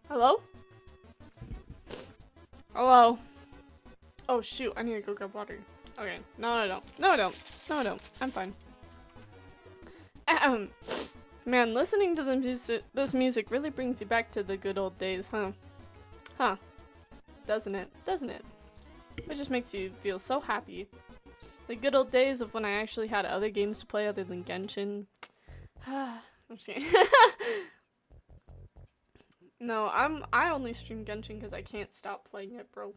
Hello? Hello? Oh shoot, I need to go grab water. Okay, no I don't. No I don't. No I don't. I'm fine. Ahem. Man, listening to this music really brings you back to the good old days, huh? Huh. Doesn't it? Doesn't it? It just makes you feel so happy. The good old days of when I actually had other games to play other than Genshin. I'm just kidding. No, I only stream Genshin because I can't stop playing it, bro.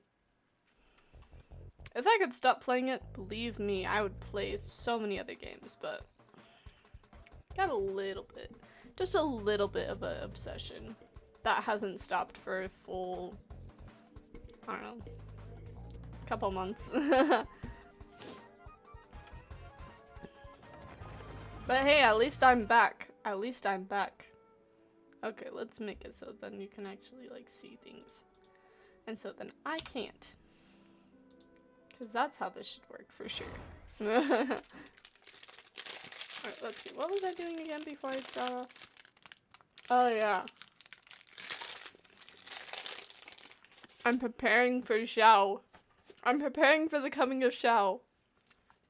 If I could stop playing it, believe me, I would play so many other games, but got a little bit, just a little bit of an obsession that hasn't stopped for a full, I don't know, couple months. But hey, at least I'm back. At least I'm back. Okay, let's make it so then you can actually like see things. And so then I can't. Because that's how this should work for sure. Alright, let's see. What was I doing again before I got off? Oh yeah. I'm preparing for Xiao. I'm preparing for the coming of Xiao.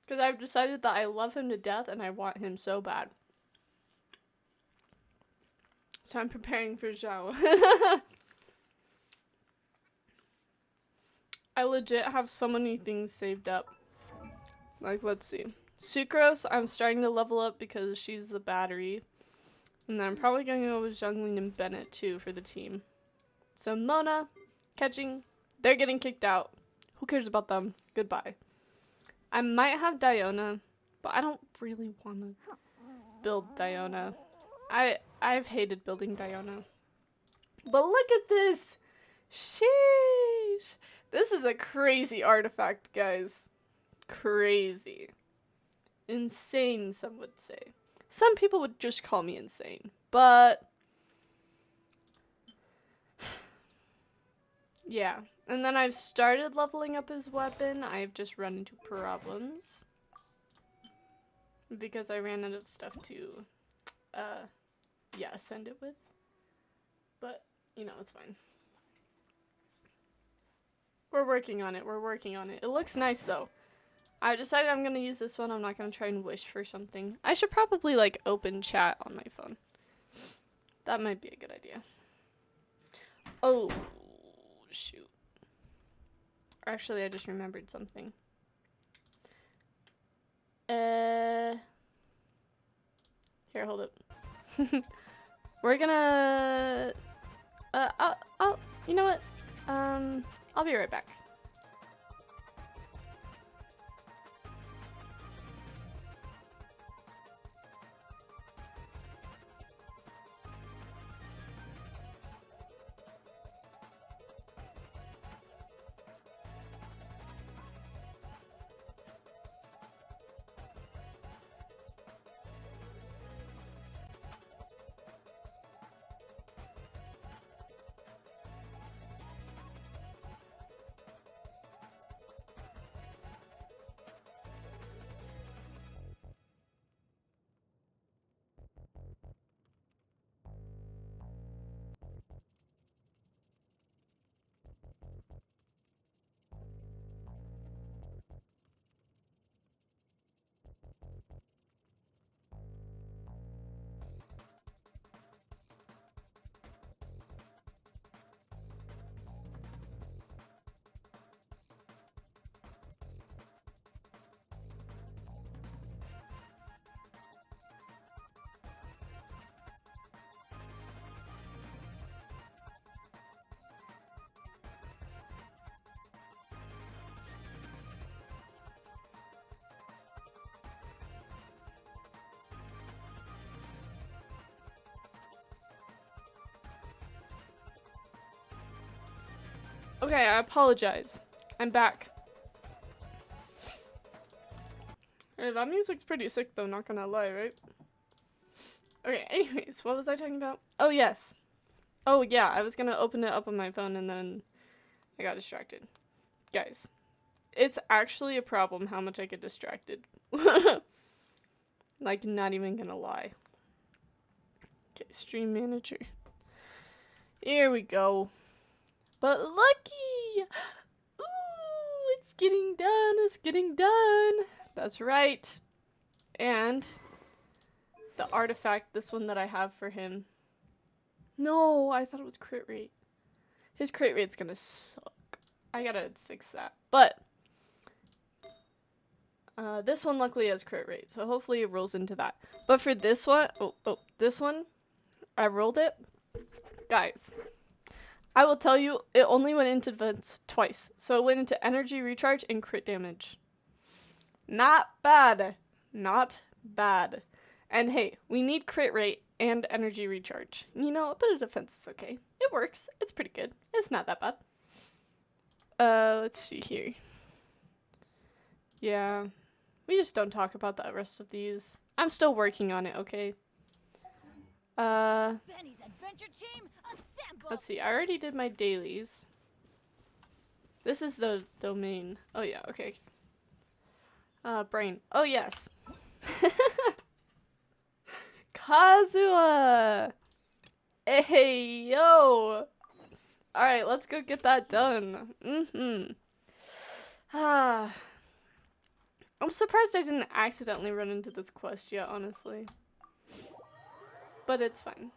Because I've decided that I love him to death and I want him so bad. So I'm preparing for Xiao. I legit have so many things saved up. Like, let's see. Sucrose, I'm starting to level up because she's the battery. And then I'm probably going to go with Jungling and Bennett too for the team. So Mona, catching, they're getting kicked out. Who cares about them? Goodbye. I might have Diona, but I don't really want to build Diona. I've hated building Diona. But look at this! Sheesh! This is a crazy artifact, guys. Crazy. Insane, some would say. Some people would just call me insane, but yeah. And then I've started leveling up his weapon. I've just run into problems because I ran out of stuff to yeah, send it with. But, you know, it's fine. We're working on it. We're working on it. It looks nice though. I decided I'm gonna use this one. I'm not gonna try and wish for something. I should probably like open chat on my phone. That might be a good idea. Oh, shoot. Actually, I just remembered something. Here, hold up. We're gonna, you know what? I'll be right back. Okay, I apologize. I'm back. Hey, that music's pretty sick though, not gonna lie, right? Okay, anyways, what was I talking about? Oh, yes. Oh, yeah, I was gonna open it up on my phone and then I got distracted. Guys, it's actually a problem how much I get distracted. Like, not even gonna lie. Okay, stream manager. Here we go. But lucky! Ooh, it's getting done. It's getting done. That's right. And the artifact, this one that I have for him. No, I thought it was crit rate. His crit rate's gonna suck. I gotta fix that. But this one luckily has crit rate, so hopefully it rolls into that. But for this one, this one, I rolled it. Guys, I will tell you, it only went into defense twice. So it went into energy recharge and crit damage. Not bad. Not bad. And hey, we need crit rate and energy recharge. You know, a bit of defense is okay. It works. It's pretty good. It's not that bad. Let's see here. Yeah. We just don't talk about the rest of these. I'm still working on it, okay? Let's see. I already did my dailies. This is the domain. Oh yeah, okay. Brain. Oh yes. Kazuha! Hey, yo! Alright, let's go get that done. I'm surprised I didn't accidentally run into this quest yet, honestly. But it's fine.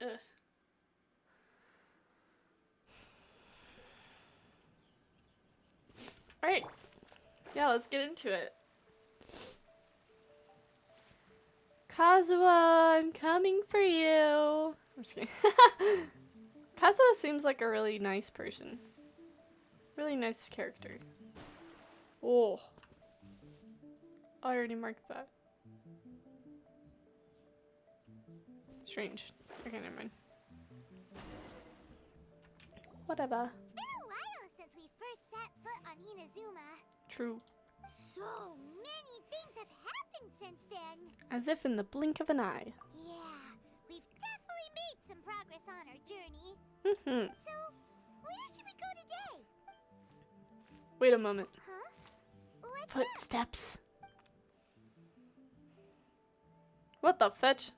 Ugh. Alright. Yeah, let's get into it. Kazuha, I'm coming for you. I'm just kidding. Kazuha seems like a really nice person. Really nice character. Oh. I already marked that. Strange. Okay, never mind. Whatever. It's been a while since we first set foot on Inazuma. True. So many things have happened since then. As if in the blink of an eye. Yeah, we've definitely made some progress on our journey. So, where should we go today? Wait a moment. Huh? What's Footsteps. What the fetch?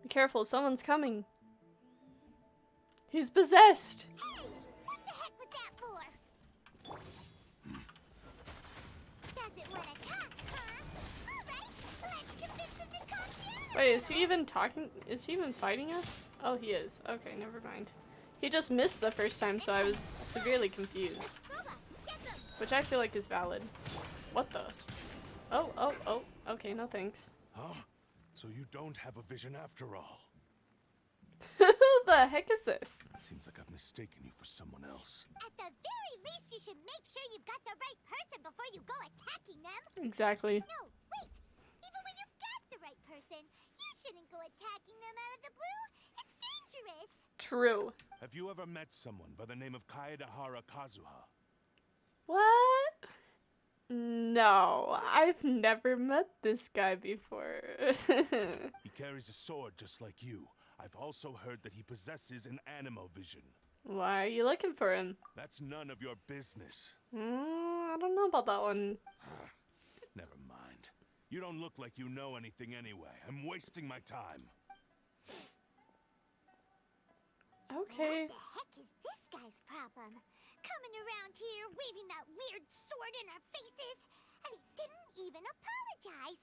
Be careful, someone's coming. He's possessed. Hey, what the heck was that for? Does it want to talk, huh? Alright, let's convince him to calm down. Wait, is he even talking? Is he even fighting us? Oh, he is. Okay, never mind. He just missed the first time, so I was severely confused. Which I feel like is valid. What the? Oh. Okay, no thanks. Huh? So you don't have a vision after all? Who the heck is this? Seems like I've mistaken you for someone else. At the very least, you should make sure you've got the right person before you go attacking them. Exactly. No, wait. Even when you've got the right person, you shouldn't go attacking them out of the blue. It's dangerous. True. Have you ever met someone by the name of Kaedahara Kazuha? What? No, I've never met this guy before. He carries a sword just like you. I've also heard that he possesses an animo vision. Why are you looking for him? That's none of your business. I don't know about that one. Never mind. You don't look like you know anything anyway. I'm wasting my time. Okay. What the heck is this guy's problem? Coming around here, waving that weird sword in our faces, and he didn't even apologize.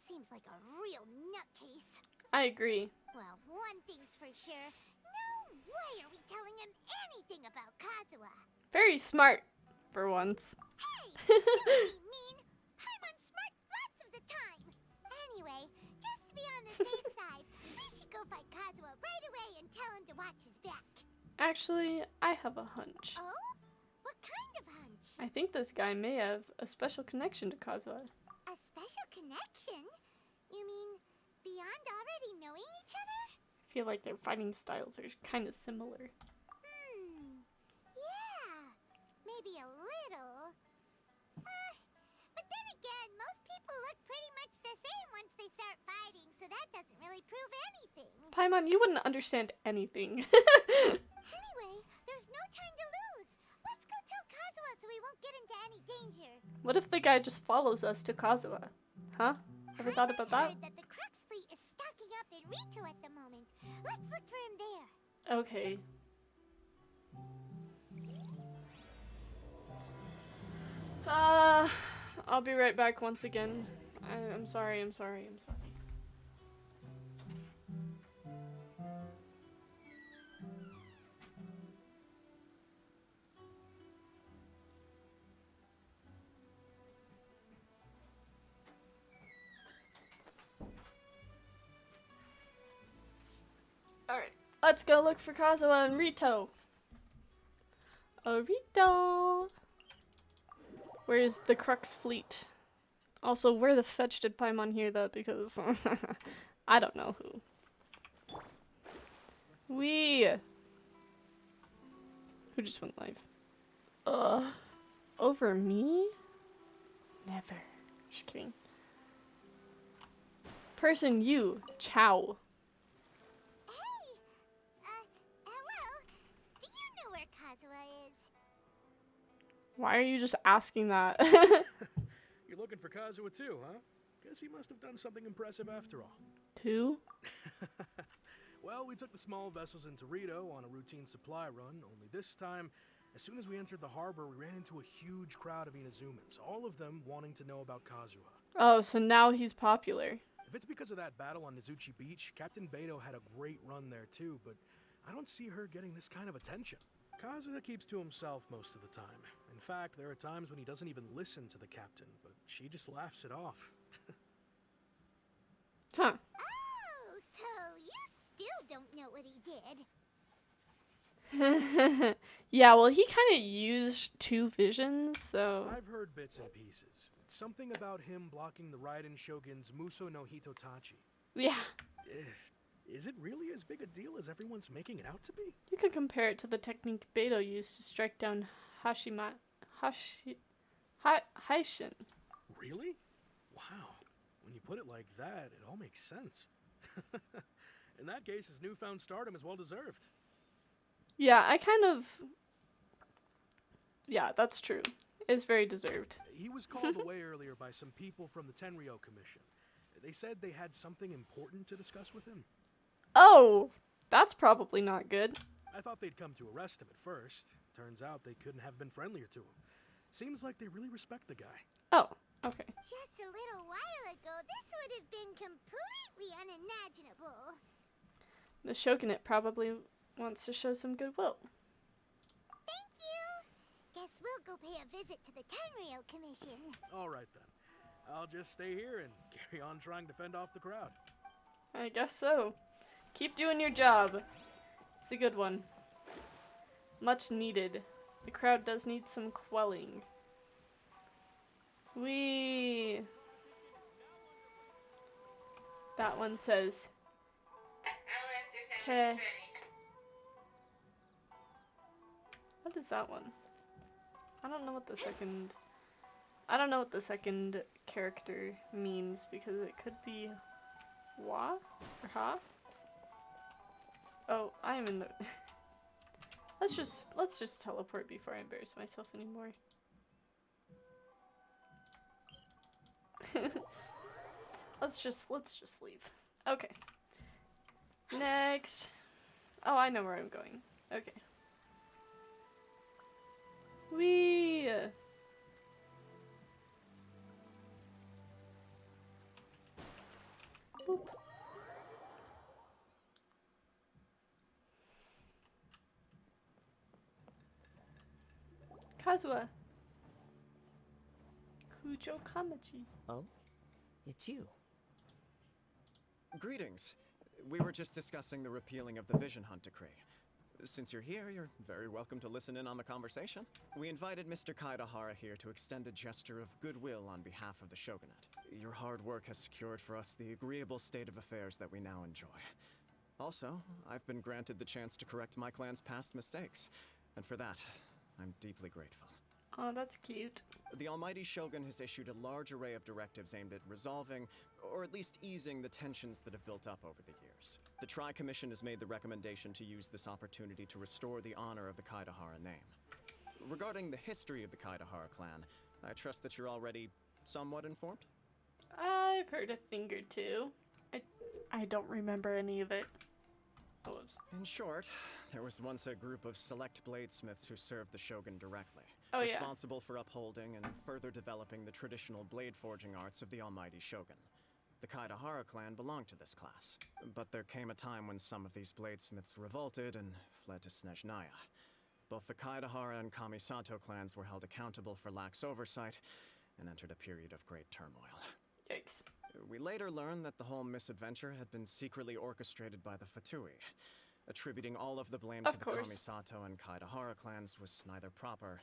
Seems like a real nutcase. I agree. Well, one thing's for sure. No way are we telling him anything about Kazuha. Very smart, for once. Hey, don't be mean. I'm smart lots of the time. Anyway, just to be on the safe side, we should go find Kazuha right away and tell him to watch his back. Actually, I have a hunch. Oh? What kind of hunch? I think this guy may have a special connection to Kazuha. A special connection? You mean beyond already knowing each other? I feel like their fighting styles are kind of similar. Yeah. Maybe a little. But then again, most people look pretty much the same once they start fighting, so that doesn't really prove anything. Paimon, you wouldn't understand anything. Anyway, there's no time to lose. Let's go tell Kazuha so we won't get into any danger. What if the guy just follows us to Kazuha? Huh? Ever thought about that? Heard that the crux Rito at the moment. Let's look for him there. Okay. I'll be right back once again. I'm sorry. Alright, let's go look for Kazuha and Rito. Oh, Rito! Where's the Crux fleet? Also, where the fetch did Paimon hear that? Because I don't know who. Who just went live? Over me? Never. Just kidding. Person you, Chow. Hello. Do you know where Kazuha is? Why are you just asking that? You're looking for Kazuha too, huh? Guess he must have done something impressive after all. Two? Well, we took the small vessels into Rito on a routine supply run, only this time, as soon as we entered the harbor, we ran into a huge crowd of Inazumans, all of them wanting to know about Kazuha. Oh, so now he's popular. If it's because of that battle on Nizuchi Beach, Captain Beto had a great run there too, but I don't see her getting this kind of attention. Kazuha keeps to himself most of the time. In fact, there are times when he doesn't even listen to the captain, but she just laughs it off. Huh. Oh, so you still don't know what he did. Yeah, well, he kind of used two visions, so... I've heard bits and pieces. Something about him blocking the Raiden Shogun's Muso no Hitotachi. Yeah. Is it really as big a deal as everyone's making it out to be? You could compare it to the technique Beto used to strike down Haishin. Really? Wow. When you put it like that, it all makes sense. In that case, his newfound stardom is well deserved. Yeah, Yeah, that's true. It's very deserved. He was called away earlier by some people from the Tenryo Commission. They said they had something important to discuss with him. Oh, that's probably not good. I thought they'd come to arrest him at first. Turns out they couldn't have been friendlier to him. Seems like they really respect the guy. Oh, okay. Just a little while ago, this would have been completely unimaginable. The Shogunate probably wants to show some goodwill. Thank you. Guess we'll go pay a visit to the Tenryo Commission. All right then. I'll just stay here and carry on trying to fend off the crowd. I guess so. Keep doing your job. It's a good one. Much needed. The crowd does need some quelling. That one says... Te... What is that one? I don't know what the second character means, because it could be wa or ha. Oh, I am in the let's just teleport before I embarrass myself anymore. let's just leave. Okay. Next. Oh, I know where I'm going. Okay. Whee! Boop. Kazuha. Kujo Kamachi. Oh? It's you. Greetings. We were just discussing the repealing of the Vision Hunt Decree. Since you're here, you're very welcome to listen in on the conversation. We invited Mr. Kaidahara here to extend a gesture of goodwill on behalf of the Shogunate. Your hard work has secured for us the agreeable state of affairs that we now enjoy. Also, I've been granted the chance to correct my clan's past mistakes, and for that, I'm deeply grateful. Oh, that's cute. The Almighty Shogun has issued a large array of directives aimed at resolving, or at least easing, the tensions that have built up over the years. The Tri-Commission has made the recommendation to use this opportunity to restore the honor of the Kaidahara name. Regarding the history of the Kaidahara clan, I trust that you're already somewhat informed? I've heard a thing or two. I don't remember any of it. Oh, whoops. In short, there was once a group of select bladesmiths who served the shogun directly, Oh, yeah. responsible for upholding and further developing the traditional blade forging arts of the almighty shogun. The Kaidahara clan belonged to this class, but there came a time when some of these bladesmiths revolted and fled to Snezhnaya. Both the Kaidahara and Kamisato clans were held accountable for lax oversight and entered a period of great turmoil. Yikes. We later learned that the whole misadventure had been secretly orchestrated by the Fatui. Attributing all of the blame Of to the course. Kamisato and Kaidahara clans was neither proper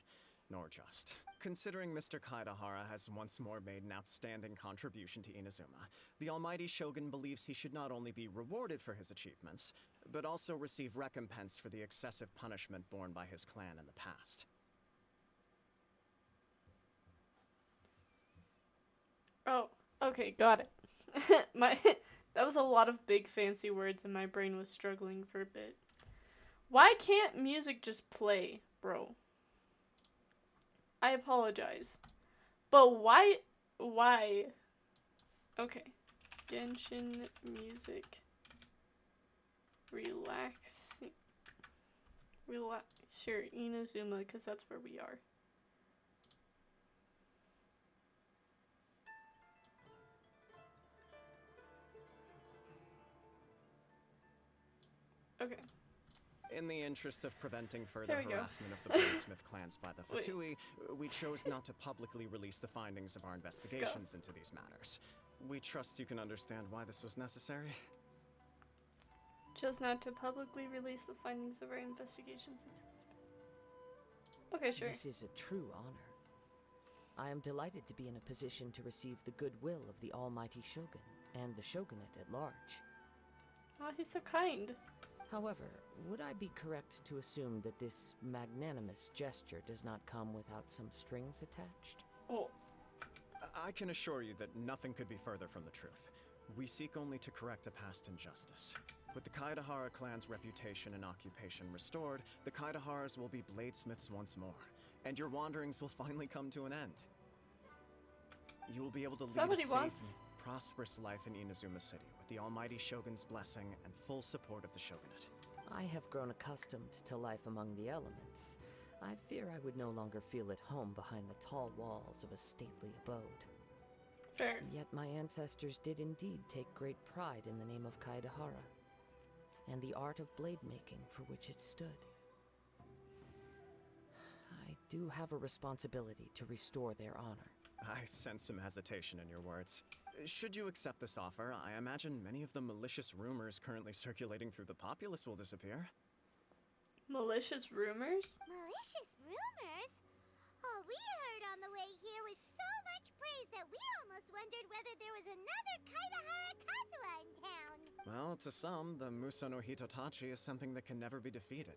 nor just. Considering Mr. Kaidahara has once more made an outstanding contribution to Inazuma, the almighty shogun believes he should not only be rewarded for his achievements, but also receive recompense for the excessive punishment borne by his clan in the past. Oh, okay, got it. That was a lot of big fancy words and my brain was struggling for a bit. Why can't music just play, bro? I apologize. But why? Okay. Genshin music. Relaxing. Sure, Inazuma, because that's where we are. Okay. In the interest of preventing further There we go. harassment of the Bladesmith clans by the Wait. Fatui, we chose not to publicly release the findings of our investigations into these matters. We trust you can understand why this was necessary. Chose not to publicly release the findings of our investigations into this. Okay, sure. This is a true honor. I am delighted to be in a position to receive the goodwill of the almighty shogun and the shogunate at large. Oh, he's so kind. However, would I be correct to assume that this magnanimous gesture does not come without some strings attached? Oh, I can assure you that nothing could be further from the truth. We seek only to correct a past injustice. With the Kaidahara clan's reputation and occupation restored, the Kaidaharas will be bladesmiths once more, and your wanderings will finally come to an end. You will be able to is that lead what a he safe wants? and prosperous life in Inazuma City, with the almighty shogun's blessing and full support of the shogunate. I have grown accustomed to life among the elements. I fear I would no longer feel at home behind the tall walls of a stately abode. Fair. Yet my ancestors did indeed take great pride in the name of Kaidahara, and the art of blade making for which it stood. I do have a responsibility to restore their honor. I sense some hesitation in your words. Should you accept this offer, I imagine many of the malicious rumors currently circulating through the populace will disappear. Malicious rumors? Malicious rumors? All we heard on the way here was so much praise that we almost wondered whether there was another Kaidahara Kazuha in town. Well, to some, the Muso no Hitotachi is something that can never be defeated.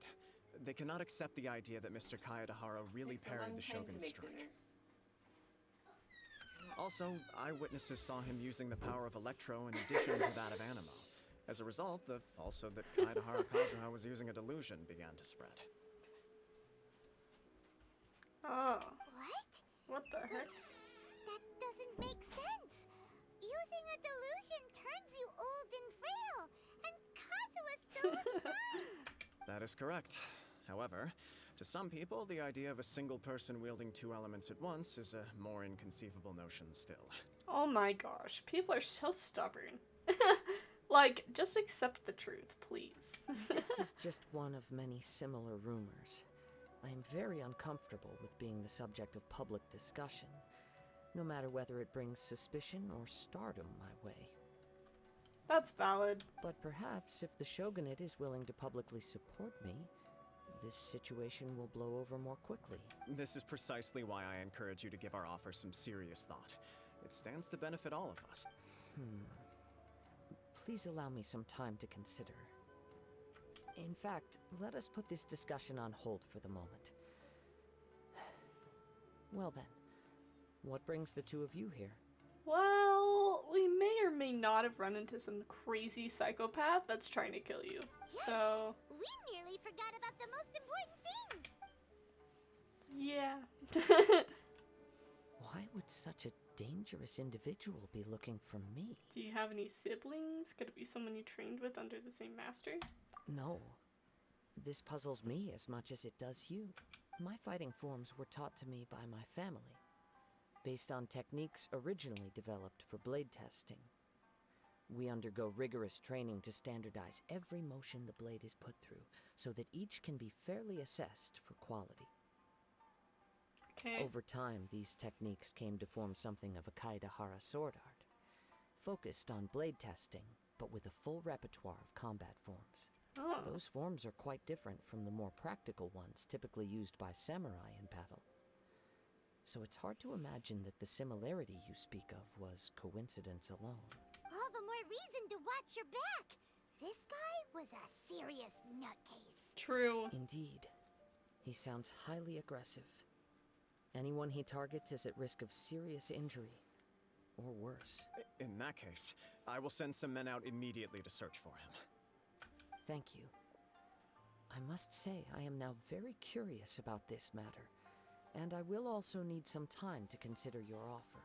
They cannot accept the idea that Mr. Kaedahara really parried the shogun's strike. Also, eyewitnesses saw him using the power of Electro in addition to that of Animo. As a result, the falsehood that Kaedahara Kazuha was using a delusion began to spread. Oh, What? what the heck? That doesn't make sense. Using a delusion turns you old and frail, and Kazuha still looks young. That is correct. However, to some people, the idea of a single person wielding two elements at once is a more inconceivable notion still. Oh my gosh, people are so stubborn. Like, just accept the truth, please. This is just one of many similar rumors. I am very uncomfortable with being the subject of public discussion, no matter whether it brings suspicion or stardom my way. That's valid. But perhaps if the shogunate is willing to publicly support me, this situation will blow over more quickly. This is precisely why I encourage you to give our offer some serious thought. It stands to benefit all of us. Please allow me some time to consider. In fact, let us put this discussion on hold for the moment. Well then, what brings the two of you here? Well, we may or may not have run into some crazy psychopath that's trying to kill you. So, We nearly forgot about the most important thing. yeah. Why would would such a dangerous individual be looking for me? Do you have any siblings? Could it be someone you trained with under the same master? No. This puzzles me as much as it does you. My fighting forms were taught to me by my family, based on techniques originally developed for blade testing. We undergo rigorous training to standardize every motion the blade is put through, so that each can be fairly assessed for quality. Okay. Over time, these techniques came to form something of a Kaidahara sword art, focused on blade testing, but with a full repertoire of combat forms. Oh. Those forms are quite different from the more practical ones typically used by samurai in battle. So it's hard to imagine that the similarity you speak of was coincidence alone. All the more reason to watch your back. This guy was a serious nutcase. True. Indeed. He sounds highly aggressive. Anyone he targets is at risk of serious injury, or worse. In that case, I will send some men out immediately to search for him. Thank you. I must say I am now very curious about this matter, and I will also need some time to consider your offer.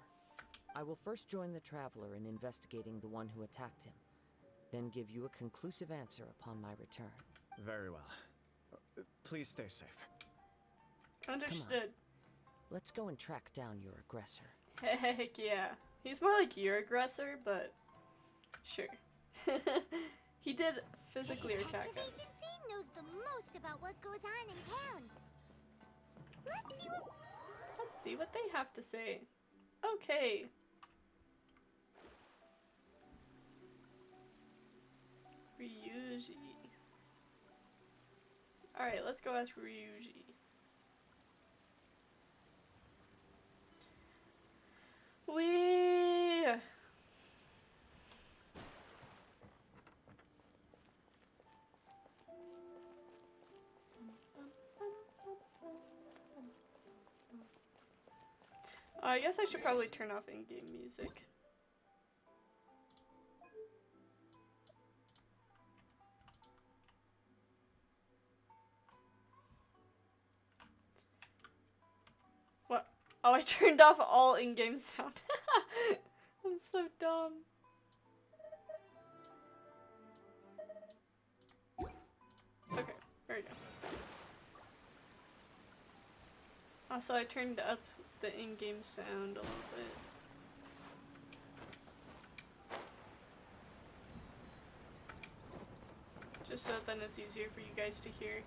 I will first join the Traveler in investigating the one who attacked him, then give you a conclusive answer upon my return. Very well. Please stay safe. Understood. Let's go and track down your aggressor. Heck yeah. He's more like your aggressor, but sure. He did physically The attack detective us. agency knows the most about what goes on in town. Let's see what they have to say. Okay. Ryuji. Alright, let's go ask Ryuji. We I guess I should probably turn off in-game music. What? Oh, I turned off all in-game sound. I'm so dumb. Okay, there we go. Also, I turned up the in-game sound a little bit. Just so then it's easier for you guys to hear.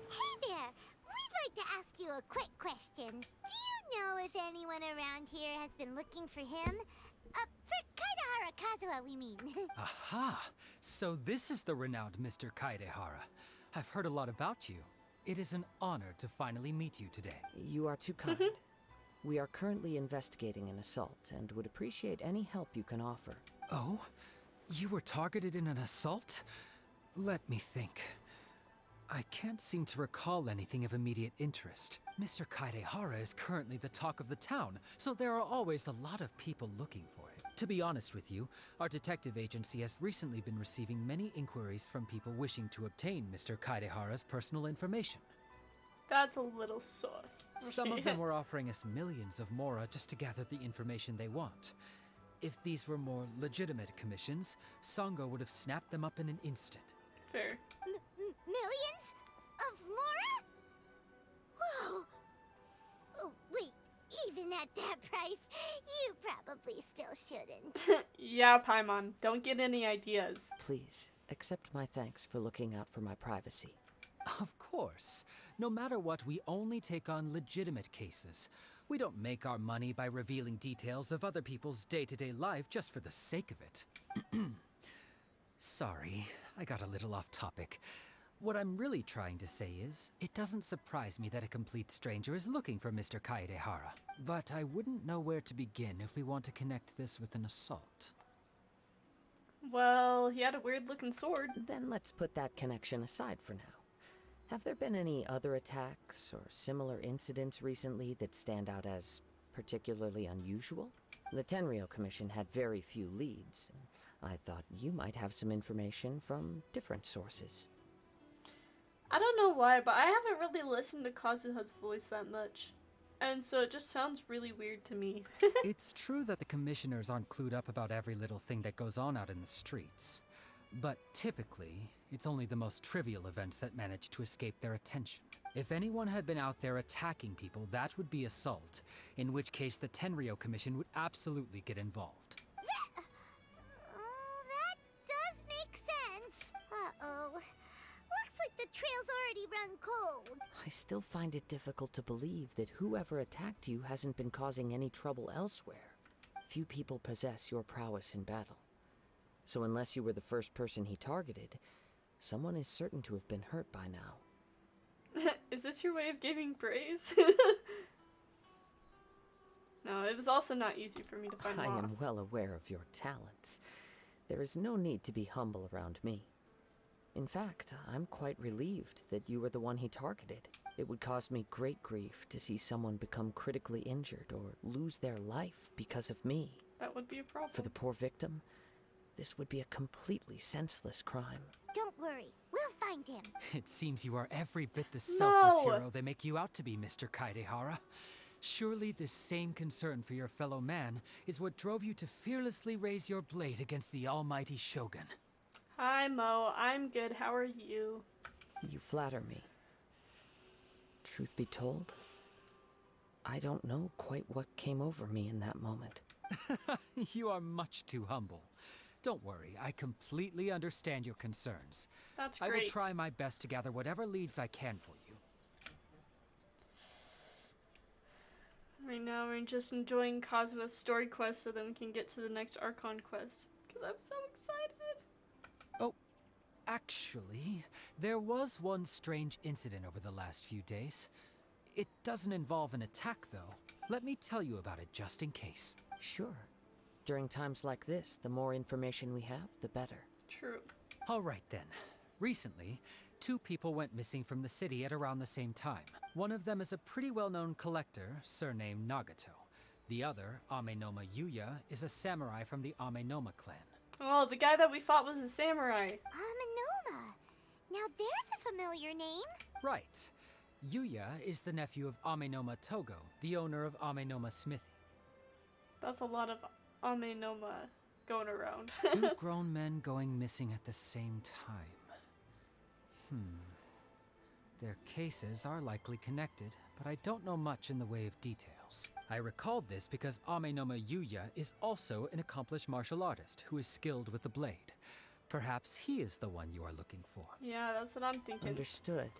Hey there! We'd like to ask you a quick question. Do you know if anyone around here has been looking for him? For Kaidahara Kazuha, we mean. Aha! So this is the renowned Mr. Kaidehara. I've heard a lot about you. It is an honor to finally meet you today. You are too kind. We are currently investigating an assault and would appreciate any help you can offer. Oh? You were targeted in an assault? Let me think. I can't seem to recall anything of immediate interest. Mr. Kaidehara is currently the talk of the town, so there are always a lot of people looking for him. To be honest with you, our detective agency has recently been receiving many inquiries from people wishing to obtain Mr. Kaidehara's personal information. That's a little sus. Some of them were offering us millions of mora just to gather the information they want. If these were more legitimate commissions, Sango would have snapped them up in an instant. Fair. Millions? Of Mora? Whoa! Oh, wait. Even at that price, you probably still shouldn't. Yeah, Paimon, don't get any ideas. Please, accept my thanks for looking out for my privacy. Of course. No matter what, we only take on legitimate cases. We don't make our money by revealing details of other people's day-to-day life just for the sake of it. Sorry, I got a little off topic. What I'm really trying to say is, it doesn't surprise me that a complete stranger is looking for Mr. Kaedehara. But I wouldn't know where to begin if we want to connect this with an assault. Well, he had a weird-looking sword. Then let's put that connection aside for now. Have there been any other attacks or similar incidents recently that stand out as particularly unusual? The Tenryou Commission had very few leads. I thought you might have some information from different sources. I don't know why, but I haven't really listened to Kazuha's voice that much. And so it just sounds really weird to me. It's true that the commissioners aren't clued up about every little thing that goes on out in the streets. But typically, it's only the most trivial events that manage to escape their attention. If anyone had been out there attacking people, that would be assault, in which case the Tenryou Commission would absolutely get involved. Oh, that does make sense. Uh-oh. Looks like the trail's already run cold. I still find it difficult to believe that whoever attacked you hasn't been causing any trouble elsewhere. Few people possess your prowess in battle. So unless you were the first person he targeted, someone is certain to have been hurt by now. Is this your way of giving praise? No, it was also not easy for me to find I him off. am well aware of your talents. There is no need to be humble around me. In fact, I'm quite relieved that you were the one he targeted. It would cause me great grief to see someone become critically injured or lose their life because of me. That would be a problem. For the poor victim, this would be a completely senseless crime. Don't worry, we'll find him. It seems you are every bit the selfless No! hero they make you out to be, Mr. Kaidehara. Surely this same concern for your fellow man is what drove you to fearlessly raise your blade against the almighty Shogun. Hi, Mo. I'm good. How are you? You flatter me. Truth be told, I don't know quite what came over me in that moment. You are much too humble. Don't worry, I completely understand your concerns. That's I great. will try my best to gather whatever leads I can for you. Right now, we're just enjoying Kazuha's story quest so then we can get to the next Archon quest. Because I'm so excited. Oh, actually, there was one strange incident over the last few days. It doesn't involve an attack, though. Let me tell you about it just in case. Sure. During times like this, the more information we have, the better. True. All right then. Recently, 2 people went missing from the city at around the same time. One of them is a pretty well-known collector, surnamed Nagato. The other, Amenoma Yuya, is a samurai from the Amenoma clan. Oh, the guy that we fought was a samurai. Amanoma. Now there's a familiar name. Right. Yuya is the nephew of Amenoma Togo, the owner of Amenoma Smithy. That's a lot of Amenoma going around. 2 grown men going missing at the same time. Their cases are likely connected, but I don't know much in the way of details. I recalled this because Amenoma Yuya is also an accomplished martial artist who is skilled with the blade. Perhaps he is the one you are looking for. Yeah, that's what I'm thinking. Understood,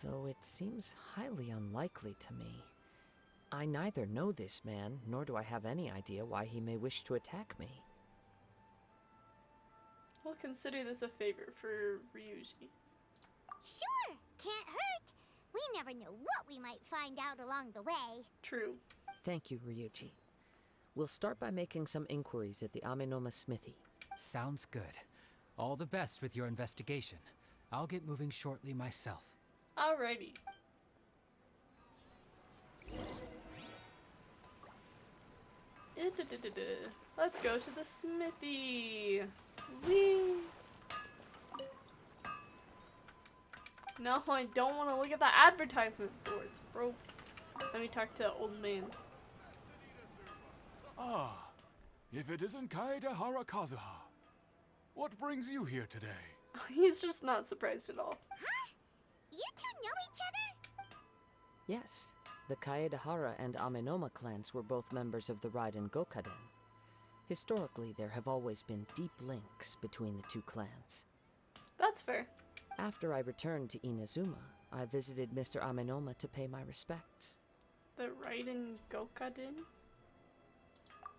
though it seems highly unlikely to me. I neither know this man, nor do I have any idea why he may wish to attack me. We'll consider this a favor for Ryuji. Sure, can't hurt. We never know what we might find out along the way. True. Thank you, Ryuji. We'll start by making some inquiries at the Amenoma Smithy. Sounds good. All the best with your investigation. I'll get moving shortly myself. Alrighty. Let's go to the smithy. Whee! No, I don't want to look at the advertisement boards, bro. Let me talk to the old man. Ah, if it isn't Kaedehara Kazuha. What brings you here today? He's just not surprised at all. You two know each other? Yes, the Kaedehara and Amenoma clans were both members of the Raiden Gokaden. Historically, there have always been deep links between the 2 clans. That's fair. After I returned to Inazuma, I visited Mr. Amenoma to pay my respects. The Raiden Gokaden?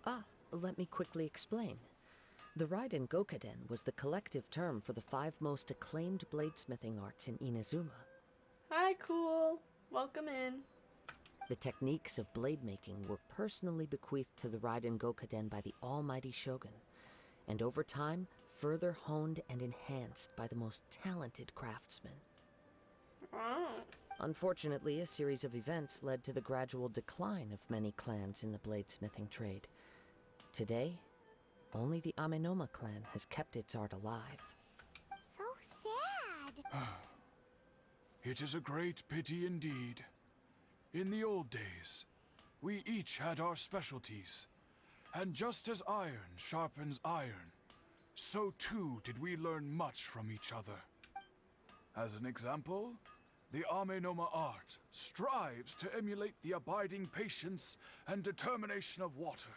Ah, let me quickly explain. The Raiden Gokaden was the collective term for the 5 most acclaimed bladesmithing arts in Inazuma. Hi, cool. Welcome in. The techniques of blade making were personally bequeathed to the Raiden Gokaden by the almighty Shogun, and over time, further honed and enhanced by the most talented craftsmen. Oh. Unfortunately, a series of events led to the gradual decline of many clans in the bladesmithing trade. Today, only the Amenoma clan has kept its art alive. So sad. It is a great pity indeed. In the old days, we each had our specialties, and just as iron sharpens iron, so too did we learn much from each other. As an example, the Amenoma art strives to emulate the abiding patience and determination of water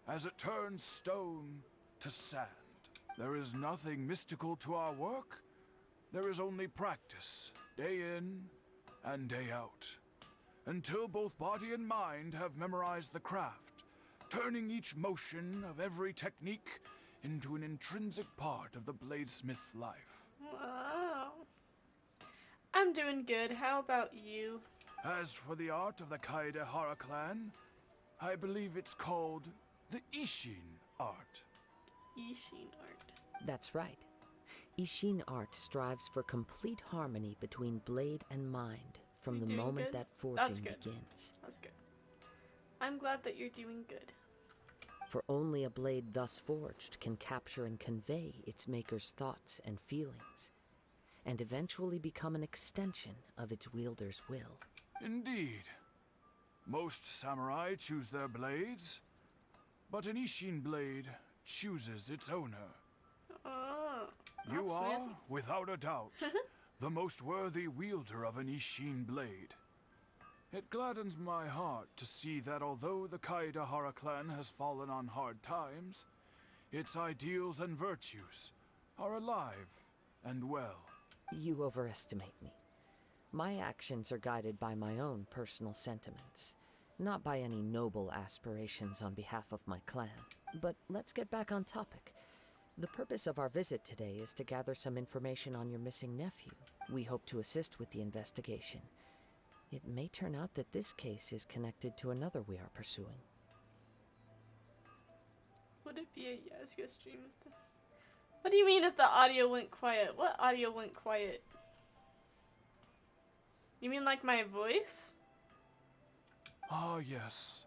as it turns stone to sand. There is nothing mystical to our work. There is only practice, day in and day out, until both body and mind have memorized the craft, turning each motion of every technique into an intrinsic part of the bladesmith's life. Wow. I'm doing good. How about you? As for the art of the Kaedehara clan, I believe it's called the Ishin art. Ishin art. That's right. Ishin art strives for complete harmony between blade and mind from You the doing moment good? that forging That's good. begins. That's good. I'm glad that you're doing good. For only a blade thus forged can capture and convey its maker's thoughts and feelings, and eventually become an extension of its wielder's will. Indeed. Most samurai choose their blades, but an Ishin blade chooses its owner. Oh, You that's are, snazzy. without a doubt, the most worthy wielder of an Ishin blade. It gladdens my heart to see that although the Kaedehara clan has fallen on hard times, its ideals and virtues are alive and well. You overestimate me. My actions are guided by my own personal sentiments, not by any noble aspirations on behalf of my clan. But let's get back on topic. The purpose of our visit today is to gather some information on your missing nephew. We hope to assist with the investigation. It may turn out that this case is connected to another we are pursuing. Would it be a Yasuo stream if the... What do you mean if the audio went quiet? What audio went quiet? You mean like my voice? Ah, yes.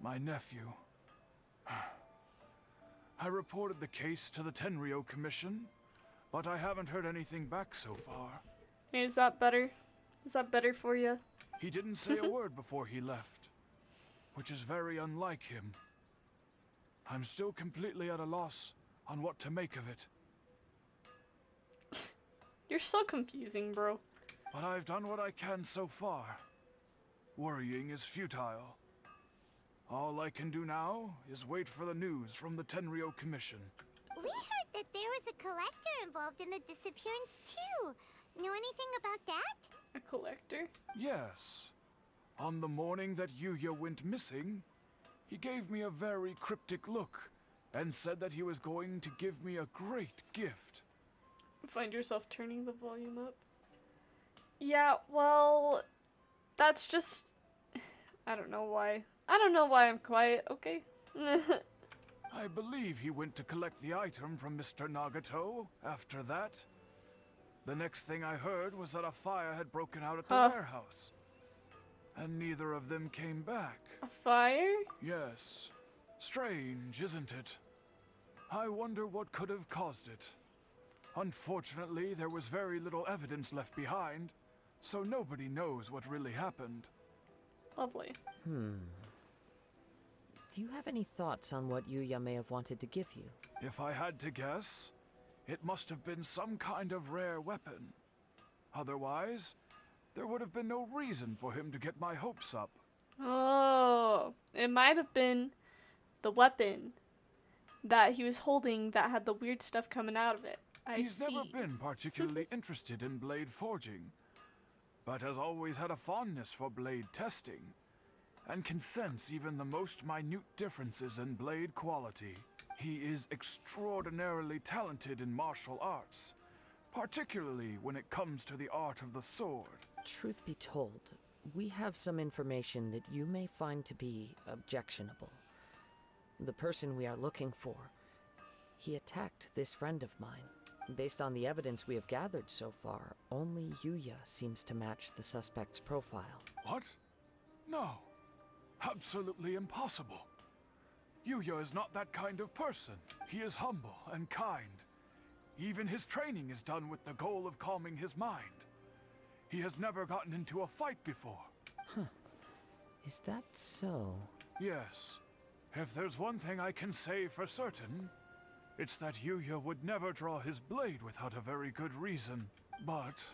My nephew. I reported the case to the Tenryo Commission, but I haven't heard anything back so far. Hey, is that better? Is that better for you? He didn't say a word before he left, which is very unlike him. I'm still completely at a loss on what to make of it, You're so confusing, bro. but I've done what I can so far. Worrying is futile. All I can do now is wait for the news from the Tenryo Commission. We heard that there was a collector involved in the disappearance too. Know anything about that? A collector? Yes. On the morning that Yuya went missing, he gave me a very cryptic look and said that he was going to give me a great gift. Find yourself turning the volume up? Yeah, well, that's just... I don't know why. I don't know why I'm quiet, okay? I believe he went to collect the item from Mr. Nagato after that. The next thing I heard was that a fire had broken out at the warehouse. And neither of them came back. A fire? Yes. Strange, isn't it? I wonder what could have caused it. Unfortunately, there was very little evidence left behind, so nobody knows what really happened. Lovely. Do you have any thoughts on what Yuya may have wanted to give you? If I had to guess, it must have been some kind of rare weapon. Otherwise, there would have been no reason for him to get my hopes up. Oh, it might have been the weapon that he was holding that had the weird stuff coming out of it. He's never been particularly interested in blade forging, but has always had a fondness for blade testing, and can sense even the most minute differences in blade quality. He is extraordinarily talented in martial arts, particularly when it comes to the art of the sword. Truth be told, we have some information that you may find to be objectionable. The person we are looking for, he attacked this friend of mine. Based on the evidence we have gathered so far, only Yuya seems to match the suspect's profile. What? No. Absolutely impossible. Yuya is not that kind of person. He is humble and kind. Even his training is done with the goal of calming his mind. He has never gotten into a fight before. Is that so? Yes. If there's one thing I can say for certain, it's that Yuya would never draw his blade without a very good reason. But,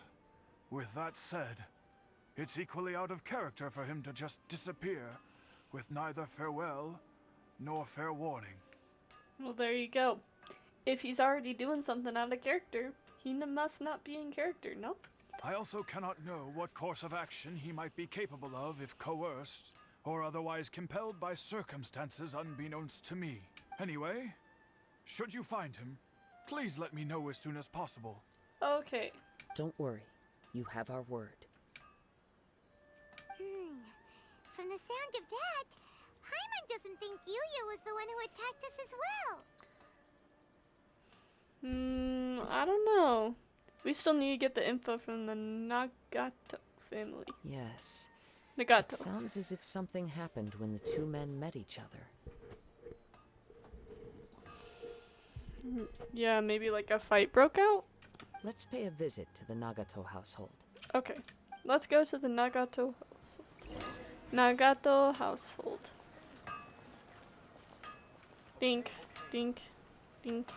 with that said, it's equally out of character for him to just disappear, with neither farewell nor fair warning. Well, there you go. If he's already doing something out of character, he must not be in character, no? I also cannot know what course of action he might be capable of if coerced, or otherwise compelled by circumstances unbeknownst to me. Anyway, should you find him, please let me know as soon as possible. Okay. Don't worry. You have our word. From the sound of that, Paimon doesn't think Yuya was the one who attacked us as well. I don't know. We still need to get the info from the Nagato family. Yes. It Nagato. sounds as if something happened when the two men met each other. Yeah, maybe like a fight broke out? Let's pay a visit to the Nagato household. Okay. Let's go to the Nagato household. Nagato household. Dink, dink, dink.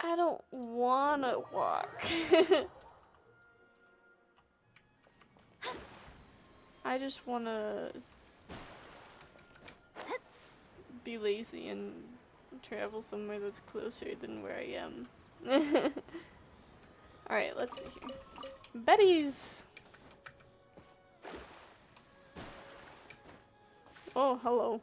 I don't wanna walk. I just wanna be lazy and travel somewhere that's closer than where I am. Alright, let's see here. Betty's! Oh, hello.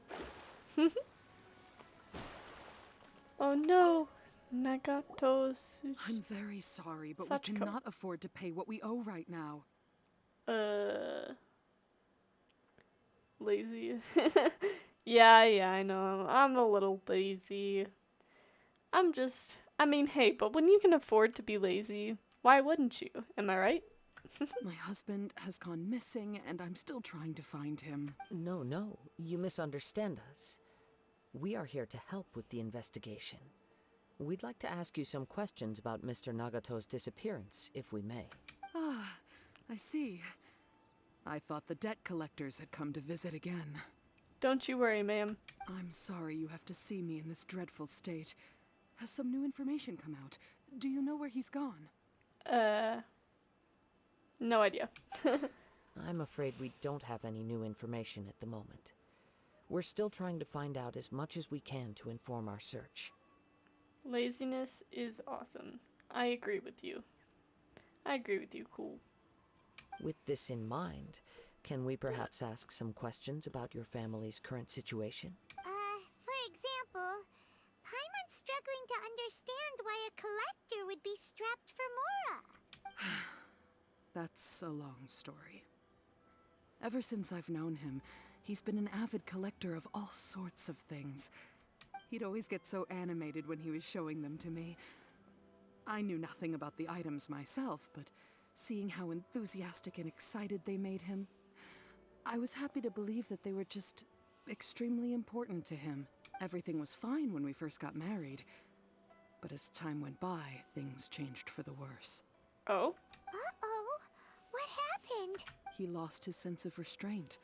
Oh no! Nagato's. I'm very sorry, but Sachiko. we cannot afford to pay what we owe right now. Lazy. Yeah, I know. I'm a little lazy. I mean, hey, but when you can afford to be lazy, why wouldn't you? Am I right? My husband has gone missing, and I'm still trying to find him. No, you misunderstand us. We are here to help with the investigation. We'd like to ask you some questions about Mr. Nagato's disappearance, if we may. Ah, I see. I thought the debt collectors had come to visit again. Don't you worry, ma'am. I'm sorry you have to see me in this dreadful state. Has some new information come out? Do you know where he's gone? No idea. I'm afraid we don't have any new information at the moment. We're still trying to find out as much as we can to inform our search. Laziness is awesome. I agree with you. Cool. With this in mind, can we perhaps ask some questions about your family's current situation? For example, Paimon's struggling to understand why a collector would be strapped for Mora. That's a long story. Ever since I've known him, he's been an avid collector of all sorts of things. He'd always get so animated when he was showing them to me. I knew nothing about the items myself, but seeing how enthusiastic and excited they made him, I was happy to believe that they were just extremely important to him. Everything was fine when we first got married, but as time went by, things changed for the worse. Oh? Uh-oh, what happened? He lost his sense of restraint.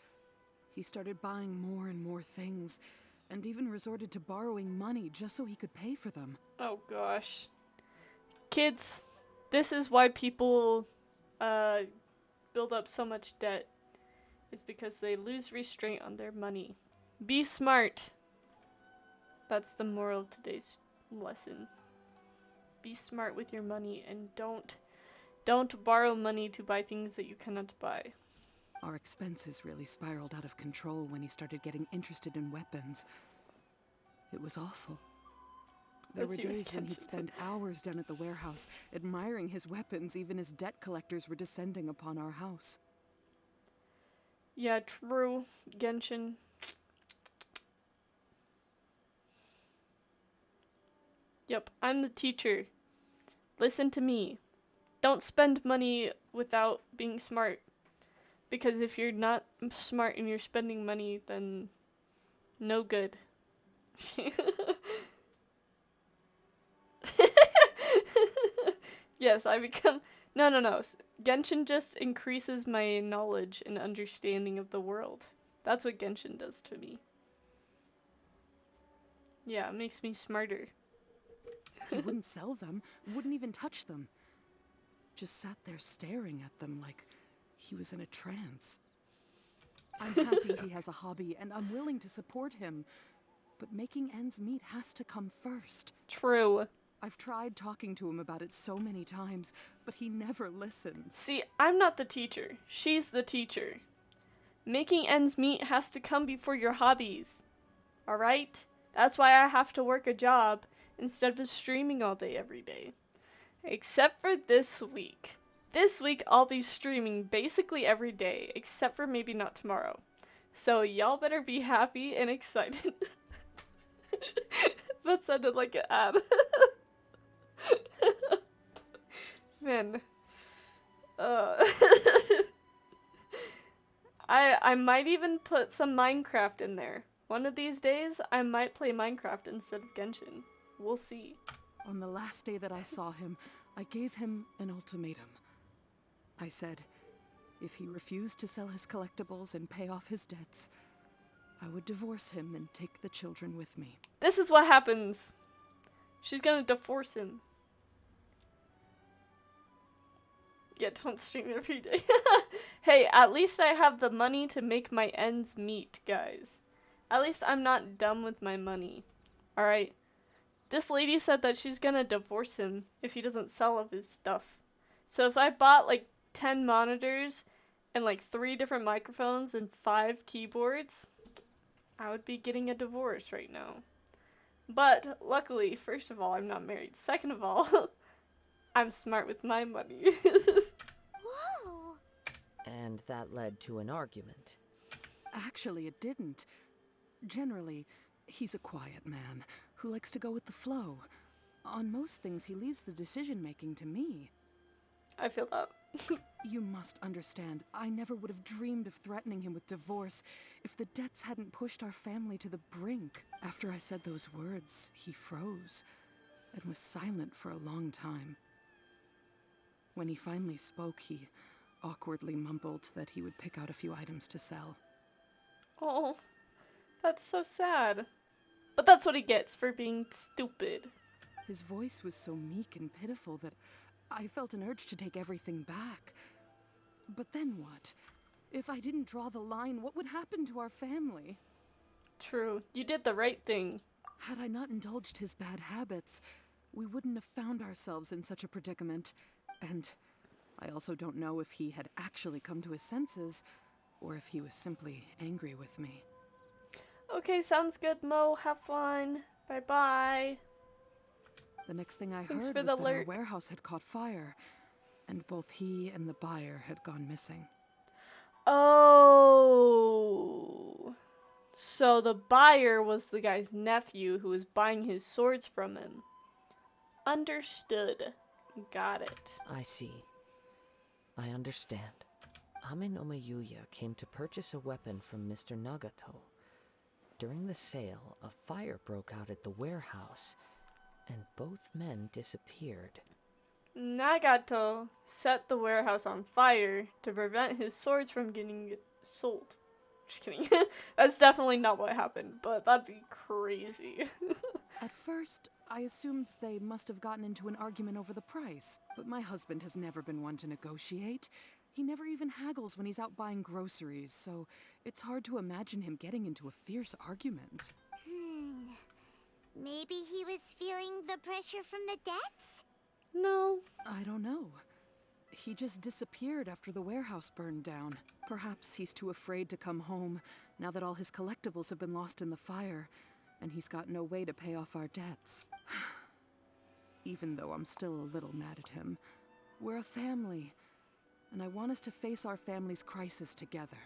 He started buying more and more things, and even resorted to borrowing money just so he could pay for them. Oh gosh. Kids, this is why people build up so much debt. Is because they lose restraint on their money. Be smart. That's the moral of today's lesson. Be smart with your money and don't borrow money to buy things that you cannot buy. Our expenses really spiraled out of control when he started getting interested in weapons. It was awful. There were Let's see days when he'd attention. spend hours down at the warehouse, admiring his weapons even as debt collectors were descending upon our house. Yeah, true. Genshin. Yep, I'm the teacher. Listen to me. Don't spend money without being smart. Because if you're not smart and you're spending money, then no good. Yes, I become... No, no, no. Genshin just increases my knowledge and understanding of the world. That's what Genshin does to me. Yeah, it makes me smarter. He wouldn't sell them, wouldn't even touch them. Just sat there staring at them like he was in a trance. I'm happy he has a hobby, and I'm willing to support him. But making ends meet has to come first. True. I've tried talking to him about it so many times, but he never listens. See, I'm not the teacher. She's the teacher. Making ends meet has to come before your hobbies. Alright? That's why I have to work a job instead of streaming all day every day. Except for this week. This week I'll be streaming basically every day, except for maybe not tomorrow. So y'all better be happy and excited. That sounded like an ad. Man. I might even put some Minecraft in there. One of these days, I might play Minecraft instead of Genshin. We'll see. On the last day that I saw him, I gave him an ultimatum. I said, if he refused to sell his collectibles and pay off his debts, I would divorce him and take the children with me. This is what happens. She's gonna divorce him. Yeah, don't stream every day. Hey, at least I have the money to make my ends meet, guys. At least I'm not dumb with my money. Alright? This lady said that she's gonna divorce him if he doesn't sell of his stuff. So if I bought like 10 monitors and like 3 different microphones and 5 keyboards, I would be getting a divorce right now. But luckily, first of all, I'm not married. Second of all, I'm smart with my money. Whoa! And that led to an argument. Actually, it didn't. Generally, he's a quiet man who likes to go with the flow. On most things, he leaves the decision-making to me. I feel that. You must understand, I never would have dreamed of threatening him with divorce if the debts hadn't pushed our family to the brink. After I said those words, he froze and was silent for a long time. When he finally spoke, he awkwardly mumbled that he would pick out a few items to sell. Oh, that's so sad. But that's what he gets for being stupid. His voice was so meek and pitiful that I felt an urge to take everything back. But then what? If I didn't draw the line, what would happen to our family? True. You did the right thing. Had I not indulged his bad habits, we wouldn't have found ourselves in such a predicament. And I also don't know if he had actually come to his senses, or if he was simply angry with me. Okay, sounds good, Mo. Have fun. Bye-bye. The next thing I Thanks heard for was the that our alert. warehouse had caught fire, and both he and the buyer had gone missing. Oh. So the buyer was the guy's nephew who was buying his swords from him. Understood. Got it. I see. I understand. Amin Omeyuya came to purchase a weapon from Mr. Nagato. During the sale, a fire broke out at the warehouse, and both men disappeared. Nagato set the warehouse on fire to prevent his swords from getting sold. Just kidding. That's definitely not what happened, but that'd be crazy. At first, I assumed they must have gotten into an argument over the price, but my husband has never been one to negotiate. He never even haggles when he's out buying groceries, so it's hard to imagine him getting into a fierce argument. Maybe he was feeling the pressure from the debts? No. I don't know. He just disappeared after the warehouse burned down. Perhaps he's too afraid to come home now that all his collectibles have been lost in the fire, and he's got no way to pay off our debts. Even though I'm still a little mad at him, we're a family, and I want us to face our family's crisis together.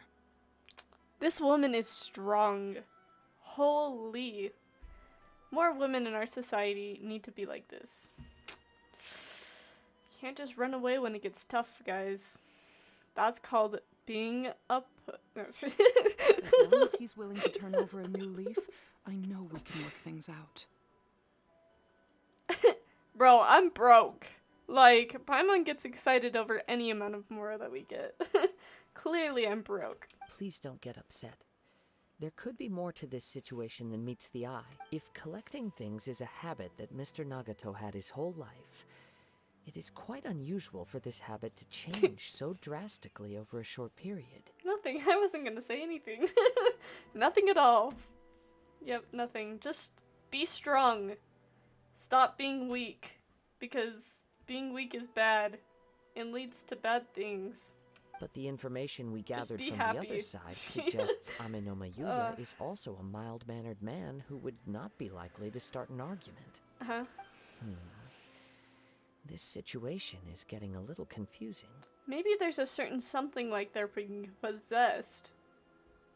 This woman is strong. Holy. More women in our society need to be like this. Can't just run away when it gets tough, guys. That's called being a no. As long as he's willing to turn over a new leaf, I know we can work things out. Bro, I'm broke. Like, Paimon gets excited over any amount of mora that we get. Clearly I'm broke. Please don't get upset. There could be more to this situation than meets the eye. If collecting things is a habit that Mr. Nagato had his whole life, it is quite unusual for this habit to change so drastically over a short period. Nothing. I wasn't gonna say anything. Nothing at all. Yep, nothing. Just be strong. Stop being weak. Because being weak is bad and leads to bad things. But the information we gathered be from happy. the other side suggests Amenoma Yuya is also a mild-mannered man who would not be likely to start an argument. Uh-huh. This situation is getting a little confusing. Maybe there's a certain something like they're being possessed.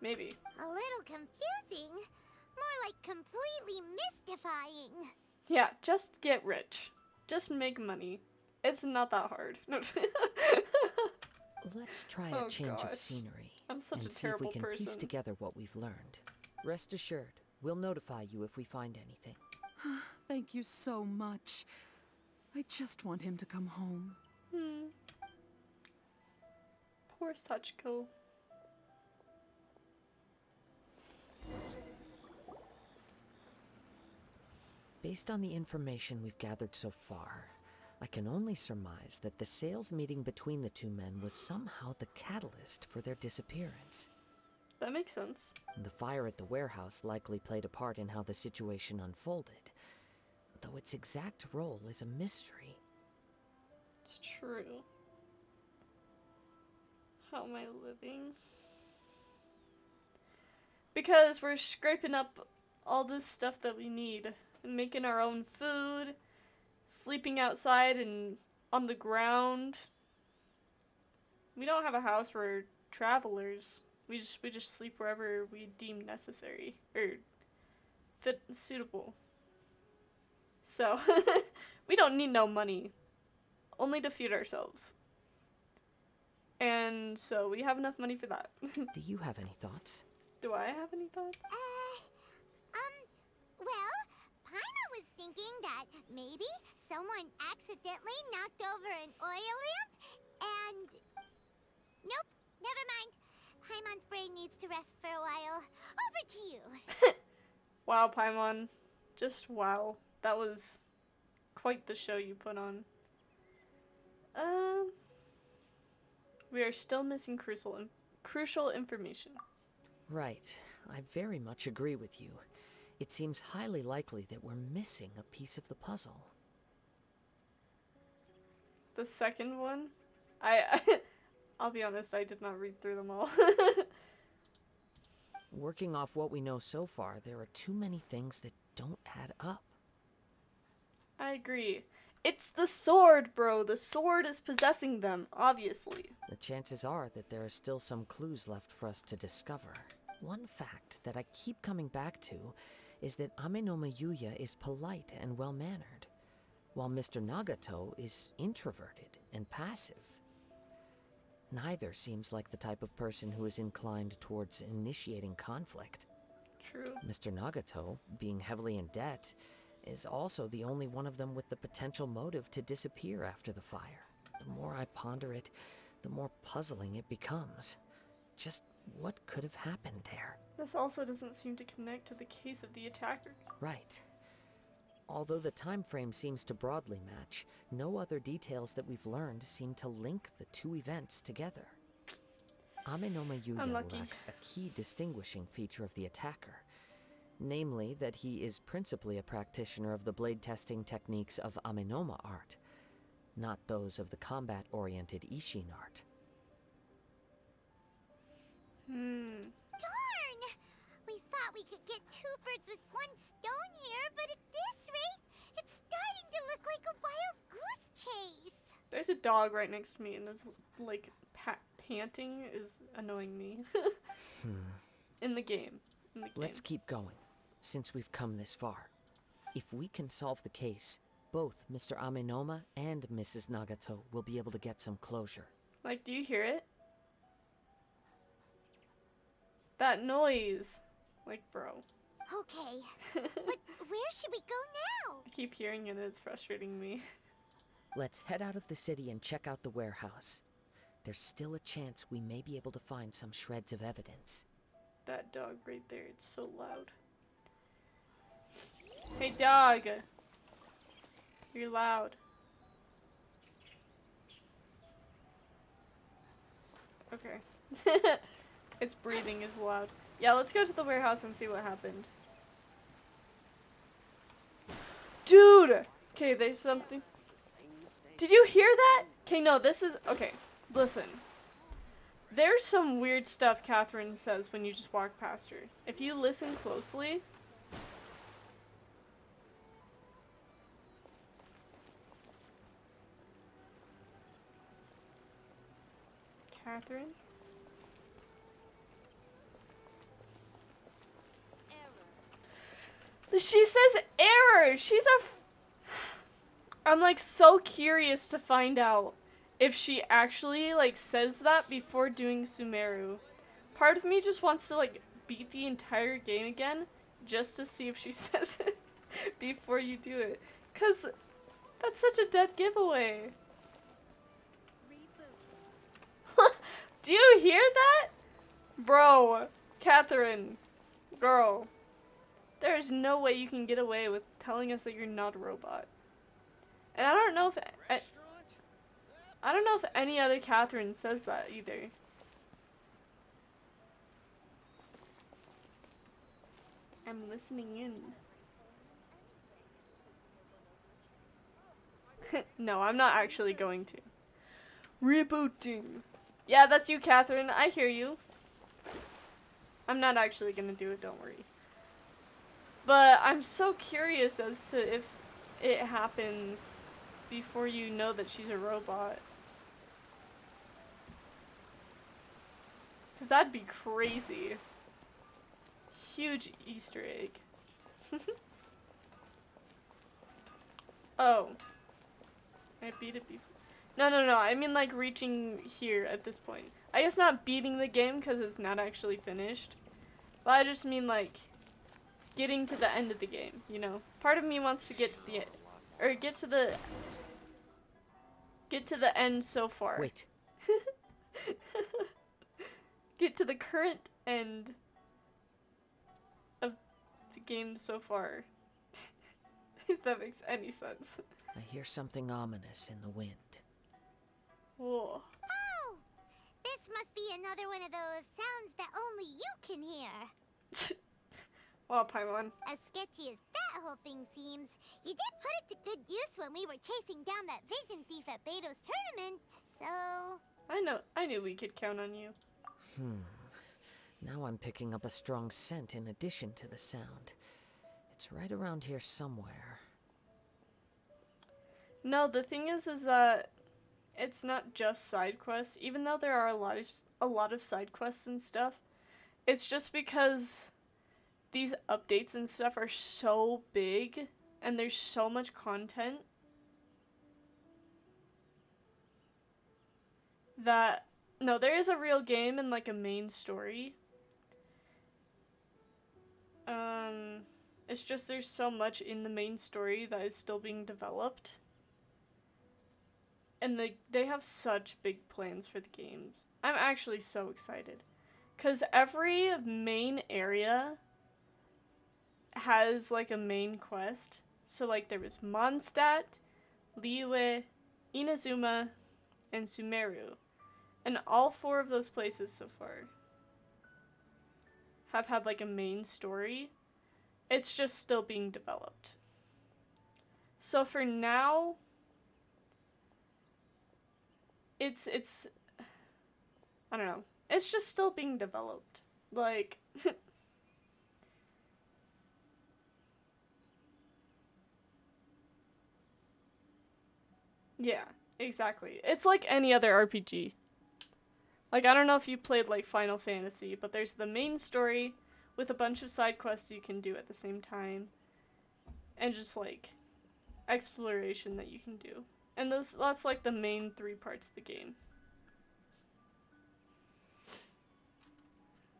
Maybe. A little confusing. More like completely mystifying. Yeah, just get rich. Just make money. It's not that hard. No. Let's try Oh, a change gosh. of scenery I'm such a and see if we terrible can piece person. together what we've learned. Rest assured, we'll notify you if we find anything. Thank you so much. I just want him to come home. Poor Sachiko. Based on the information we've gathered so far, I can only surmise that the sales meeting between the two men was somehow the catalyst for their disappearance. That makes sense. The fire at the warehouse likely played a part in how the situation unfolded, though its exact role is a mystery. It's true. How am I living? Because we're scraping up all this stuff that we need. And making our own food. Sleeping outside and on the ground. We don't have a house. We're travelers. We just sleep wherever we deem necessary. Or suitable. So, we don't need no money. Only to feed ourselves. And so we have enough money for that. Do you have any thoughts? Do I have any thoughts? Well, Paimon was thinking that maybe someone accidentally knocked over an oil lamp and... Nope, never mind. Paimon's brain needs to rest for a while. Over to you. Wow, Paimon. Just wow. That was quite the show you put on. We are still missing crucial information. Right. I very much agree with you. It seems highly likely that we're missing a piece of the puzzle. The second one? I'll be honest, I did not read through them all. Working off what we know so far, there are too many things that don't add up. I agree. It's the sword, bro. The sword is possessing them, obviously. The chances are that there are still some clues left for us to discover. One fact that I keep coming back to is that Amenoma Yuya is polite and well-mannered, while Mr. Nagato is introverted and passive. Neither seems like the type of person who is inclined towards initiating conflict. True. Mr. Nagato, being heavily in debt, is also the only one of them with the potential motive to disappear after the fire. The more I ponder it, the more puzzling it becomes. Just what could have happened there? This also doesn't seem to connect to the case of the attacker. Right. Although the time frame seems to broadly match, no other details that we've learned seem to link the two events together. Amenoma Yuya Unlucky. lacks a key distinguishing feature of the attacker, namely that he is principally a practitioner of the blade testing techniques of Amenoma art, not those of the combat-oriented Ishin art. Darn! We thought we could get two birds with one stone here, but at this rate, it's starting to look like a wild goose chase. There's a dog right next to me, and it's like panting is annoying me. In the game. Let's keep going, since we've come this far. If we can solve the case, both Mr. Amenoma and Mrs. Nagato will be able to get some closure. Like, do you hear it? That noise. Like, bro. Okay, but where should we go now? I keep hearing it and it's frustrating me. Let's head out of the city and check out the warehouse. There's still a chance we may be able to find some shreds of evidence. That dog right there, it's so loud. Hey dog! You're loud. Okay. Its breathing is loud. Yeah, let's go to the warehouse and see what happened. Dude! Okay, there's something. Did you hear that? Okay, no, this is... Okay, listen. There's some weird stuff Catherine says when you just walk past her. If you listen closely... Catherine? She says error! She's a I'm like so curious to find out if she actually like says that before doing Sumeru. Part of me just wants to like beat the entire game again just to see if she says it before you do it. 'Cause that's such a dead giveaway. Do you hear that? Bro, Catherine, girl, there's no way you can get away with telling us that you're not a robot. And I don't know if I don't know if any other Catherine says that either. I'm listening in. No, I'm not actually going to. Rebooting. Yeah, that's you, Catherine. I hear you. I'm not actually gonna do it, don't worry. But I'm so curious as to if it happens before you know that she's a robot. 'Cause that'd be crazy. Huge Easter egg. Oh. I beat it before. No, I mean like reaching here at this point. I guess not beating the game because it's not actually finished. But I just mean like getting to the end of the game, you know? Part of me wants to get to the or get to the end so far. Wait. Get to the current end of the game so far. If that makes any sense. I hear something ominous in the wind. Whoa. Oh! This must be another one of those sounds that only you can hear. Wow, Paimon. As sketchy as that whole thing seems, you did put it to good use when we were chasing down that vision thief at Beto's tournament, so... I knew we could count on you. Now I'm picking up a strong scent in addition to the sound. It's right around here somewhere. No, the thing is that it's not just side quests, even though there are a lot of side quests and stuff. It's just because these updates and stuff are so big and there's so much content that no, there is a real game and like a main story. It's just there's so much in the main story that is still being developed. And they have such big plans for the games. I'm actually so excited. 'Cause every main area has like a main quest. So like there was Mondstadt, Liyue, Inazuma, and Sumeru. And all 4 of those places so far have had like a main story. It's just still being developed. So for now, it's I don't know. It's just still being developed. Like yeah, exactly. It's like any other RPG. Like, I don't know if you played, like, Final Fantasy, but there's the main story with a bunch of side quests you can do at the same time. And just, like, exploration that you can do. And that's, like, the main 3 parts of the game.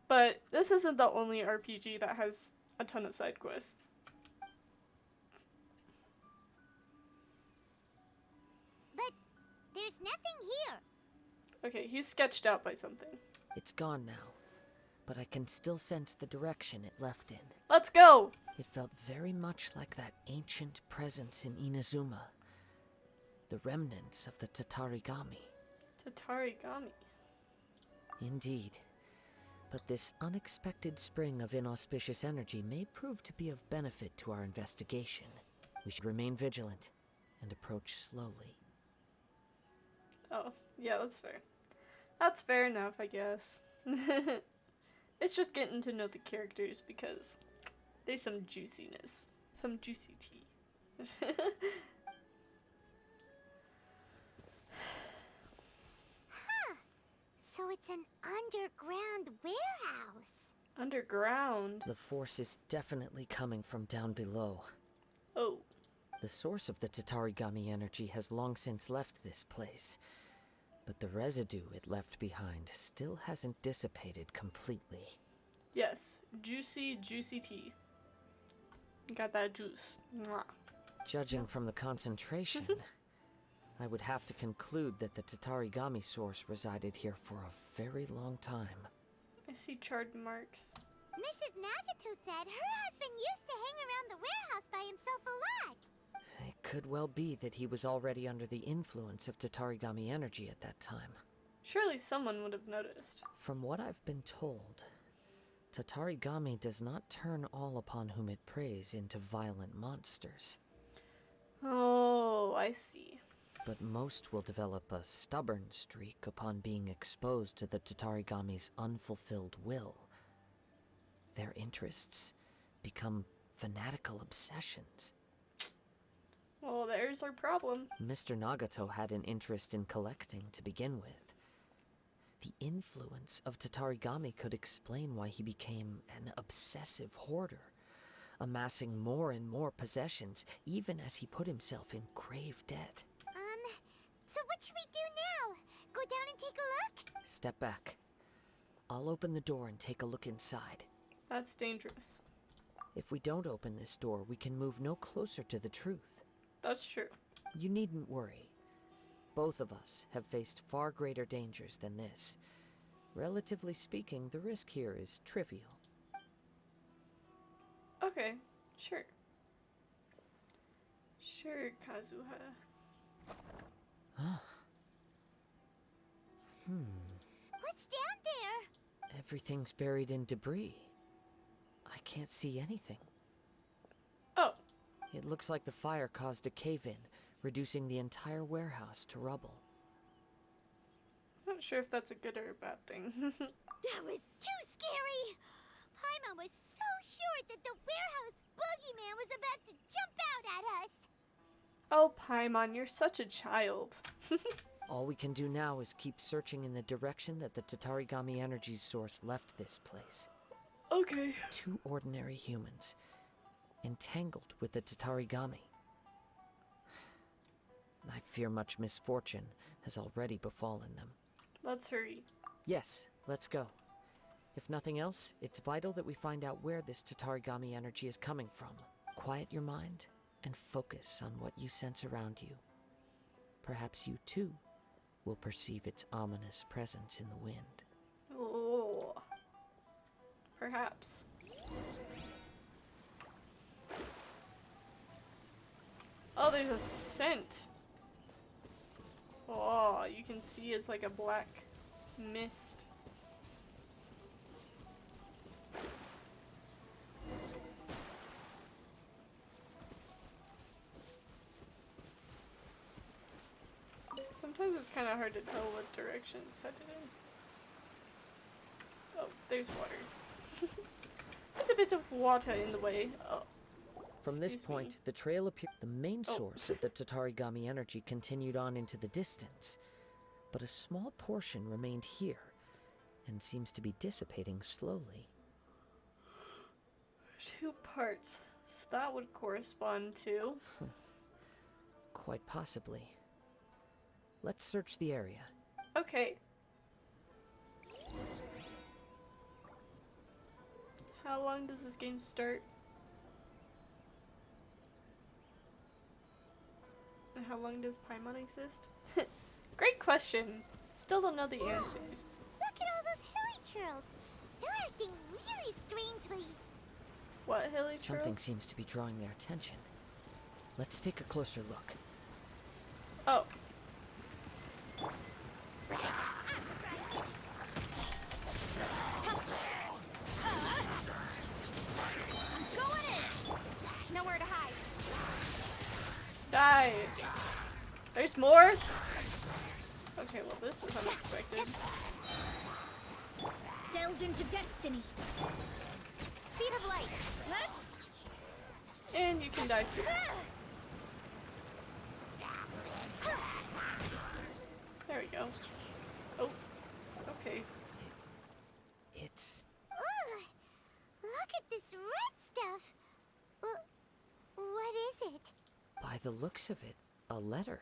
But this isn't the only RPG that has a ton of side quests. nothing here. Okay, he's sketched out by something. It's gone now, but I can still sense the direction it left in. Let's go! It felt very much like that ancient presence in Inazuma. The remnants of the Tatarigami. Tatarigami. Indeed. But this unexpected spring of inauspicious energy may prove to be of benefit to our investigation. We should remain vigilant and approach slowly. Oh, yeah, that's fair. That's fair enough, I guess. It's just getting to know the characters because there's some juiciness. Some juicy tea. So it's an underground warehouse. Underground. The force is definitely coming from down below. Oh. The source of the Tatarigami energy has long since left this place, but the residue it left behind still hasn't dissipated completely. Yes, juicy, juicy tea. Got that juice. Mwah. Judging from the concentration, I would have to conclude that the Tatarigami source resided here for a very long time. I see charred marks. Mrs. Nagato said her husband used to hang around the warehouse by himself a lot. It could well be that he was already under the influence of Tatarigami energy at that time. Surely someone would have noticed. From what I've been told, Tatarigami does not turn all upon whom it preys into violent monsters. Oh, I see. But most will develop a stubborn streak upon being exposed to the Tatarigami's unfulfilled will. Their interests become fanatical obsessions. Well, there's our problem. Mr. Nagato had an interest in collecting to begin with. The influence of Tatarigami could explain why he became an obsessive hoarder, amassing more and more possessions, even as he put himself in grave debt. So what should we do now? Go down and take a look? Step back. I'll open the door and take a look inside. That's dangerous. If we don't open this door, we can move no closer to the truth. That's true. You needn't worry. Both of us have faced far greater dangers than this. Relatively speaking, the risk here is trivial. Okay, sure. Sure, Kazuha. What's down there? Everything's buried in debris. I can't see anything. Oh, It looks like the fire caused a cave-in, reducing the entire warehouse to rubble. not sure if that's a good or a bad thing. That was too scary. Paimon was so sure that the warehouse boogeyman was about to jump out at us. Oh, Paimon, you're such a child. All we can do now is keep searching in the direction that the Tatarigami energy source left this place. Okay. Two ordinary humans, entangled with the Tatarigami. I fear much misfortune has already befallen them. Let's hurry. Yes, let's go. If nothing else, it's vital that we find out where this Tatarigami energy is coming from. Quiet your mind and focus on what you sense around you. Perhaps you too will perceive its ominous presence in the wind. Oh. Perhaps. Oh, there's a scent. Oh, you can see it's like a black mist. Sometimes it's kind of hard to tell what direction it's headed in. Oh, there's water. There's a bit of water in the way. Oh. From this Excuse me. point, the trail appeared. The main Oh. source of the Tatarigami energy continued on into the distance, but a small portion remained here and seems to be dissipating slowly. 2 parts. So that would correspond to. Quite possibly. Let's search the area. Okay. How long does this game start? And how long does Paimon exist? Great question. Still don't know the answer. Look at all those hilly churls. They're acting really strangely. What hilly Something churls? seems to be drawing their attention. Let's take a closer look. Oh. Going in. Nowhere to hide. Die. There's more? Okay, well this is unexpected. Delved into destiny. Speed of light. And you can die too. There we go. Oh. Okay. It's... Ugh. Look at this red stuff. What is it? by the looks of it, a letter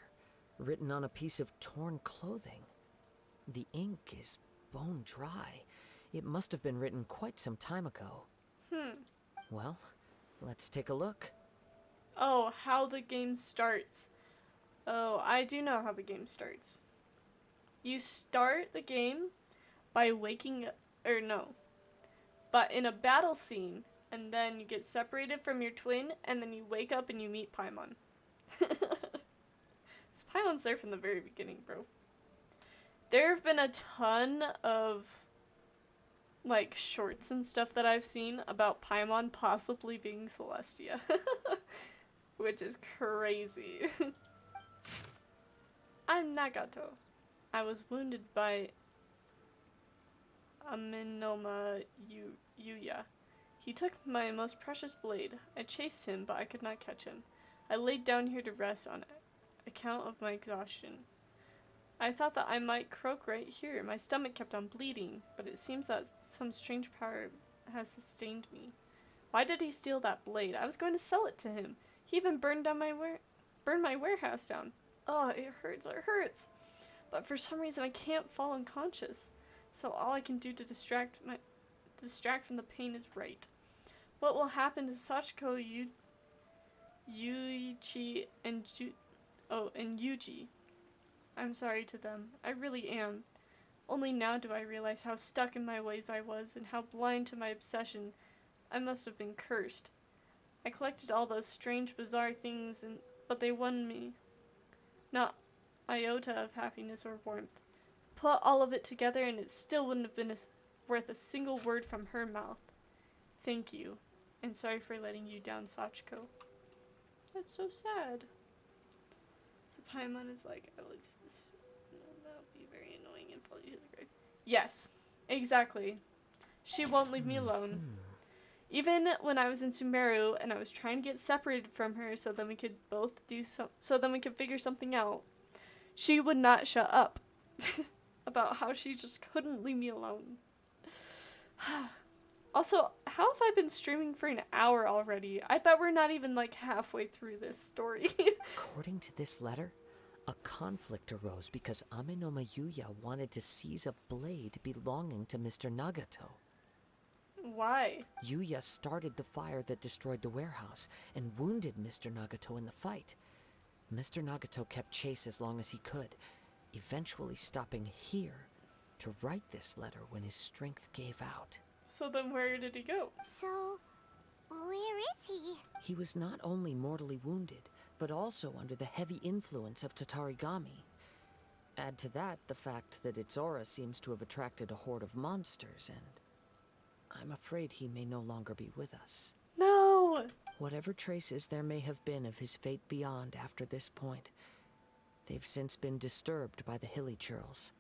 written on a piece of torn clothing. The ink is bone dry. It must have been written quite some time ago. Well, let's take a look. Oh, how the game starts. Oh, I do know how the game starts. You start the game by waking up, or no, but in a battle scene, and then you get separated from your twin, and then you wake up and you meet Paimon. So Paimon's there from the very beginning, bro. There have been a ton of like shorts and stuff that I've seen about Paimon possibly being Celestia. Which is crazy. I'm Nagato. I was wounded by Aminoma Yuya. He took my most precious blade. I chased him, but I could not catch him. I laid down here to rest on account of my exhaustion. I thought that I might croak right here. My stomach kept on bleeding, but it seems that some strange power has sustained me. Why did he steal that blade? I was going to sell it to him. He even burned my warehouse down. Oh, it hurts, it hurts. But for some reason I can't fall unconscious. So all I can do to distract from the pain is write. What will happen to Sachiko, Yuichi, and Yuji? I'm sorry to them. I really am. Only now do I realize how stuck in my ways I was and how blind to my obsession. I must have been cursed. I collected all those strange, bizarre things, but they won me. Not iota of happiness or warmth. Put all of it together and it still wouldn't have been worth a single word from her mouth. Thank you, and sorry for letting you down, Sachiko. That's so sad. So Paimon is like, I will exist. That would be very annoying and follow you to the grave. Yes, exactly. She won't leave me alone. Even when I was in Sumeru and I was trying to get separated from her so then we could both so then we could figure something out, she would not shut up about how she just couldn't leave me alone. Also, how have I been streaming for an hour already? I bet we're not even like halfway through this story. According to this letter, a conflict arose because Aminoma Yuya wanted to seize a blade belonging to Mr. Nagato. Why? Yuya started the fire that destroyed the warehouse and wounded Mr. Nagato in the fight. Mr. Nagato kept chase as long as he could, eventually stopping here to write this letter when his strength gave out. So then where did he go? So, where is he? He was not only mortally wounded, but also under the heavy influence of Tatarigami. Add to that the fact that its aura seems to have attracted a horde of monsters, and I'm afraid he may no longer be with us. No! Whatever traces there may have been of his fate beyond after this point, they've since been disturbed by the hilly churls.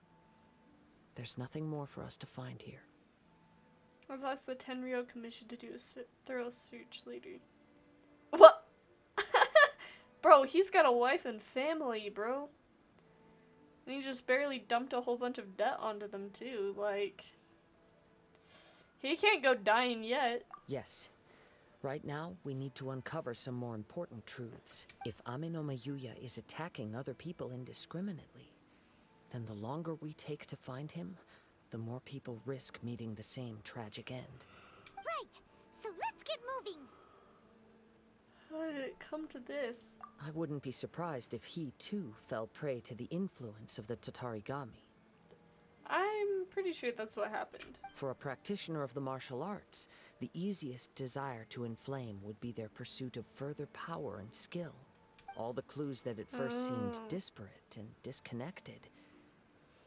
There's nothing more for us to find here. I'll ask the Tenryo Commission to do a thorough search later. What? Bro, he's got a wife and family, bro. And he just barely dumped a whole bunch of debt onto them, too. Like, he can't go dying yet. Yes. Right now, we need to uncover some more important truths. If Aminoma Yuya is attacking other people indiscriminately, then the longer we take to find him, the more people risk meeting the same tragic end. Right, so let's get moving. did it come to this? I wouldn't be surprised if he too fell prey to the influence of the Tatarigami. I'm pretty sure that's what happened. For a practitioner of the martial arts, the easiest desire to inflame would be their pursuit of further power and skill. All the clues that at first seemed disparate and disconnected.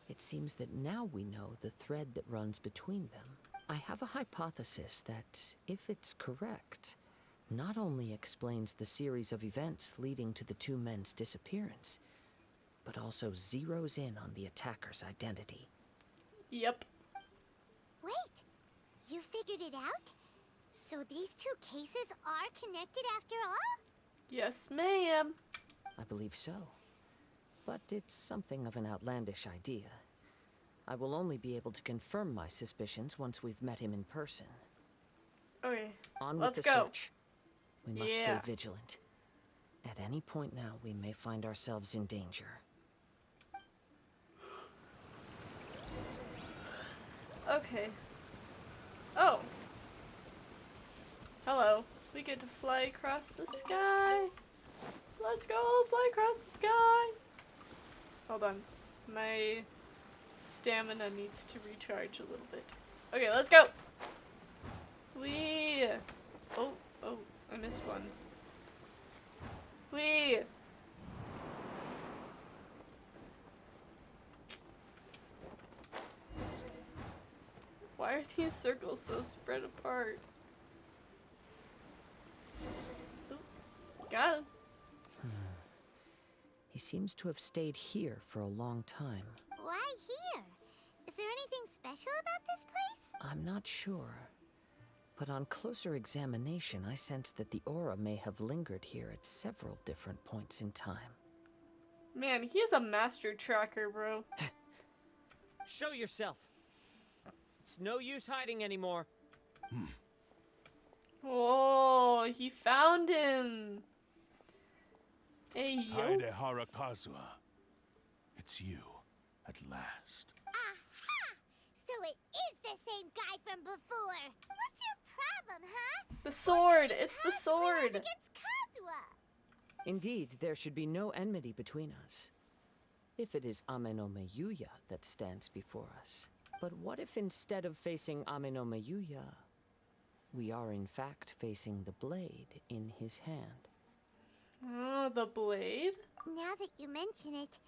It seems that now we know the thread that runs between them. I have a hypothesis that, if it's correct, not only explains the series of events leading to the two men's disappearance, but also zeroes in on the attacker's identity. Yep. Wait, you figured it out? So these two cases are connected after all? Yes, ma'am. I believe so. But it's something of an outlandish idea. I will only be able to confirm my suspicions once we've met him in person. Okay, On let's with the go. search. We must stay vigilant. At any point now, we may find ourselves in danger. Okay. Oh. Hello. We get to fly across the sky. Let's go fly across the sky. Hold on. My stamina needs to recharge a little bit. Okay, let's go. Whee! Oh, I missed one. Whee! Why are these circles so spread apart? Oop, got him. He seems to have stayed here for a long time. Why here? Is there anything special about this place? I'm not sure. But on closer examination, I sense that the aura may have lingered here at several different points in time. Man, he is a master tracker, bro. Show yourself. It's no use hiding anymore. Oh, he found him. Hey, yo. Kaidehara Kazuha. It's you, at last. Aha! So it is the same guy from before. What's your problem, huh? The sword. It's the Kazuha sword. against Kazuha. Indeed, there should be no enmity between us. If it is Ame no Meyuya that stands before us. But what if instead of facing Ame no Meyuya, we are in fact facing the blade in his hand? Oh, the blade? Now that you mention it,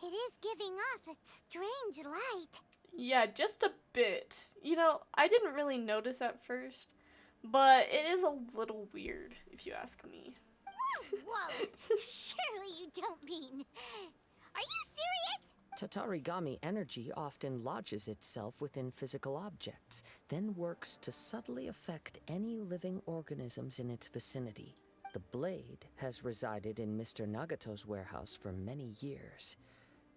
it is giving off a strange light. Yeah, just a bit. You know, I didn't really notice at first, but it is a little weird, if you ask me. Whoa! Surely you don't mean... Are you serious? Tatarigami energy often lodges itself within physical objects, then works to subtly affect any living organisms in its vicinity. The blade has resided in Mr. Nagato's warehouse for many years,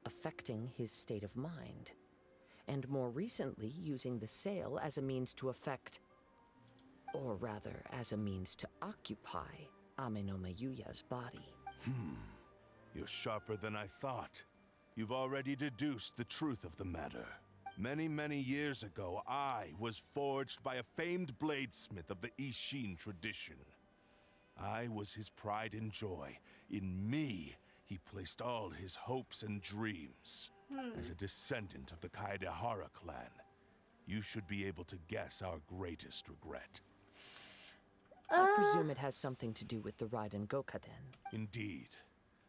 affecting his state of mind, and more recently using the sale as a means to affect, or rather as a means to occupy, Ame no Meyuya's body. You're sharper than I thought. You've already deduced the truth of the matter. Many, many years ago, I was forged by a famed bladesmith of the Ishin tradition. I was his pride and joy. In me, he placed all his hopes and dreams. As a descendant of the Kaidehara clan, you should be able to guess our greatest regret. I presume it has something to do with the Raiden Gokaden. Indeed.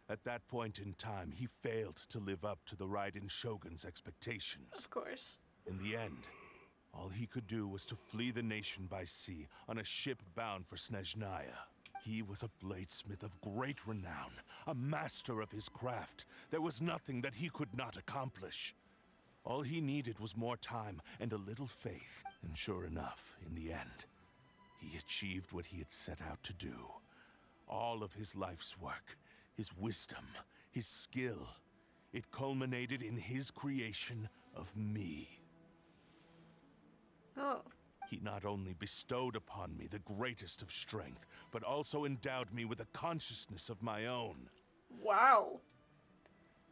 At that point in time, he failed to live up to the Raiden Shogun's expectations. Of course. In the end, all he could do was to flee the nation by sea on a ship bound for Snezhnaya. He was a bladesmith of great renown, a master of his craft. There was nothing that he could not accomplish. All he needed was more time and a little faith. And sure enough, in the end, he achieved what he had set out to do. All of his life's work, his wisdom, his skill, it culminated in his creation of me. Oh. He not only bestowed upon me the greatest of strength, but also endowed me with a consciousness of my own. Wow.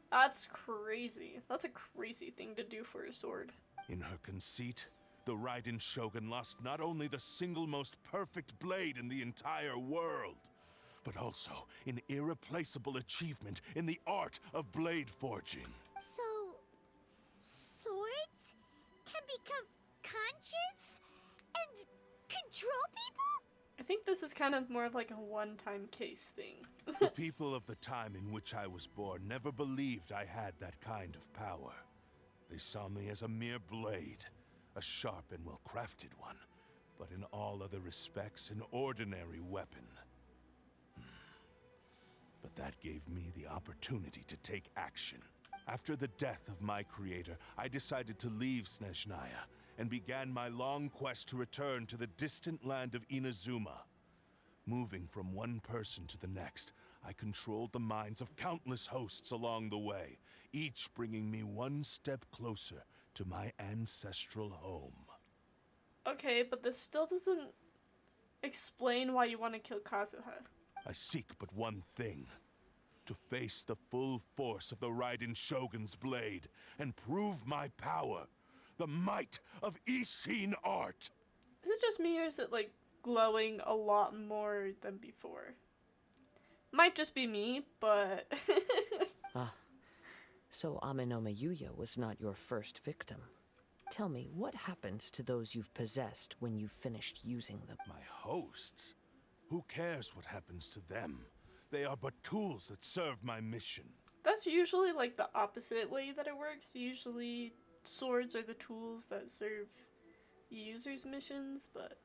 That's crazy. That's a crazy thing to do for a sword. In her conceit, the Raiden Shogun lost not only the single most perfect blade in the entire world, but also an irreplaceable achievement in the art of blade forging. So, swords can become conscious and control people? I think this is kind of more of like a one-time case thing. The people of the time in which I was born never believed I had that kind of power. They saw me as a mere blade, a sharp and well-crafted one, but in all other respects an ordinary weapon. But that gave me the opportunity to take action. After the death of my creator, I decided to leave Snezhnaya and began my long quest to return to the distant land of Inazuma. Moving from one person to the next, I controlled the minds of countless hosts along the way, each bringing me one step closer to my ancestral home. Okay, but this still doesn't explain why you want to kill Kazuha. I seek but one thing: to face the full force of the Raiden Shogun's blade and prove my power, the might of Ishin art. Is it just me or is it like glowing a lot more than before? Might just be me, but... So Amenoma Yuya was not your first victim. Tell me, what happens to those you've possessed when you've finished using them? My hosts? Who cares what happens to them? They are but tools that serve my mission. That's usually like the opposite way that it works. Usually swords are the tools that serve users' missions, but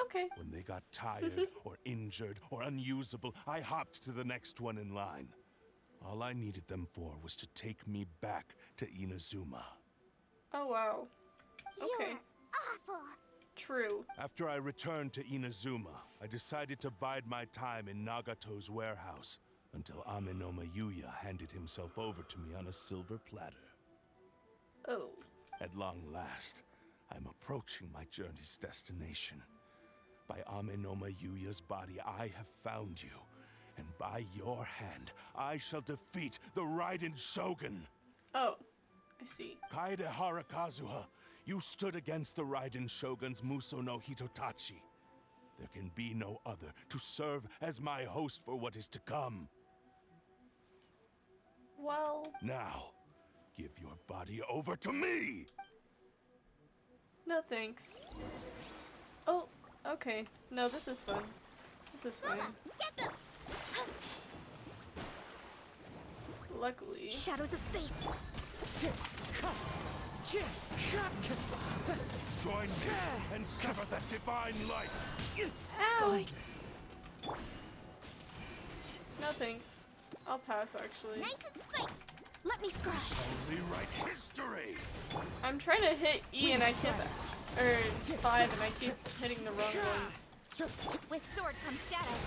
okay. When they got tired or injured or unusable, I hopped to the next one in line. All I needed them for was to take me back to Inazuma. Oh wow. Okay. You're awful. True. After I returned to Inazuma, I decided to bide my time in Nagato's warehouse until Amenoma Yuya handed himself over to me on a silver platter. Oh. At long last, I'm approaching my journey's destination. By Amenoma Yuya's body, I have found you, and by your hand, I shall defeat the Raiden Shogun. Oh, I see. Kaedehara Kazuha, you stood against the Raiden Shogun's Muso no Hitotachi. There can be no other to serve as my host for what is to come. Well... Now, give your body over to me! No thanks. Oh, okay. No, this is fun. This is fine. Get them! Luckily. Shadows of fate. Join me and sever that divine light! Ow! No thanks. I'll pass actually. Nice and spiked. Let me scry. Only write history! I'm trying to hit E and I keep... Or 5 and I keep hitting the wrong one. With sword comes shadow.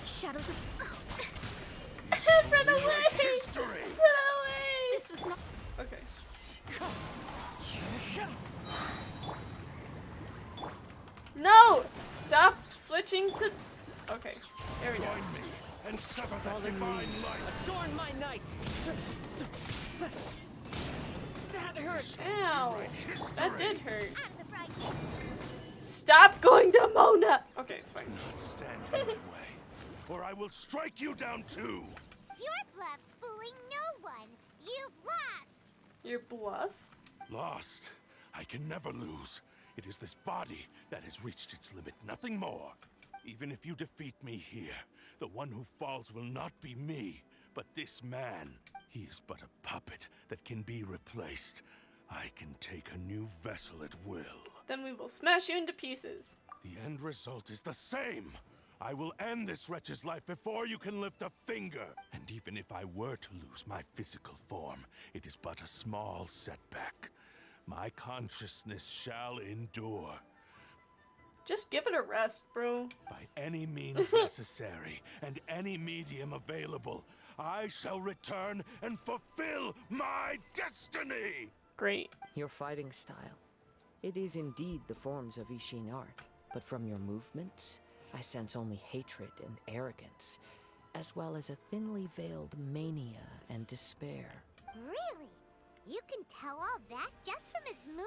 Shadows of... Run away! History! Run away! This was not... Okay. No! Stop switching to... Okay, there we go. Join me and sever that divine light! Adorn my night! That hurts! Ow! That did hurt. Out of the frying pan. Stop going to Mona! Okay, it's fine. Stand in my way, or I will strike you down too! Your bluff's fooling no one. You've lost. Your bluff? Lost. I can never lose. It is this body that has reached its limit, nothing more. Even if you defeat me here, the one who falls will not be me, but this man. He is but a puppet that can be replaced. I can take a new vessel at will. Then we will smash you into pieces. The end result is the same. I will end this wretch's life before you can lift a finger. And even if I were to lose my physical form, it is but a small setback. My consciousness shall endure. Just give it a rest, bro. By any means necessary and any medium available, I shall return and fulfill my destiny! Great. Your fighting style. It is indeed the forms of Ishin art, but from your movements, I sense only hatred and arrogance, as well as a thinly veiled mania and despair. Really? You can tell all that just from his moves?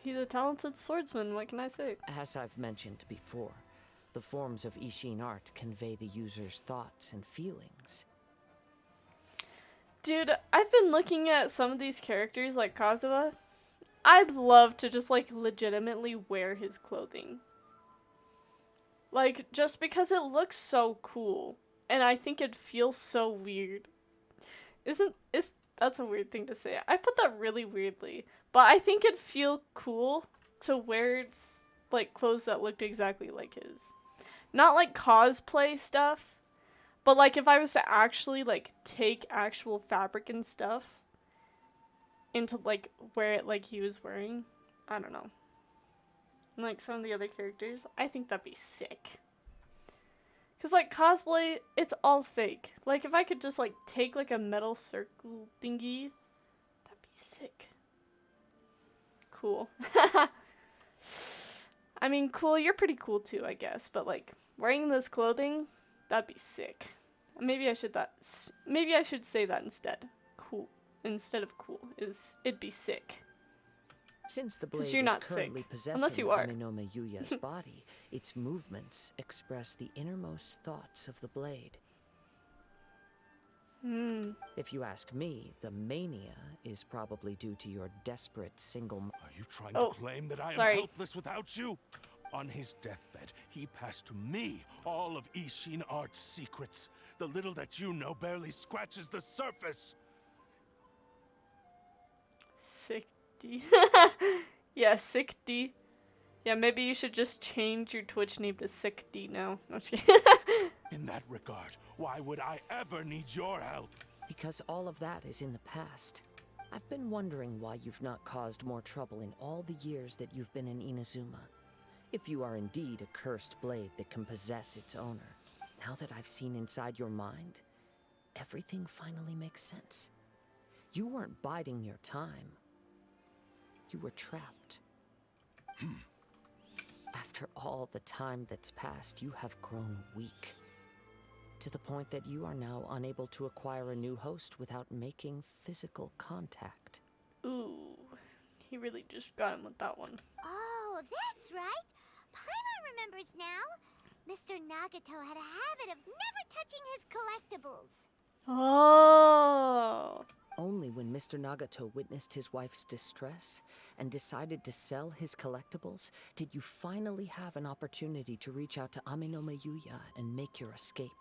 He's a talented swordsman, what can I say? As I've mentioned before, The forms of Ishin art convey the user's thoughts and feelings. Dude, I've been looking at some of these characters like Kazuha. I'd love to just like legitimately wear his clothing. Like, just because it looks so cool. And I think it feels so weird. That's a weird thing to say. I put that really weirdly. But I think it'd feel cool to wear like clothes that looked exactly like his. Not like cosplay stuff, but like if I was to actually like take actual fabric and stuff into like wear it like he was wearing. I don't know. Like some of the other characters, I think that'd be sick. Cause like cosplay, it's all fake. Like if I could just like take like a metal circle thingy, that'd be sick. Cool. I mean, cool, you're pretty cool too, I guess, but like wearing this clothing, that'd be sick. Maybe I should say that instead. Cool. Instead of cool, it'd be sick. Since the blade you're is not currently sick. possessing Unless you are. Aminome Yuya's body, its movements express the innermost thoughts of the blade. If you ask me, the mania is probably due to your desperate single... Are you trying to claim that I am helpless without you? On his deathbed, he passed to me all of Ishin Art's secrets. The little that you know barely scratches the surface. Sick D. Yeah, Sick D. Yeah, maybe you should just change your Twitch name to Sick D now. No, I'm just kidding. In that regard, why would I ever need your help? Because all of that is in the past. I've been wondering why you've not caused more trouble in all the years that you've been in Inazuma. If you are indeed a cursed blade that can possess its owner, now that I've seen inside your mind, everything finally makes sense. You weren't biding your time. You were trapped. After all the time that's passed, you have grown weak. To the point that you are now unable to acquire a new host without making physical contact. Ooh, he really just got him with that one. Oh, that's right. Paimon remembers now. Mr. Nagato had a habit of never touching his collectibles. Oh. Only when Mr. Nagato witnessed his wife's distress and decided to sell his collectibles did you finally have an opportunity to reach out to Aminome Yuya and make your escape.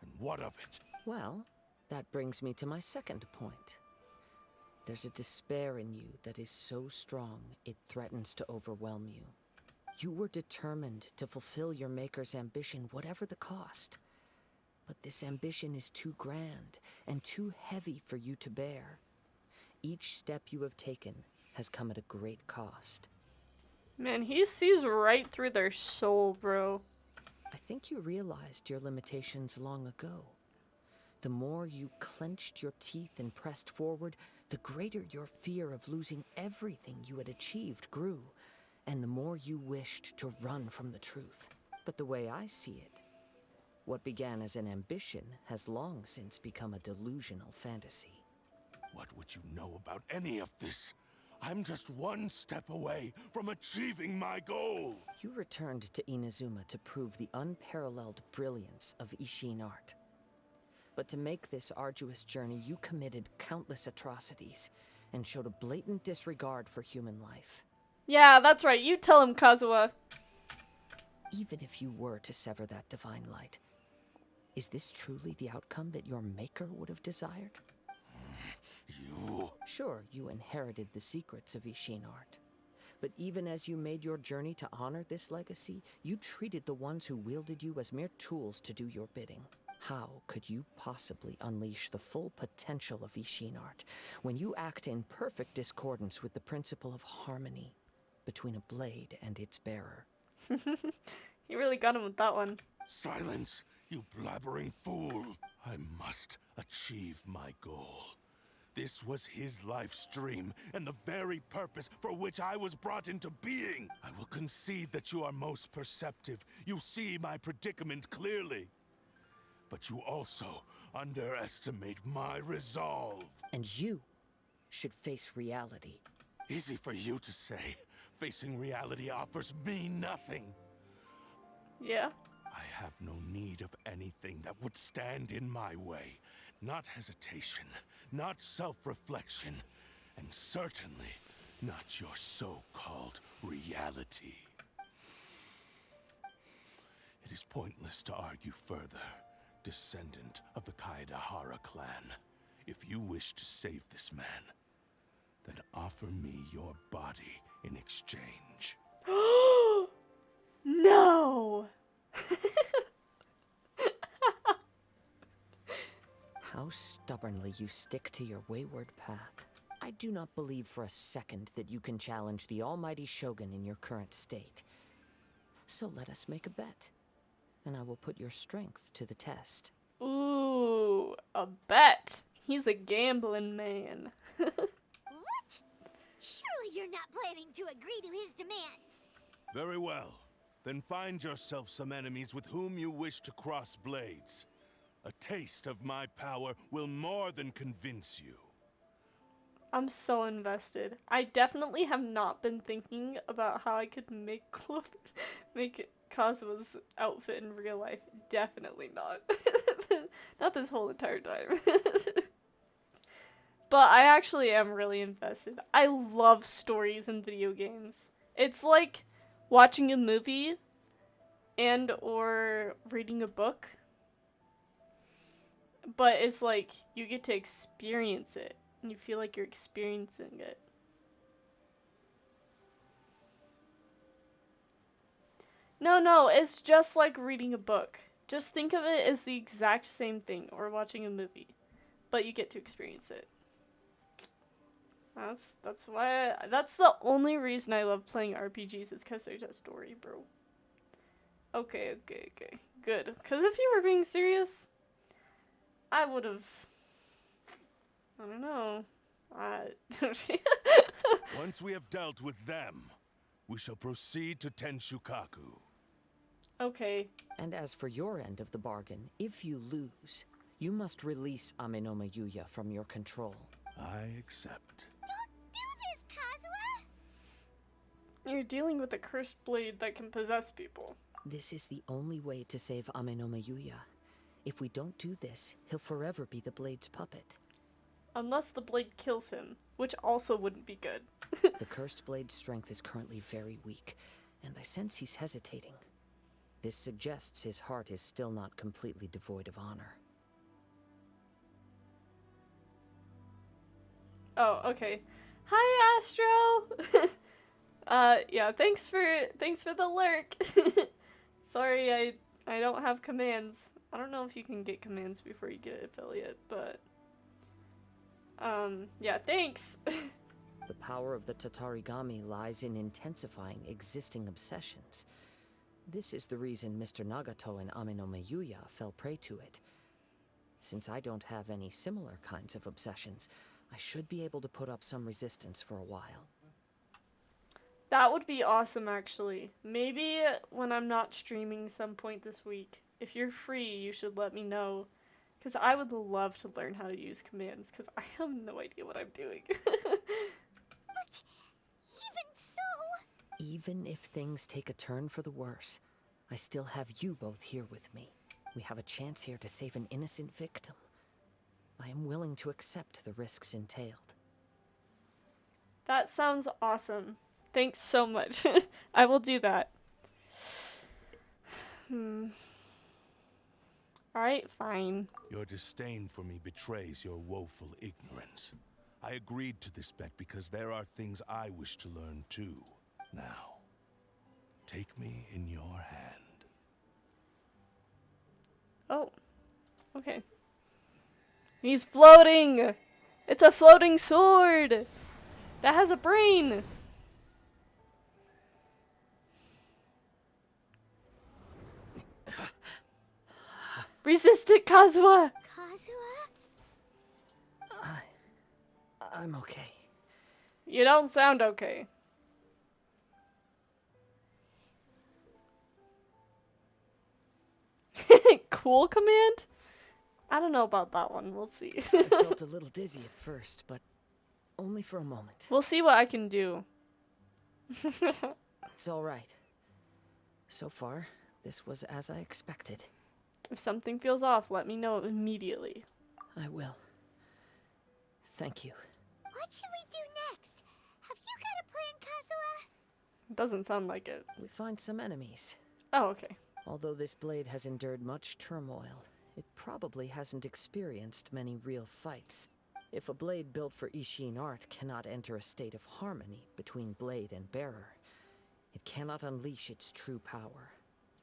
And what of it? Well, that brings me to my second point. There's a despair in you that is so strong it threatens to overwhelm you. You were determined to fulfill your maker's ambition, whatever the cost. But this ambition is too grand and too heavy for you to bear. Each step you have taken has come at a great cost. Man, he sees right through their soul, bro. I think you realized your limitations long ago. The more you clenched your teeth and pressed forward, the greater your fear of losing everything you had achieved grew, and the more you wished to run from the truth. But the way I see it, what began as an ambition has long since become a delusional fantasy. What would you know about any of this? I'm just one step away from achieving my goal. You returned to Inazuma to prove the unparalleled brilliance of Ishin art. But to make this arduous journey, you committed countless atrocities and showed a blatant disregard for human life. Yeah, that's right. You tell him, Kazuha. Even if you were to sever that divine light, is this truly the outcome that your maker would have desired? You... Sure, you inherited the secrets of Ishin art. But even as you made your journey to honor this legacy, you treated the ones who wielded you as mere tools to do your bidding. How could you possibly unleash the full potential of Ishin art when you act in perfect discordance with the principle of harmony between a blade and its bearer? He really got him with that one. Silence, you blabbering fool. I must achieve my goal. This was his life's dream, and the very purpose for which I was brought into being. I will concede that you are most perceptive. You see my predicament clearly. But you also underestimate my resolve. And you should face reality. Easy for you to say. Facing reality offers me nothing. Yeah? I have no need of anything that would stand in my way. Not hesitation, not self-reflection, and certainly not your so-called reality. It is pointless to argue further, descendant of the Kaedahara clan. If you wish to save this man, then offer me your body in exchange. No! How stubbornly you stick to your wayward path. I do not believe for a second that you can challenge the almighty Shogun in your current state. So let us make a bet, and I will put your strength to the test. Ooh, a bet. He's a gambling man. What? Surely you're not planning to agree to his demands. Very well. Then find yourself some enemies with whom you wish to cross blades. A taste of my power will more than convince you. I'm so invested. I definitely have not been thinking about how I could make make Kazuha's outfit in real life. Definitely not. Not this whole entire time. But I actually am really invested. I love stories in video games. It's like watching a movie and or reading a book. But it's like you get to experience it. And you feel like you're experiencing it. No, it's just like reading a book. Just think of it as the exact same thing, or watching a movie. But you get to experience it. That's the only reason I love playing RPGs is because there's a story, bro. Okay. Good. Because if you were being serious, I would have... I don't know. Once we have dealt with them, we shall proceed to Tenshukaku. Okay. And as for your end of the bargain, if you lose, you must release Amenoma Yuya from your control. I accept. Don't do this, Kazuha! You're dealing with a cursed blade that can possess people. This is the only way to save Amenoma Yuya. If we don't do this, he'll forever be the blade's puppet. Unless the blade kills him, which also wouldn't be good. The cursed blade's strength is currently very weak, and I sense he's hesitating. This suggests his heart is still not completely devoid of honor. Oh, okay. Hi, Astro! Yeah, thanks for the lurk. Sorry, I don't have commands. I don't know if you can get commands before you get an affiliate, but... yeah, thanks! The power of the Tatarigami lies in intensifying existing obsessions. This is the reason Mr. Nagato and Amenoma Yuya fell prey to it. Since I don't have any similar kinds of obsessions, I should be able to put up some resistance for a while. That would be awesome, actually. Maybe when I'm not streaming some point this week. If you're free, you should let me know. Because I would love to learn how to use commands, because I have no idea what I'm doing. But even so... Even if things take a turn for the worse, I still have you both here with me. We have a chance here to save an innocent victim. I am willing to accept the risks entailed. That sounds awesome. Thanks so much. I will do that. Alright, fine. Your disdain for me betrays your woeful ignorance. I agreed to this bet because there are things I wish to learn too. Now, take me in your hand. Oh, okay. He's floating! It's a floating sword! That has a brain! Resist it, Kazuha! Kazuha? I'm okay. You don't sound okay. Cool command? I don't know about that one. We'll see. I felt a little dizzy at first, but only for a moment. We'll see what I can do. It's all right. So far, This was as I expected. If something feels off, let me know immediately. I will. Thank you. What should we do next? Have you got a plan, Kazuha? Doesn't sound like it. We find some enemies. Oh, okay. Although this blade has endured much turmoil, it probably hasn't experienced many real fights. If a blade built for Ishin art cannot enter a state of harmony between blade and bearer, it cannot unleash its true power.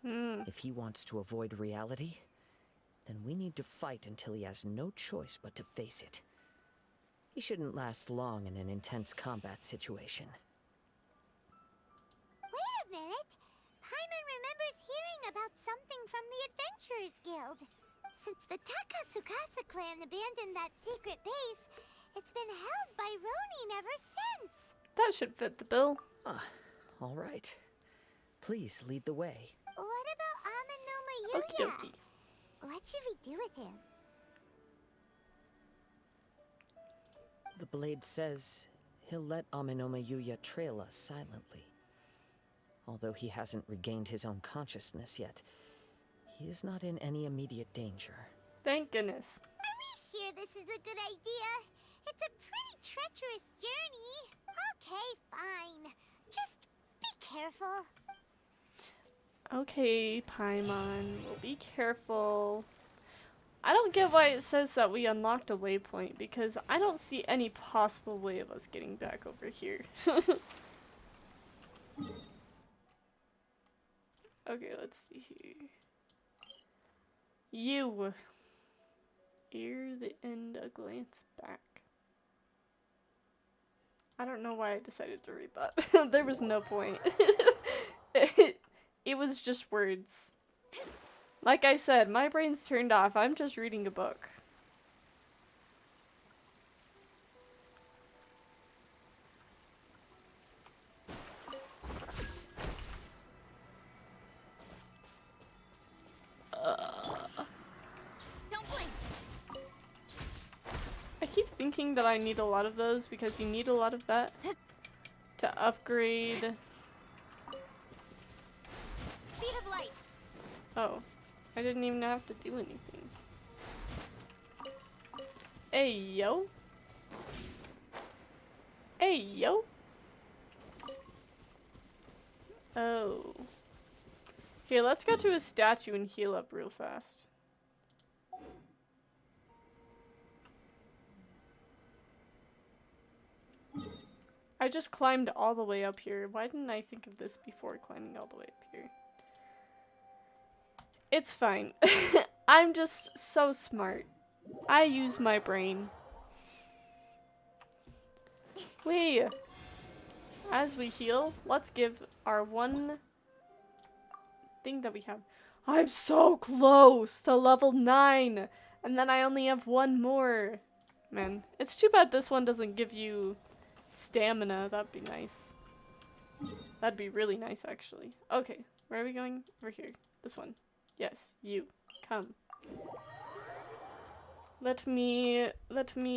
If he wants to avoid reality, then we need to fight until he has no choice but to face it. He shouldn't last long in an intense combat situation. Wait a minute. Paimon remembers hearing about something from the Adventurers Guild. Since the Takasukasa clan abandoned that secret base, it's been held by Ronin ever since. That should fit the bill. Ah, all right. Please lead the way. What about Amanoma Okie Yuya? dokie. What should we do with him? The blade says he'll let Amanoma Yuya trail us silently. Although he hasn't regained his own consciousness yet, he is not in any immediate danger. Thank goodness. Are we sure this is a good idea? It's a pretty treacherous journey. Okay, fine. Just be careful. Okay, Paimon, we'll be careful. I don't get why it says that we unlocked a waypoint, because I don't see any possible way of us getting back over here. Okay, let's see here. You. Ear the end a glance back. I don't know why I decided to read that. There was no point. It was just words. Like I said, my brain's turned off. I'm just reading a book. Don't blink. I keep thinking that I need a lot of those because you need a lot of that to upgrade. Speed of light. Oh, I didn't even have to do anything. Hey, yo. Hey, yo. Oh. Here, let's go to a statue and heal up real fast. I just climbed all the way up here. Why didn't I think of this before climbing all the way up here? It's fine. I'm just so smart. I use my brain. Wait. As we heal, let's give our one thing that we have. I'm so close to level 9. And then I only have one more. Man, it's too bad this one doesn't give you stamina. That'd be nice. That'd be really nice, actually. Okay, where are we going? Over here. This one. Yes, you. Come. Let me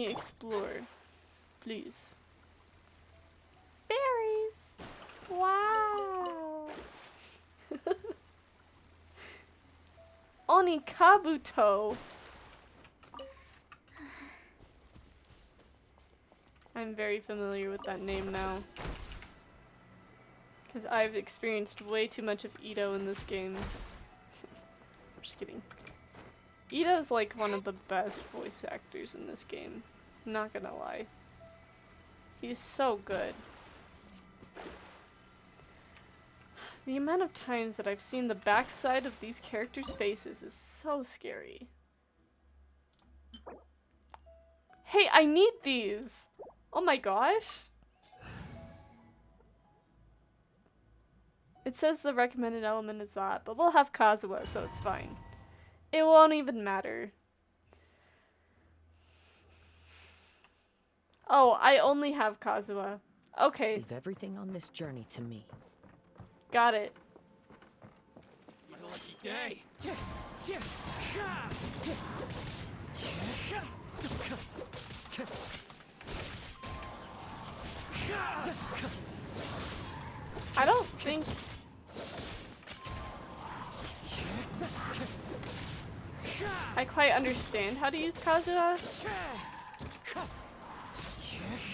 explore. Please. Berries! Wow! Onikabuto! I'm very familiar with that name now. Because I've experienced way too much of Ito in this game. I'm just kidding. Ito's like one of the best voice actors in this game. Not gonna lie. He's so good. The amount of times that I've seen the backside of these characters' faces is so scary. Hey, I need these! Oh my gosh! It says the recommended element is that, but we'll have Kazuha, so it's fine. It won't even matter. Oh, I only have Kazuha. Okay. Leave everything on this journey to me. Got it. Lucky day. I don't think... I quite understand how to use Kazuha. Let's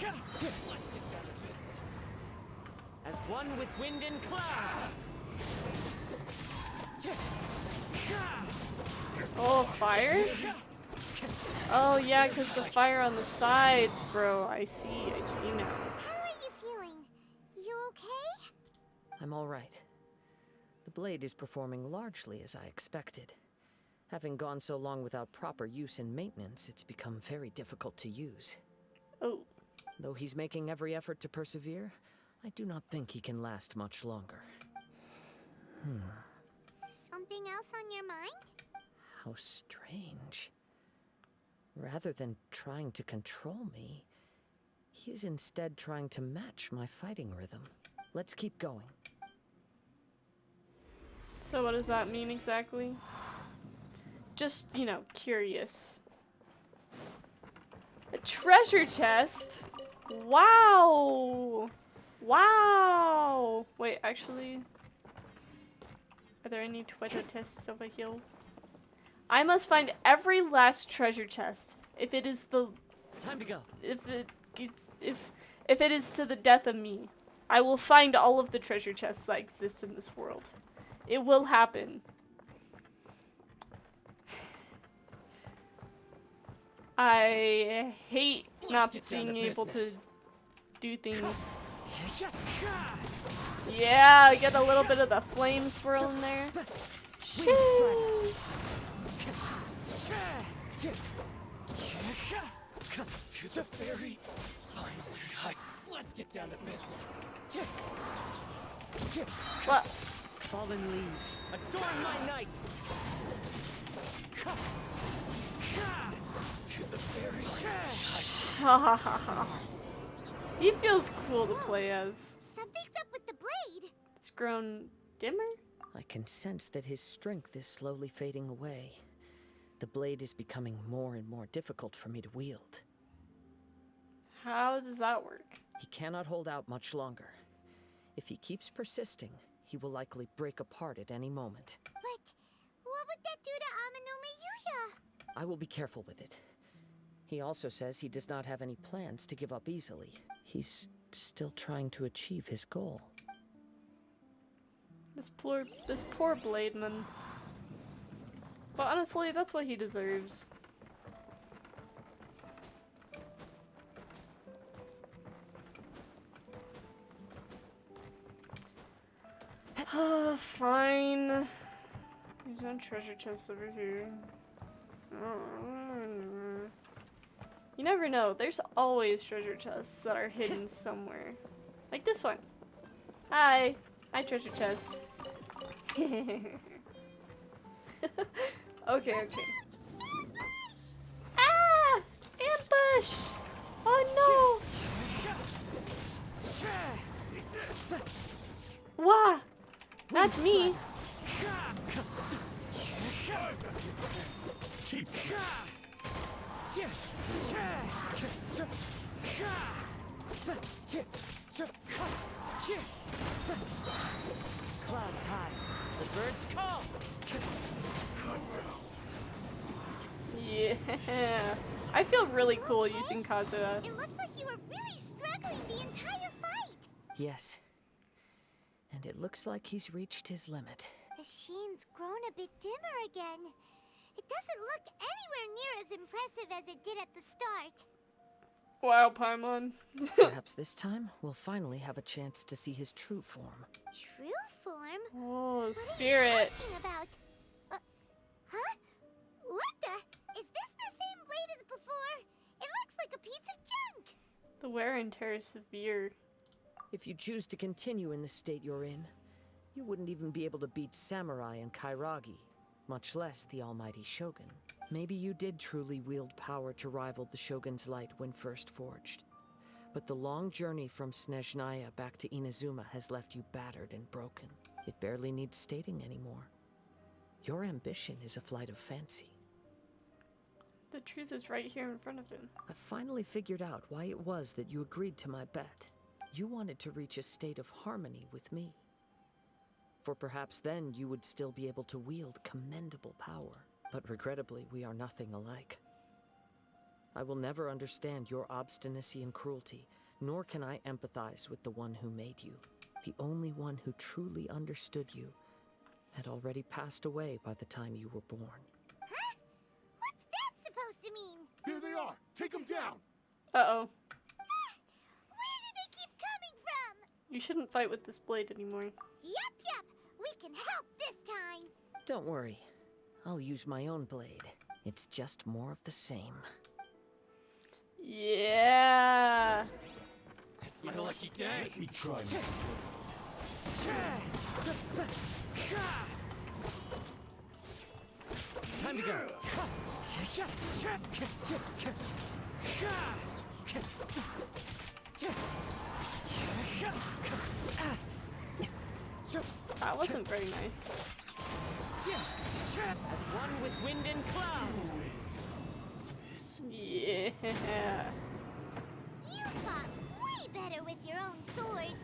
get down to business. As one with wind and cloud. Oh, fire? Oh yeah, because the fire on the sides, bro. I see now. How are you feeling? You okay? I'm all right. The blade is performing largely as I expected. Having gone so long without proper use and maintenance, it's become very difficult to use. Oh. Though he's making every effort to persevere, I do not think he can last much longer. Something else on your mind? How strange. Rather than trying to control me, he is instead trying to match my fighting rhythm. Let's keep going. So what does that mean exactly? Just, you know, curious. A treasure chest? Wow! Wow! Wait, actually... Are there any treasure chests over here? I must find every last treasure chest. If it is the... Time to go. If it is to the death of me, I will find all of the treasure chests that exist in this world. It will happen. I hate not being able to do things. Yeah, get a little bit of the flame swirl in there. Sheesh. It's a very fine cut. Let's get down to business. What? Fallen leaves, adorn my night. He feels cool to play as. Something's up with the blade. It's grown dimmer? I can sense that his strength is slowly fading away. The blade is becoming more and more difficult for me to wield. How does that work? He cannot hold out much longer. If he keeps persisting, he will likely break apart at any moment. But what would that do to Amano Mayuya? I will be careful with it. He also says he does not have any plans to give up easily. He's still trying to achieve his goal. This poor Blademan. But honestly, that's what he deserves. Fine. There's no treasure chest over here. You never know. There's always treasure chests that are hidden somewhere. Like this one. Hi. Hi, treasure chest. Okay, okay. Ah! Ambush! Oh no! Wah! That's me! Clouds high, the birds call. Yeah. I feel really cool using Kazuha. It looked like you were really struggling the entire fight. Yes. And it looks like he's reached his limit. The sheen's grown a bit dimmer again. It doesn't look anywhere near as impressive as it did at the start. Wow, Paimon. Perhaps this time, we'll finally have a chance to see his true form. True form? Oh, What are you spirit. talking about? Huh? What the? Is this the same blade as before? It looks like a piece of junk. The wear and tear is severe. If you choose to continue in the state you're in, you wouldn't even be able to beat Samurai and Kairagi, much less the almighty Shogun. Maybe you did truly wield power to rival the Shogun's light when first forged. But the long journey from Snezhnaya back to Inazuma has left you battered and broken. It barely needs stating anymore. Your ambition is a flight of fancy. The truth is right here in front of him. I've finally figured out why it was that you agreed to my bet. You wanted to reach a state of harmony with me. For perhaps then you would still be able to wield commendable power. but regrettably, we are nothing alike. I will never understand your obstinacy and cruelty, nor can I empathize with the one who made you. The only one who truly understood you had already passed away by the time you were born. Huh? What's that supposed to mean? Here they are! Take them down! Uh-oh. Where do they keep coming from? You shouldn't fight with this blade anymore. Yup. We can help this time. Don't worry. I'll use my own blade. It's just more of the same. Yeah. It's my lucky day. Let me try. Time to go. That wasn't very nice. As one with wind and cloud! Yeah. You fought way better with your own sword.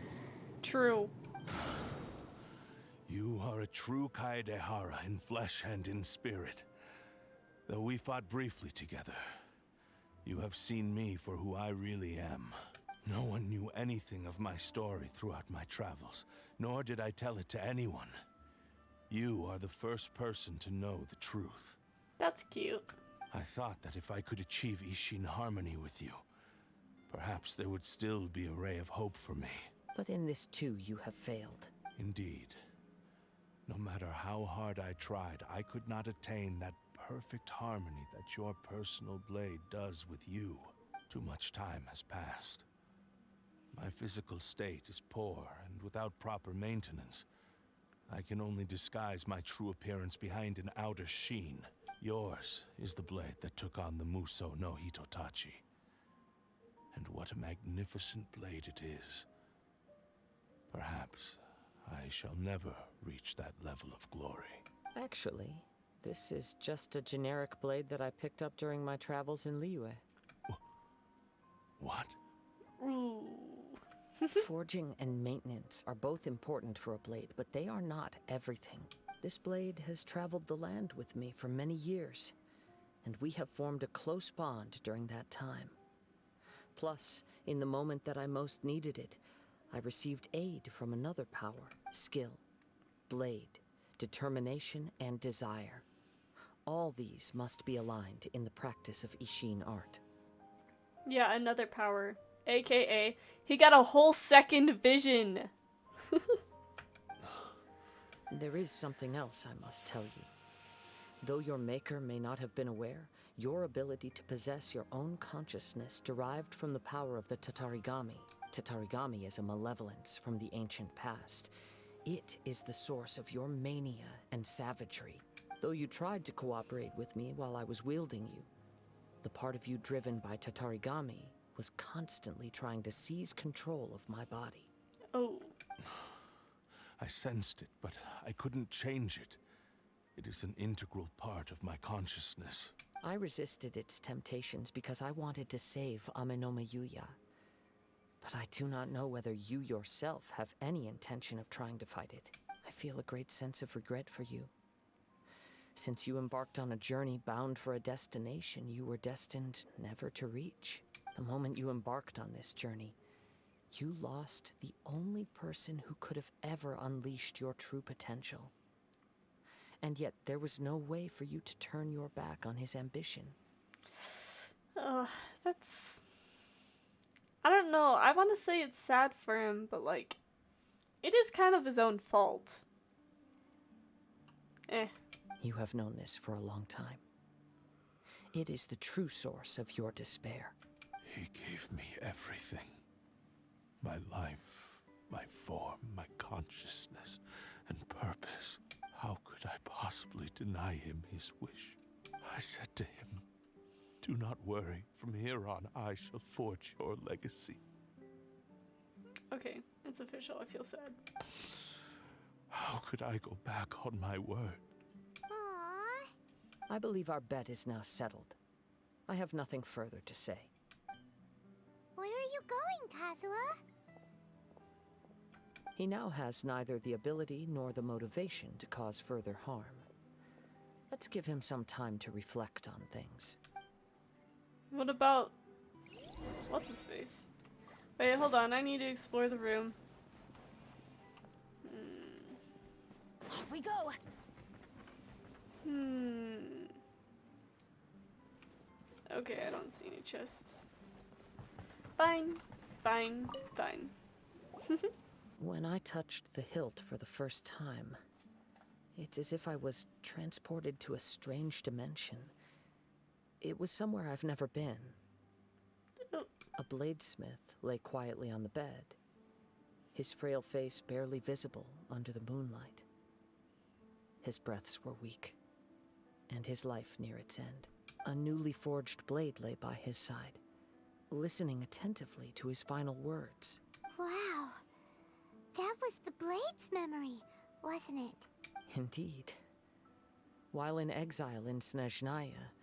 True. You are a true Kaedehara in flesh and in spirit. Though we fought briefly together, you have seen me for who I really am. No one knew anything of my story throughout my travels, nor did I tell it to anyone. You are the first person to know the truth. That's cute. I thought that if I could achieve Ishin harmony with you, perhaps there would still be a ray of hope for me. But in this too, you have failed. Indeed. No matter how hard I tried, I could not attain that perfect harmony that your personal blade does with you. Too much time has passed. My physical state is poor, and without proper maintenance, I can only disguise my true appearance behind an outer sheen. Yours is the blade that took on the Muso no Hitotachi. And what a magnificent blade it is. Perhaps I shall never reach that level of glory. Actually, this is just a generic blade that I picked up during my travels in Liyue. What? Ooh. Forging and maintenance are both important for a blade, but they are not everything. This blade has traveled the land with me for many years, and we have formed a close bond during that time. Plus, in the moment that I most needed it, I received aid from another power: skill, blade, determination, and desire. All these must be aligned in the practice of Ishin art. Yeah, another power. AKA, he got a whole second vision. There is something else I must tell you. Though your maker may not have been aware, your ability to possess your own consciousness derived from the power of the Tatarigami. Tatarigami is a malevolence from the ancient past. It is the source of your mania and savagery. Though you tried to cooperate with me while I was wielding you, the part of you driven by Tatarigami was constantly trying to seize control of my body. Oh. I sensed it, but I couldn't change it. It is an integral part of my consciousness. I resisted its temptations because I wanted to save Amenoma Yuya. But I do not know whether you yourself have any intention of trying to fight it. I feel a great sense of regret for you. Since you embarked on a journey bound for a destination you were destined never to reach. The moment you embarked on this journey, you lost the only person who could have ever unleashed your true potential. And yet there was no way for you to turn your back on his ambition. That's... I don't know. I want to say it's sad for him, but like, it is kind of his own fault. You have known this for a long time. It is the true source of your despair. He gave me everything. My life, my form, my consciousness, and purpose. How could I possibly deny him his wish? I said to him, "Do not worry. From here on, I shall forge your legacy." Okay, it's official. I feel sad. How could I go back on my word? Aww. I believe our bet is now settled. I have nothing further to say. Where are you going, Kazuha? He now has neither the ability nor the motivation to cause further harm. Let's give him some time to reflect on things. What about... what's his face? Wait, hold on. I need to explore the room. Off we go. Okay, I don't see any chests. Fine. Fine. Fine. When I touched the hilt for the first time, it's as if I was transported to a strange dimension. It was somewhere I've never been. Oh. A bladesmith lay quietly on the bed, his frail face barely visible under the moonlight. His breaths were weak, and his life near its end. A newly forged blade lay by his side, listening attentively to his final words. Wow. That was the Blade's memory, wasn't it? Indeed. While in exile in Snezhnaya,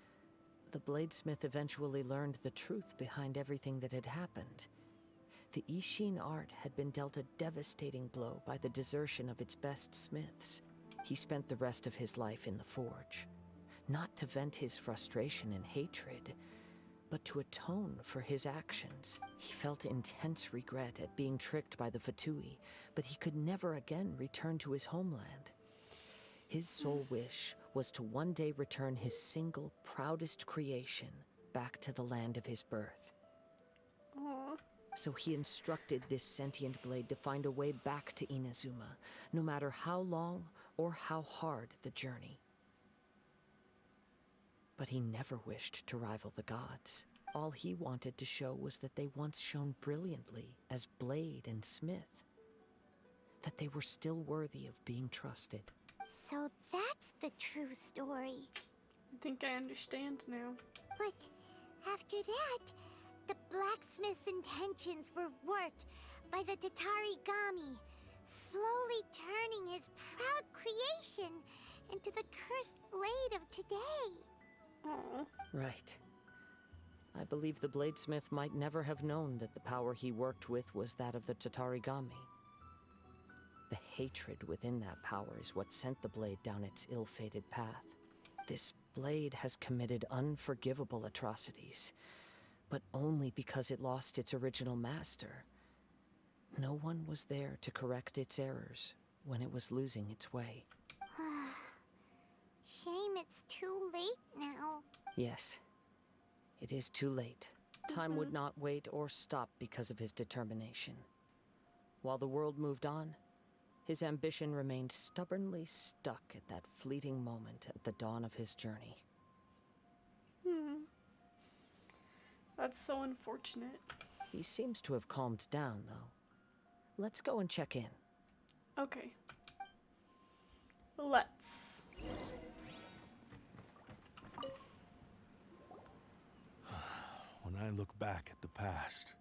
the bladesmith eventually learned the truth behind everything that had happened. The Ishin art had been dealt a devastating blow by the desertion of its best smiths. He spent the rest of his life in the forge, not to vent his frustration and hatred, but to atone for his actions. He felt intense regret at being tricked by the Fatui, but he could never again return to his homeland. His sole wish was to one day return his single, proudest creation back to the land of his birth. Aww. So he instructed this sentient blade to find a way back to Inazuma, no matter how long or how hard the journey. But he never wished to rival the gods. All he wanted to show was that they once shone brilliantly as blade and smith, that they were still worthy of being trusted. So that's the true story. I think I understand now. But after that, the blacksmith's intentions were worked by the Tatarigami, slowly turning his proud creation into the cursed blade of today. Aww. Right. I believe the bladesmith might never have known that the power he worked with was that of the Tatarigami. The hatred within that power is what sent the blade down its ill-fated path. This blade has committed unforgivable atrocities, but only because it lost its original master. No one was there to correct its errors when it was losing its way. Shame it's too late now. Yes, it is too late. Time would not wait or stop because of his determination. While the world moved on, his ambition remained stubbornly stuck at that fleeting moment at the dawn of his journey. That's so unfortunate. He seems to have calmed down, though. Let's go and check in. Okay. Let's. When I look back at the past,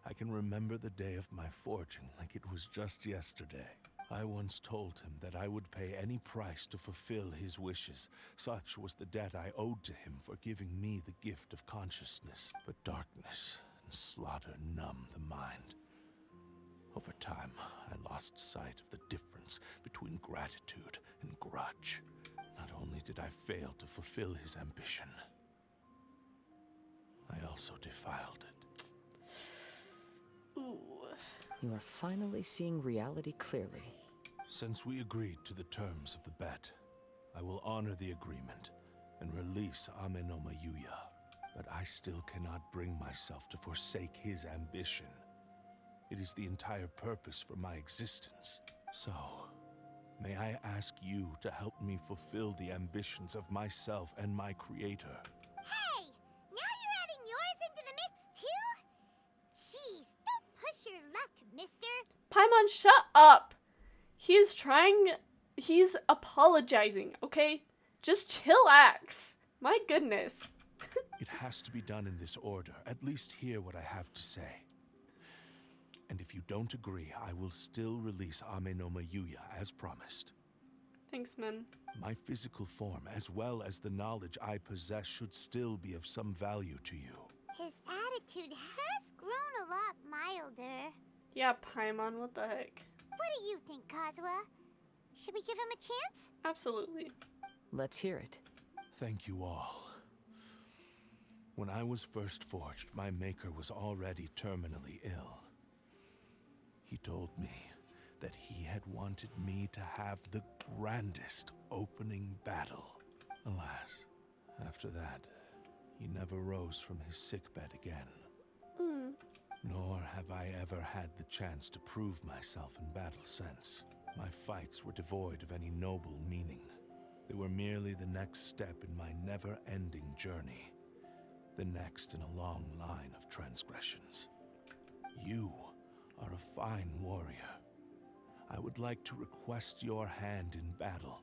I can remember the day of my forging like it was just yesterday. I once told him that I would pay any price to fulfill his wishes. Such was the debt I owed to him for giving me the gift of consciousness. But darkness and slaughter numb the mind. Over time, I lost sight of the difference between gratitude and grudge. Not only did I fail to fulfill his ambition, I also defiled it. Ooh. You are finally seeing reality clearly. Since we agreed to the terms of the bet, I will honor the agreement and release Amenoma Yuya. But I still cannot bring myself to forsake his ambition. It is the entire purpose for my existence. So, may I ask you to help me fulfill the ambitions of myself and my creator? Hey! Now you're adding yours into the mix too? Jeez, don't push your luck, mister. Paimon, shut up! He's apologizing, okay? Just chillax. My goodness. It has to be done in this order. At least hear what I have to say. And if you don't agree, I will still release Amenoma Yuya as promised. Thanks, man. My physical form, as well as the knowledge I possess, should still be of some value to you. His attitude has grown a lot milder. Yeah, Paimon, what the heck? What do you think, Kazuha? Should we give him a chance? Absolutely. Let's hear it. Thank you all. When I was first forged, my maker was already terminally ill. He told me that he had wanted me to have the grandest opening battle. Alas, after that, he never rose from his sickbed again. Nor have I ever had the chance to prove myself in battle since. My fights were devoid of any noble meaning. They were merely the next step in my never-ending journey. The next in a long line of transgressions. You are a fine warrior. I would like to request your hand in battle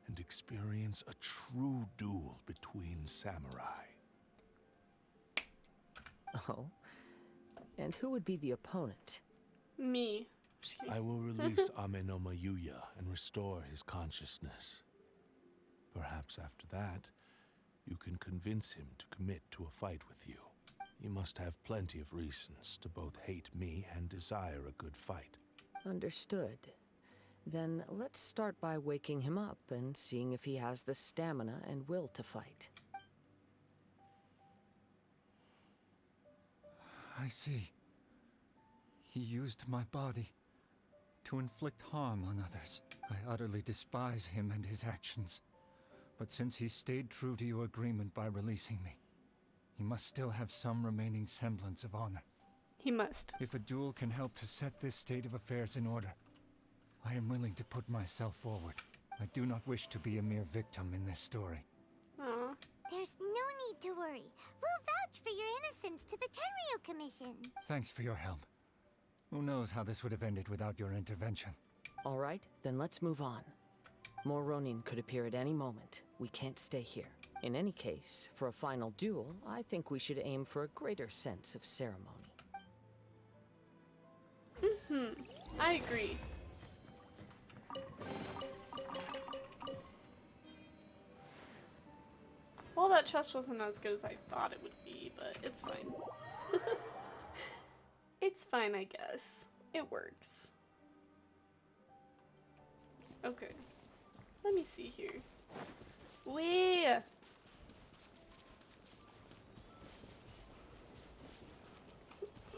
and experience a true duel between samurai. Oh? And who would be the opponent? Me. Just kidding. I will release Amenoma Yuya and restore his consciousness. Perhaps after that, you can convince him to commit to a fight with you. He must have plenty of reasons to both hate me and desire a good fight. Understood. Then let's start by waking him up and seeing if he has the stamina and will to fight. I see. He used my body to inflict harm on others. I utterly despise him and his actions. But since he stayed true to your agreement by releasing me, he must still have some remaining semblance of honor. He must. If a duel can help to set this state of affairs in order, I am willing to put myself forward. I do not wish to be a mere victim in this story. Aw. There's no need to worry. We'll vouch for your innocence to the Tenryo Commission. Thanks for your help. Who knows how this would have ended without your intervention? All right, then let's move on. More Ronin could appear at any moment. We can't stay here. In any case, for a final duel, I think we should aim for a greater sense of ceremony. I agree. Well, that chest wasn't as good as I thought it would be, but it's fine. It's fine, I guess. It works. Okay. Let me see here. Wee!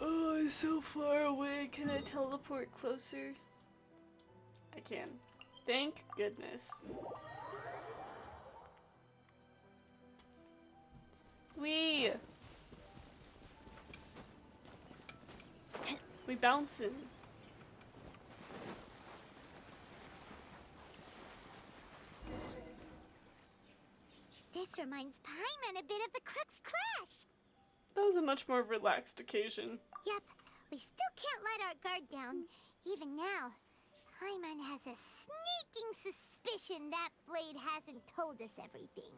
Oh, it's so far away. Can I teleport closer? I can. Thank goodness. Wee! We bouncing. This reminds Paimon a bit of the Crux Clash. That was a much more relaxed occasion. Yep, we still can't let our guard down. Even now, Paimon has a sneaking suspicion that Blade hasn't told us everything.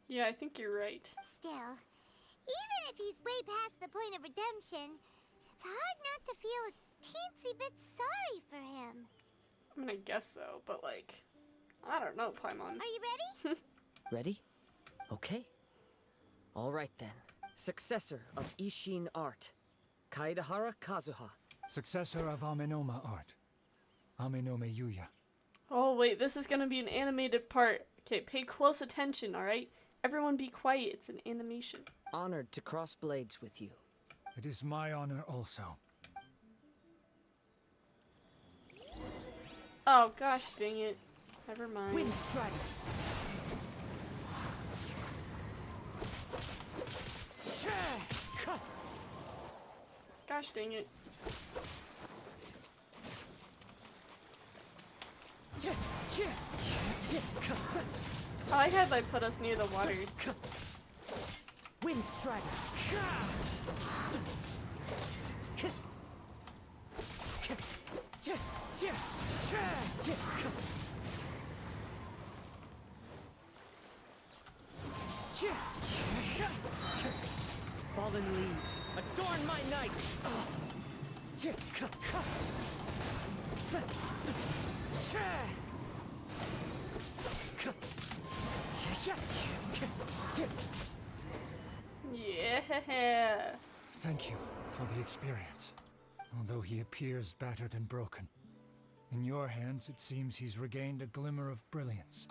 Yeah, I think you're right. Still, even if he's way past the point of redemption, it's hard not to feel a teensy bit sorry for him. I mean, I guess so, but like, I don't know, Paimon. Are you ready? Ready? Okay. All right then. Successor of Ishin art, Kaedahara Kazuha. Successor of Amenoma art, Amenome Yuya. Oh, wait, this is gonna be an animated part. Okay, pay close attention, alright? Everyone be quiet, it's an animation. Honored to cross blades with you. It is my honor also. Oh, gosh dang it. Never mind. Wind Strider. Gosh dang it. I like how they put us near the water. Wind Strider. Fallen leaves, adorn my night! Yeah. Thank you for the experience. Although he appears battered and broken, in your hands it seems he's regained a glimmer of brilliance.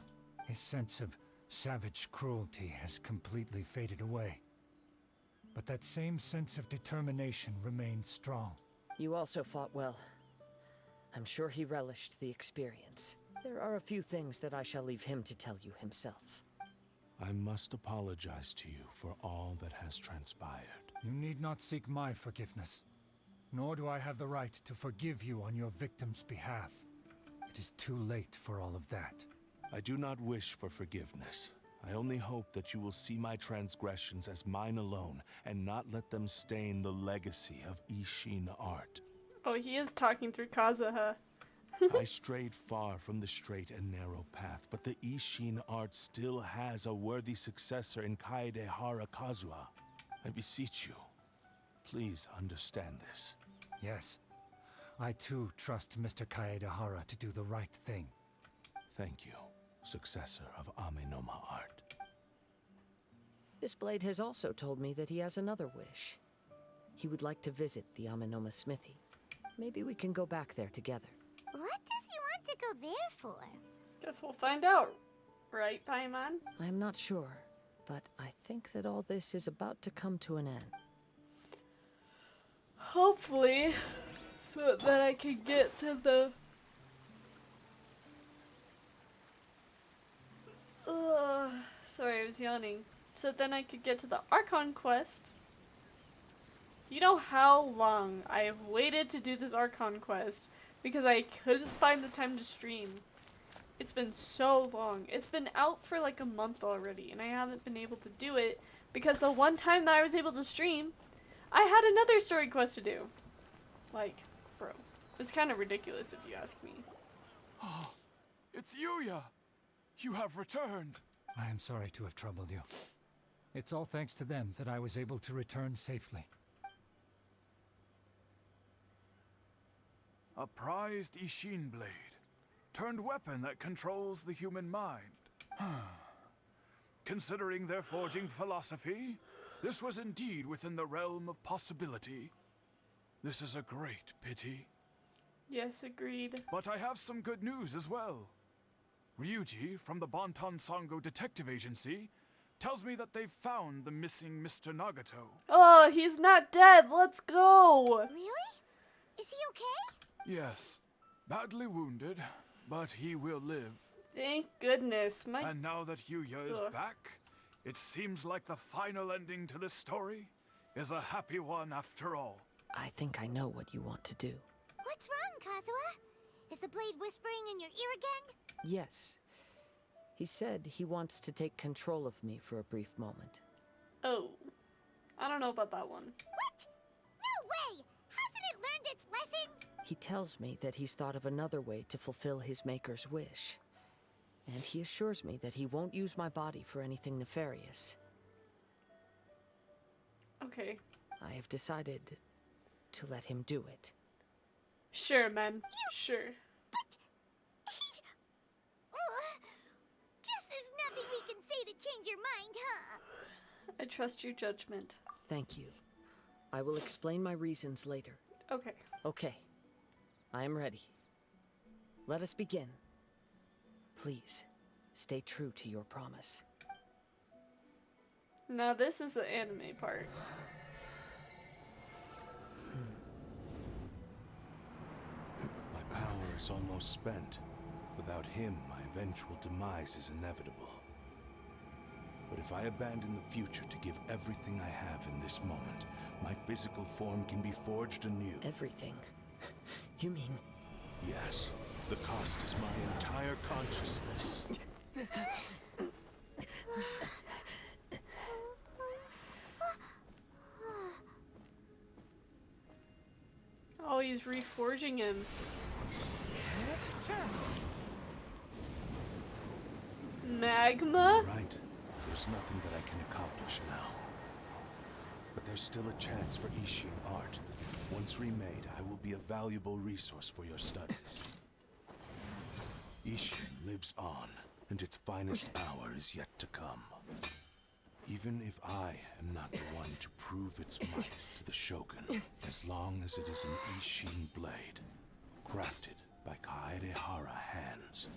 His sense of Savage cruelty has completely faded away. But that same sense of determination remains strong. You also fought well. I'm sure he relished the experience. There are a few things that I shall leave him to tell you himself. I must apologize to you for all that has transpired. You need not seek my forgiveness. Nor do I have the right to forgive you on your victim's behalf. It is too late for all of that. I do not wish for forgiveness. I only hope that you will see my transgressions as mine alone and not let them stain the legacy of Ishin art. Oh, he is talking through Kazuha. I strayed far from the straight and narrow path, but the Ishin art still has a worthy successor in Kaedehara Kazuha. I beseech you, please understand this. Yes, I too trust Mr. Kaedehara to do the right thing. Thank you, successor of Amenoma art. This blade has also told me that he has another wish. He would like to visit the Amenoma smithy. Maybe we can go back there together. What does he want to go there for? Guess we'll find out. Right, Paimon? I'm not sure, but I think that all this is about to come to an end. Hopefully, so that I can get to the... Sorry, I was yawning. So then I could get to the Archon quest. You know how long I have waited to do this Archon quest because I couldn't find the time to stream. It's been so long. It's been out for like a month already and I haven't been able to do it because the one time that I was able to stream, I had another story quest to do. Like, bro, it's kind of ridiculous if you ask me. Oh, it's Yuya! You have returned! I am sorry to have troubled you. It's all thanks to them that I was able to return safely. A prized Ishin blade, turned weapon that controls the human mind. Considering their forging philosophy, this was indeed within the realm of possibility. This is a great pity. Yes, agreed. But I have some good news as well. Ryuji from the Bonton Sango Detective Agency tells me that they've found the missing Mr. Nagato. Oh, he's not dead. Let's go. Really? Is he okay? Yes, badly wounded, but he will live. Thank goodness. And now that Yuya is back, it seems like the final ending to this story is a happy one after all. I think I know what you want to do. What's wrong, Kazuha? Is the blade whispering in your ear again? Yes. He said he wants to take control of me for a brief moment. Oh. I don't know about that one. What? No way! Hasn't it learned its lesson? He tells me that he's thought of another way to fulfill his maker's wish. And he assures me that he won't use my body for anything nefarious. Okay. I have decided to let him do it. Sure, man. Sure. Guess there's nothing we can say to change your mind, huh? I trust your judgment. Thank you. I will explain my reasons later. Okay. Okay. I am ready. Let us begin. Please, stay true to your promise. Now this is the anime part. My power is almost spent. Without him, my eventual demise is inevitable. But if I abandon the future to give everything I have in this moment, my physical form can be forged anew. Everything? You mean... Yes. The cost is my entire consciousness. Oh, he's reforging him. Magma? Right. There's nothing that I can accomplish now. But there's still a chance for Ishin art. Once remade, I will be a valuable resource for your studies. Ishin lives on, and its finest hour is yet to come. Even if I am not the one to prove its might to the Shogun, as long as it is an Ishin blade, crafted by Kaedehara hands,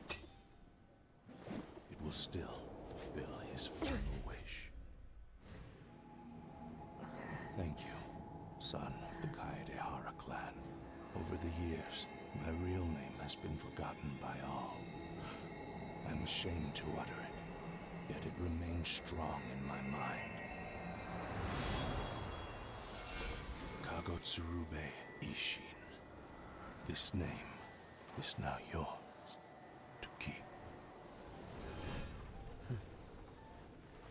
it will still fulfill his final wish. Thank you, son of the Kaedehara clan. Over the years, my real name has been forgotten by all. I'm ashamed to utter it, yet it remains strong in my mind. Kagotsurube Ishin. This name is now yours to keep.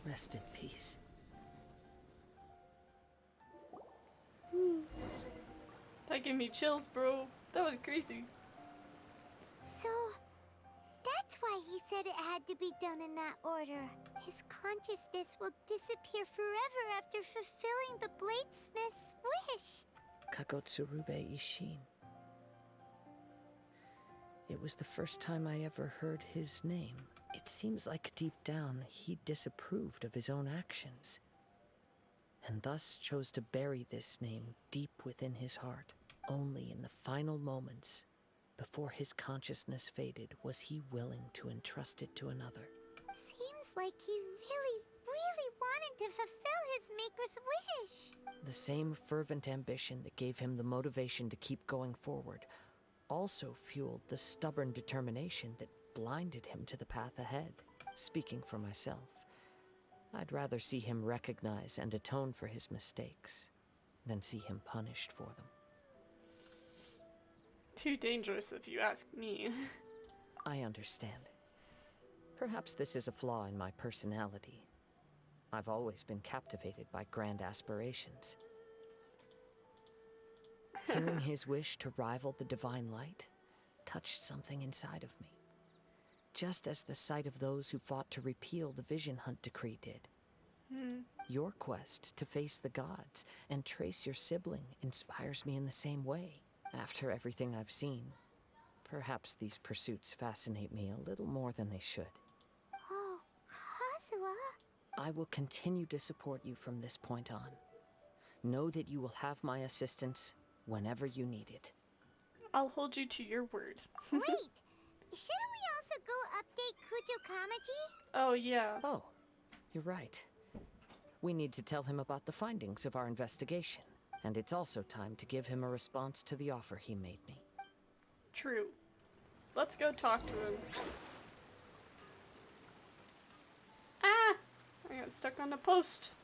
Rest in peace. That gave me chills, bro. That was crazy. So, that's why he said it had to be done in that order. His consciousness will disappear forever after fulfilling the bladesmith's wish. Kagotsurube Ishin. It was the first time I ever heard his name. It seems like deep down he disapproved of his own actions, and thus chose to bury this name deep within his heart. Only in the final moments, before his consciousness faded, was he willing to entrust it to another. Seems like he really, really wanted to fulfill his maker's wish. The same fervent ambition that gave him the motivation to keep going forward also fueled the stubborn determination that blinded him to the path ahead. Speaking for myself, I'd rather see him recognize and atone for his mistakes than see him punished for them. Too dangerous if you ask me. I understand. Perhaps this is a flaw in my personality. I've always been captivated by grand aspirations. Hearing his wish to rival the divine light touched something inside of me, just as the sight of those who fought to repeal the Vision Hunt decree did. Your quest to face the gods and trace your sibling inspires me in the same way. After everything I've seen, perhaps these pursuits fascinate me a little more than they should. Oh, Kazuha. I will continue to support you from this point on. Know that you will have my assistance whenever you need it. I'll hold you to your word. Wait, shouldn't we also go update Kujo Kamaji? Oh, yeah. Oh, you're right. We need to tell him about the findings of our investigation, and it's also time to give him a response to the offer he made me. True. Let's go talk to him. Ah! I got stuck on the post.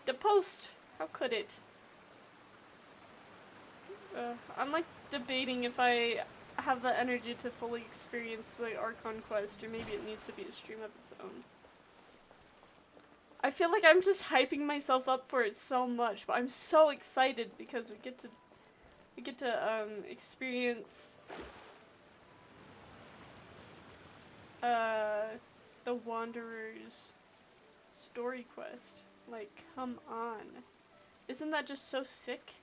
The post! How could it? I'm like debating if I have the energy to fully experience the Archon quest, or maybe it needs to be a stream of its own. I feel like I'm just hyping myself up for it so much, but I'm so excited because we get to experience the Wanderer's story quest. Like, come on. Isn't that just so sick?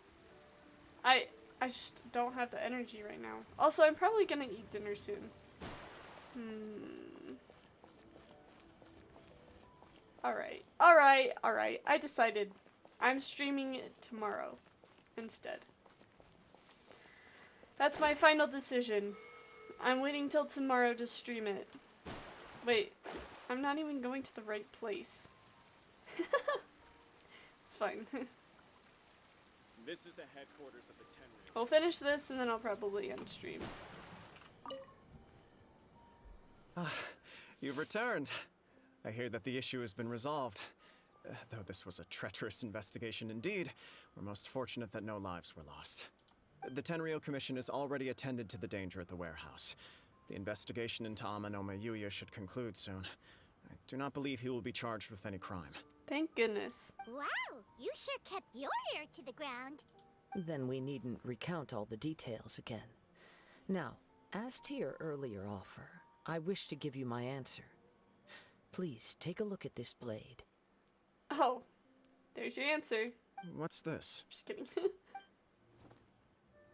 I just don't have the energy right now. Also, I'm probably gonna eat dinner soon. Alright. I decided. I'm streaming it tomorrow instead. That's my final decision. I'm waiting till tomorrow to stream it. Wait, I'm not even going to the right place. It's fine. This is the headquarters of the Tenryou. I'll finish this and then I'll probably end stream. You've returned. I hear that the issue has been resolved. Though this was a treacherous investigation indeed, we're most fortunate that no lives were lost. The Tenryou Commission has already attended to the danger at the warehouse. The investigation into Amanome Yuya should conclude soon. I do not believe he will be charged with any crime. Thank goodness. Wow, you sure kept your ear to the ground. Then we needn't recount all the details again. Now, as to your earlier offer, I wish to give you my answer. Please take a look at this blade. Oh, there's your answer. What's this? Just kidding.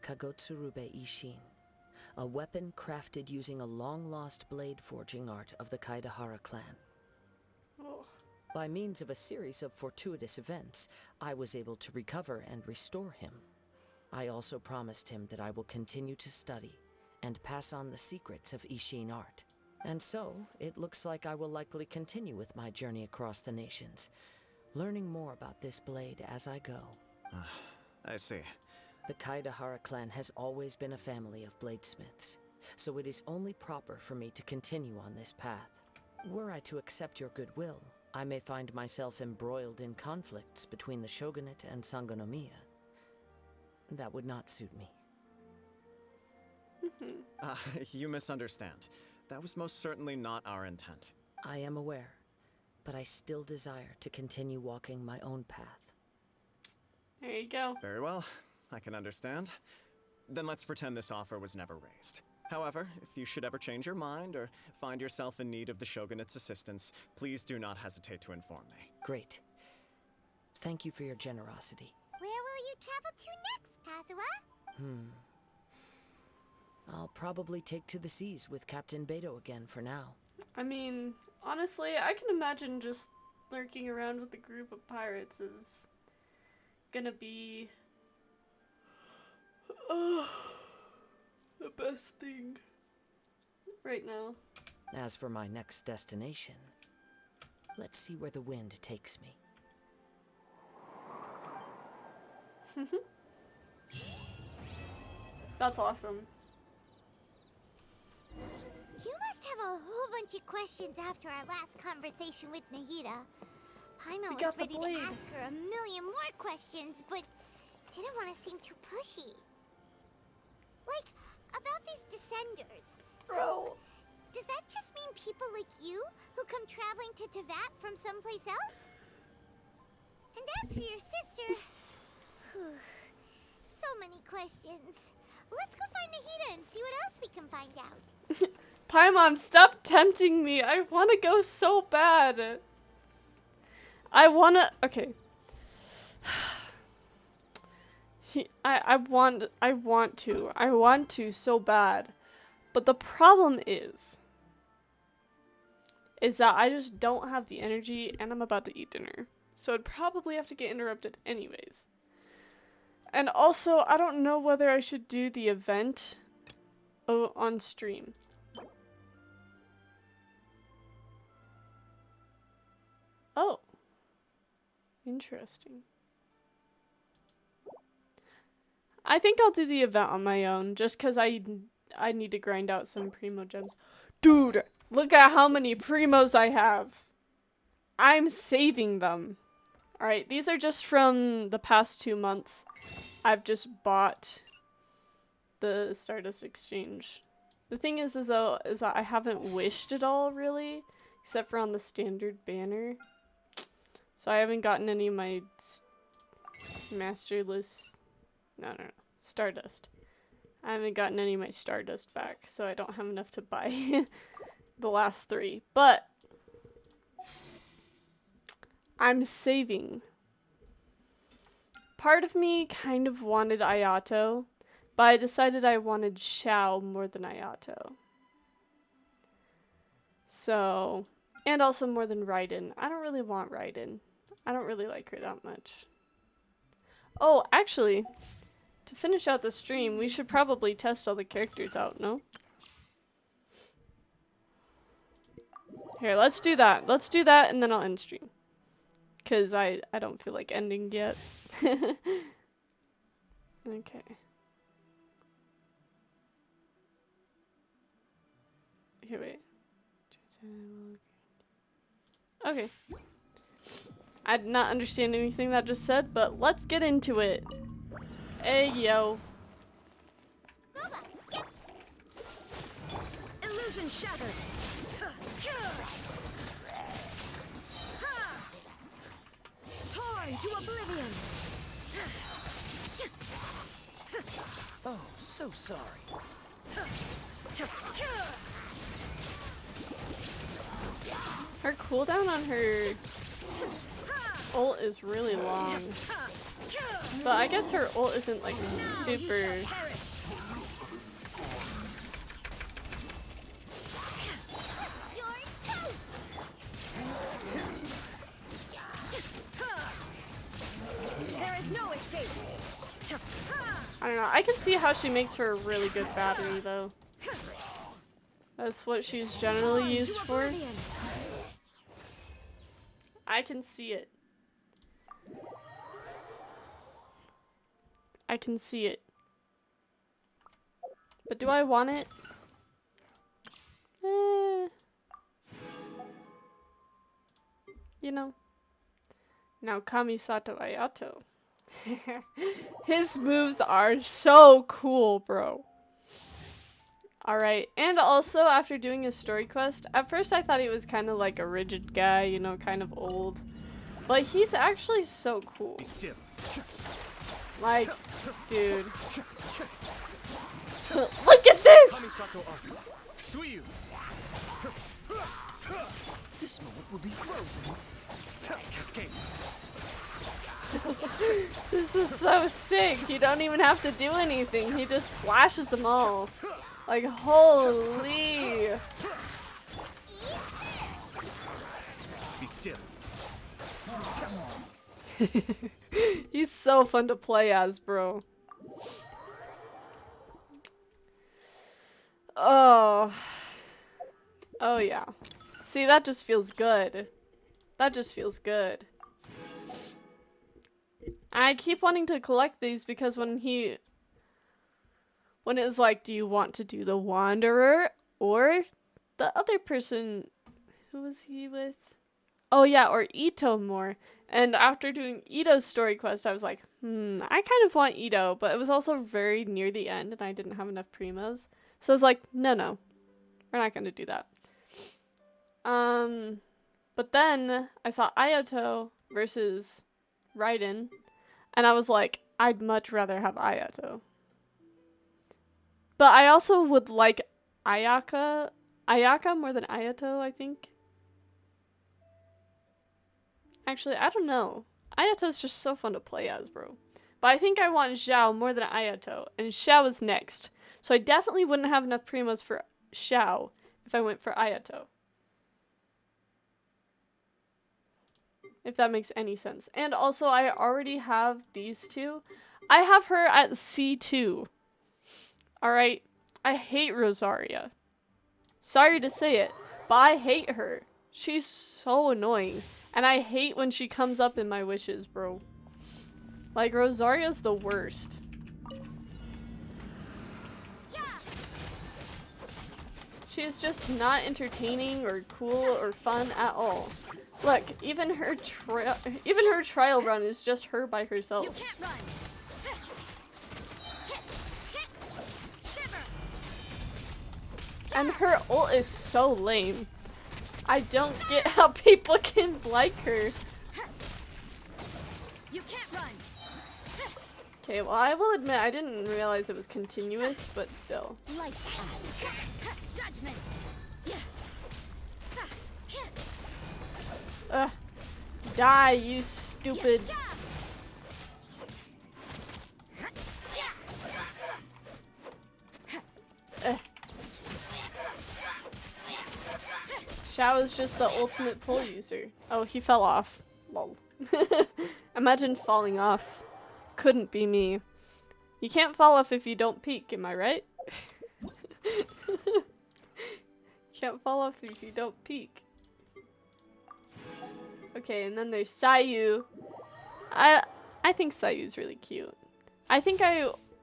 Kagotsurube Ishin, a weapon crafted using a long-lost blade forging art of the Kaedehara clan. Oh. By means of a series of fortuitous events, I was able to recover and restore him. I also promised him that I will continue to study and pass on the secrets of Ishin art. And so, it looks like I will likely continue with my journey across the nations, learning more about this blade as I go. I see. The Kaidahara clan has always been a family of bladesmiths, so it is only proper for me to continue on this path. Were I to accept your goodwill, I may find myself embroiled in conflicts between the shogunate and Sangonomiya. That would not suit me. You misunderstand. That was most certainly not our intent. I am aware, but I still desire to continue walking my own path. There you go. Very well. I can understand. Then let's pretend this offer was never raised. However, if you should ever change your mind or find yourself in need of the Shogunate's assistance, please do not hesitate to inform me. Great. Thank you for your generosity. Where will you travel to next, Kazuha? I'll probably take to the seas with Captain Beidou again for now. I mean, honestly, I can imagine just lurking around with a group of pirates is gonna be the best thing right now. As for my next destination, let's see where the wind takes me. That's awesome. You must have a whole bunch of questions after our last conversation with Nahida. Paimon was got the ready to blade. ask her a million more questions, but didn't want to seem too pushy. Like, about these descenders. Bro. So, does that just mean people like you who come traveling to Teyvat from someplace else? And as for your sister... whew, so many questions. Let's go find Nahida and see what else we can find out. Paimon, stop tempting me. I want to go so bad. I want to... Okay. I want to so bad. But the problem is that I just don't have the energy and I'm about to eat dinner. So I'd probably have to get interrupted anyways. And also, I don't know whether I should do the event on stream. Oh. Interesting. I think I'll do the event on my own, just because I need to grind out some primo gems. Dude, look at how many primos I have. I'm saving them. Alright, these are just from the past 2 months. I've just bought the Stardust Exchange. The thing is that I haven't wished at all, really, except for on the standard banner. So I haven't gotten any of my masterless... No. Stardust. I haven't gotten any of my Stardust back, so I don't have enough to buy the last 3. But I'm saving. Part of me kind of wanted Ayato, but I decided I wanted Xiao more than Ayato. So, and also more than Raiden. I don't really want Raiden. I don't really like her that much. Oh, actually, to finish out the stream, we should probably test all the characters out, no? Here, let's do that. Let's do that and then I'll end stream. Because I don't feel like ending yet. Okay. Okay, wait. Okay. I did not understand anything that just said, but let's get into it. Hey, yo. Illusion shattered. Torn to oblivion. Oh, so sorry. Her cooldown on her ult is really long. But I guess her ult isn't like super... There is no escape. I don't know. I can see how she makes for a really good battery though. That's what she's generally used for. I can see it. I can see it. But do I want it? You know. Now Kamisato Ayato. His moves are so cool, bro. Alright, and also after doing his story quest, at first I thought he was kind of like a rigid guy, you know, kind of old. But he's actually so cool. Like, dude. Look at this! This moment will be frozen. Cascade. This is so sick. You don't even have to do anything. He just slashes them all. Like, holy. Be still. He's so fun to play as, bro. Oh. Oh, yeah. See, that just feels good. That just feels good. I keep wanting to collect these because when it was like, do you want to do the Wanderer or the other person? Who was he with? Oh yeah, or Ito more. And after doing Ito's story quest, I was like, I kind of want Ito, but it was also very near the end and I didn't have enough primos. So I was like, no, we're not going to do that. But then I saw Ayato versus Raiden, and I was like, I'd much rather have Ayato. But I also would like Ayaka more than Ayato, I think. Actually, I don't know. Ayato's just so fun to play as, bro. But I think I want Xiao more than Ayato, and Xiao is next. So I definitely wouldn't have enough primos for Xiao if I went for Ayato. If that makes any sense. And also, I already have these two. I have her at C2. Alright? I hate Rosaria. Sorry to say it, but I hate her. She's so annoying. And I hate when she comes up in my wishes, bro. Like, Rosaria's the worst. She is just not entertaining or cool or fun at all. Look, even her trial run is just her by herself. You can't run. And her ult is so lame. I don't get how people can like her. You can't run. Okay, well, I will admit I didn't realize it was continuous, but still. Like judgment. Die, you stupid. Xiao is just the ultimate pull user. Oh, he fell off. Lol. Imagine falling off. Couldn't be me. You can't fall off if you don't peek, am I right? Can't fall off if you don't peek. Okay, and then there's Sayu. I think Sayu's really cute. I think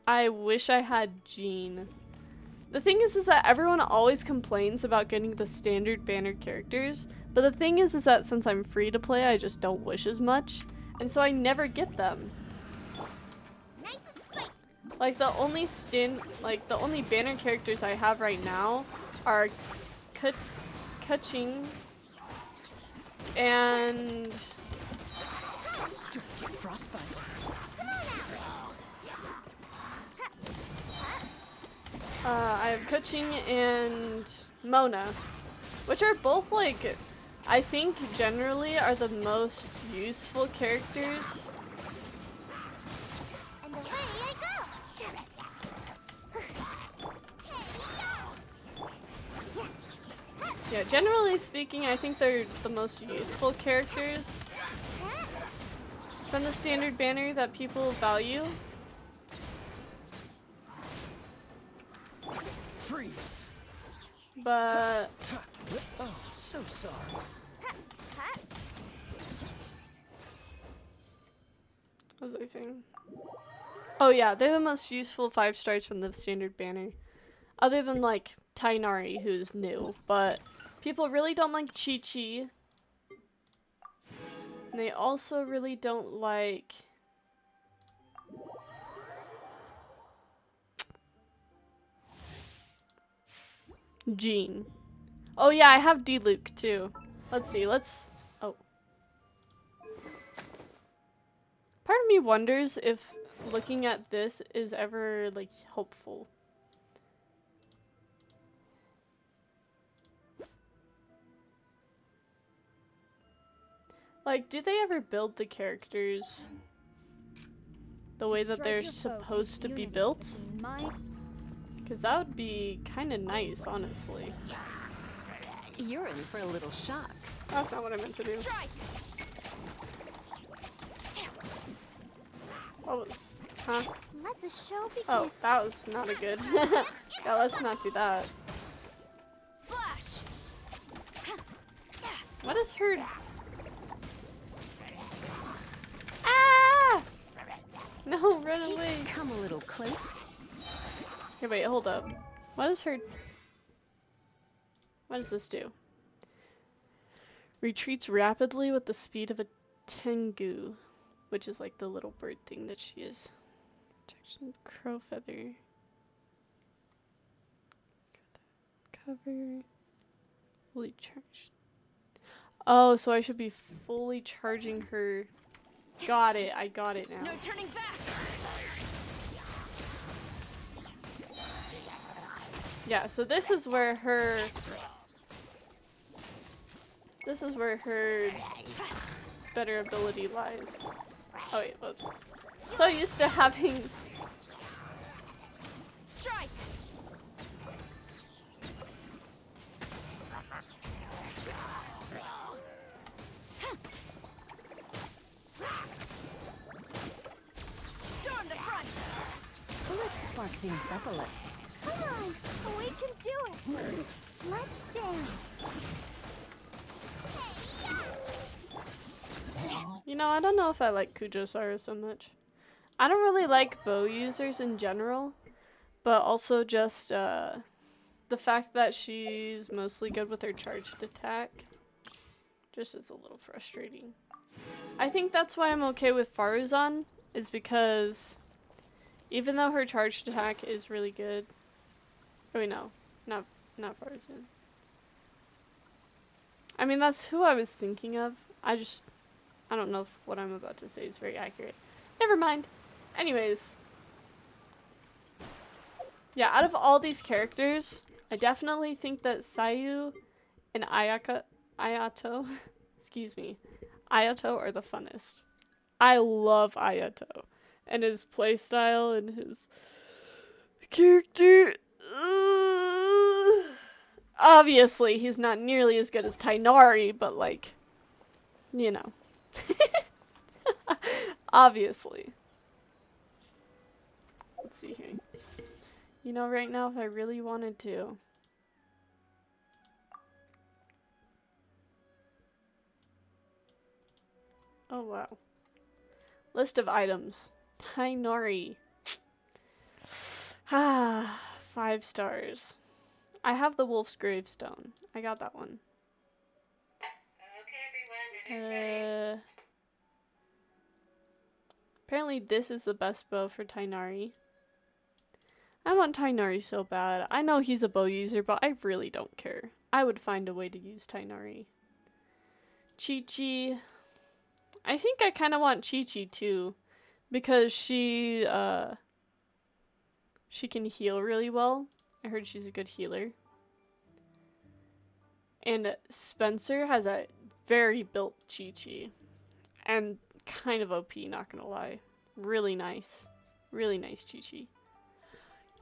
I wish I had Jean. The thing is that everyone always complains about getting the standard banner characters, but the thing is that since I'm free to play, I just don't wish as much, and so I never get them. Like the only banner characters I have right now are Kaching and Frostbite. I have Kaching and Mona, which are both like, I think generally are the most useful characters. And away I go. Yeah, generally speaking, I think they're the most useful characters from the standard banner that people value. Freeze. But Oh, so sorry. what was I saying? Oh yeah, they're the most useful 5 stars from the standard banner. Other than like Tainari, who's new, but people really don't like Chi-Chi. And they also really don't like Jean. Oh yeah, I have D-Luke too. Let's see, oh. Part of me wonders if looking at this is ever like helpful. Like, do they ever build the characters the way that they're supposed to be built? Because that would be kind of nice, honestly. You're in for a little shock. That's not what I meant to do. What was... Huh? Let the show begin. Oh, that was not a good... Yeah, let's not do that. Flash. What is her... Ah! No, run away. Come a little closer. Okay, wait, hold up. What is her... What does this do? Retreats rapidly with the speed of a tengu, which is like the little bird thing that she is. Protection of the crow feather. Cover. Fully charged. Oh, so I should be fully charging her. Got it. I got it now. No turning back. Yeah, so this is where her... This is where her better ability lies. Oh wait, whoops. So used to having... Strike. Storm the front. Let's spark things up a little. Come on, we can do it. Let's dance. You know, I don't know if I like Kujo-Sara so much. I don't really like bow users in general, but also just the fact that she's mostly good with her charged attack just is a little frustrating. I think that's why I'm okay with Faruzan, is because even though her charged attack is really good... Oh wait, no. Not Faruzan. I mean, that's who I was thinking of. I don't know if what I'm about to say is very accurate. Never mind. Anyways. Yeah, out of all these characters, I definitely think that Sayu and Ayato, excuse me, Ayato are the funnest. I love Ayato. And his playstyle and his character. Obviously, he's not nearly as good as Tainari, but like, you know. Obviously. Let's see here. You know, right now, if I really wanted to. Oh, wow. List of items. Tainari. Ah, 5 stars. I have the Wolf's Gravestone. I got that one. Apparently this is the best bow for Tainari. I want Tainari so bad. I know he's a bow user, but I really don't care. I would find a way to use Tainari. Chi-Chi. I think I kind of want Chi-Chi too, because she can heal really well. I heard she's a good healer. And Spencer has a very built Chi-Chi. And kind of OP, not gonna lie. Really nice. Really nice Chi-Chi.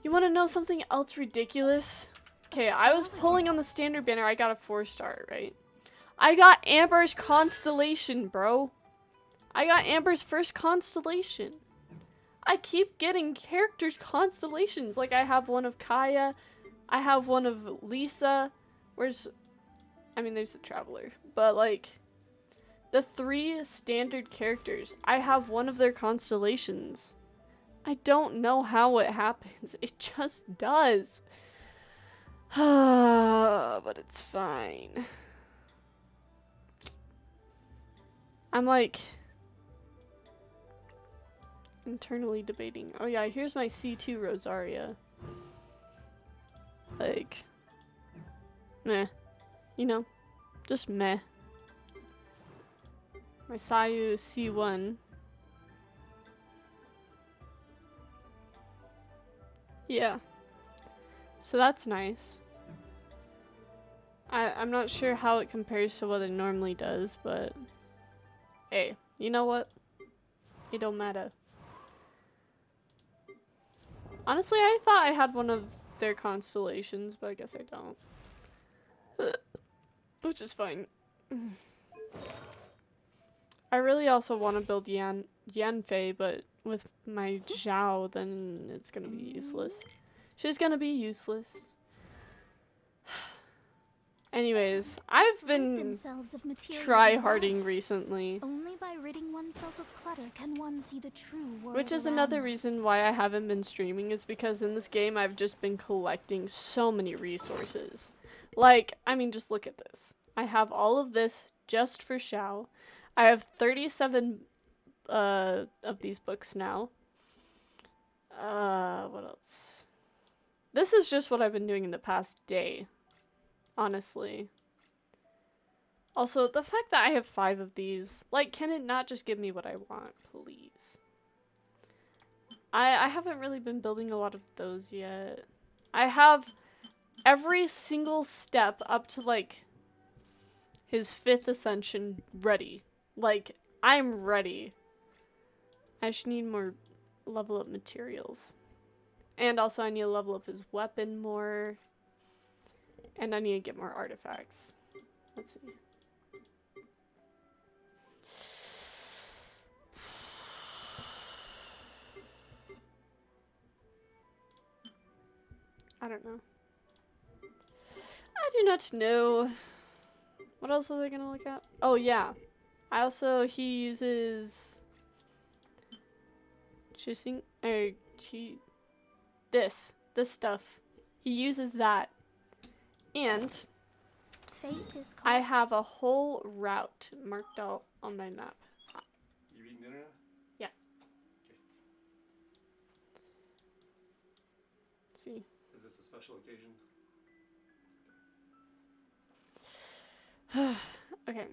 You wanna know something else ridiculous? Okay, I was pulling on the standard banner, I got a 4-star, right? I got Amber's Constellation, bro. I got Amber's first constellation. I keep getting characters' constellations. Like I have one of Kaya. I have one of Lisa. I mean, there's the Traveler, but like the 3 standard characters, I have one of their constellations. I don't know how it happens. It just does. But it's fine. I'm like internally debating. Oh yeah, here's my C2 Rosaria. Like, meh. You know, just meh. My Sayu is C1. Yeah. So that's nice. I'm not sure how it compares to what it normally does, but hey, you know what? It don't matter. Honestly, I thought I had one of their constellations, but I guess I don't. Which is fine. I really also want to build Yanfei, but with my Zhao, then it's gonna be useless. She's gonna be useless. Anyways, I've been try-harding recently. Only by ridding oneself of clutter can one see the true world. Which is another reason why I haven't been streaming, is because in this game I've just been collecting so many resources. Like, I mean, just look at this. I have all of this just for Xiao. I have 37 of these books now. What else? This is just what I've been doing in the past day. Honestly. Also, the fact that I have 5 of these, like, can it not just give me what I want, please? I haven't really been building a lot of those yet. I have every single step up to, like, his 5th ascension ready. Like, I'm ready. I just need more level up materials. And also I need to level up his weapon more. And I need to get more artifacts. Let's see. I don't know. I do not know. What else are they gonna look at? Oh yeah. He uses this stuff. He uses that. And Fate is I have a whole route marked out on my map. You eating dinner now? Yeah. See. Is this a special occasion? Okay.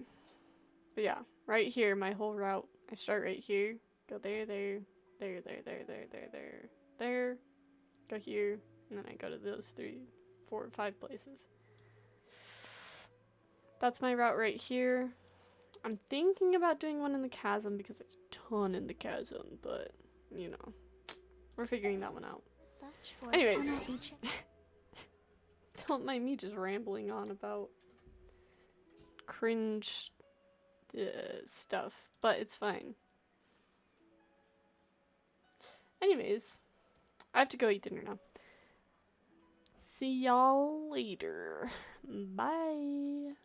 But yeah, right here, my whole route. I start right here, go there, there, there, there, there, there, there, there, there, go here, and then I go to those 3, 4, 5 places. That's my route right here. I'm thinking about doing one in the chasm because there's a ton in the chasm, but, you know, we're figuring that one out. Anyways, don't mind me just rambling on about cringe stuff, but it's fine. Anyways, I have to go eat dinner now. See y'all later. Bye.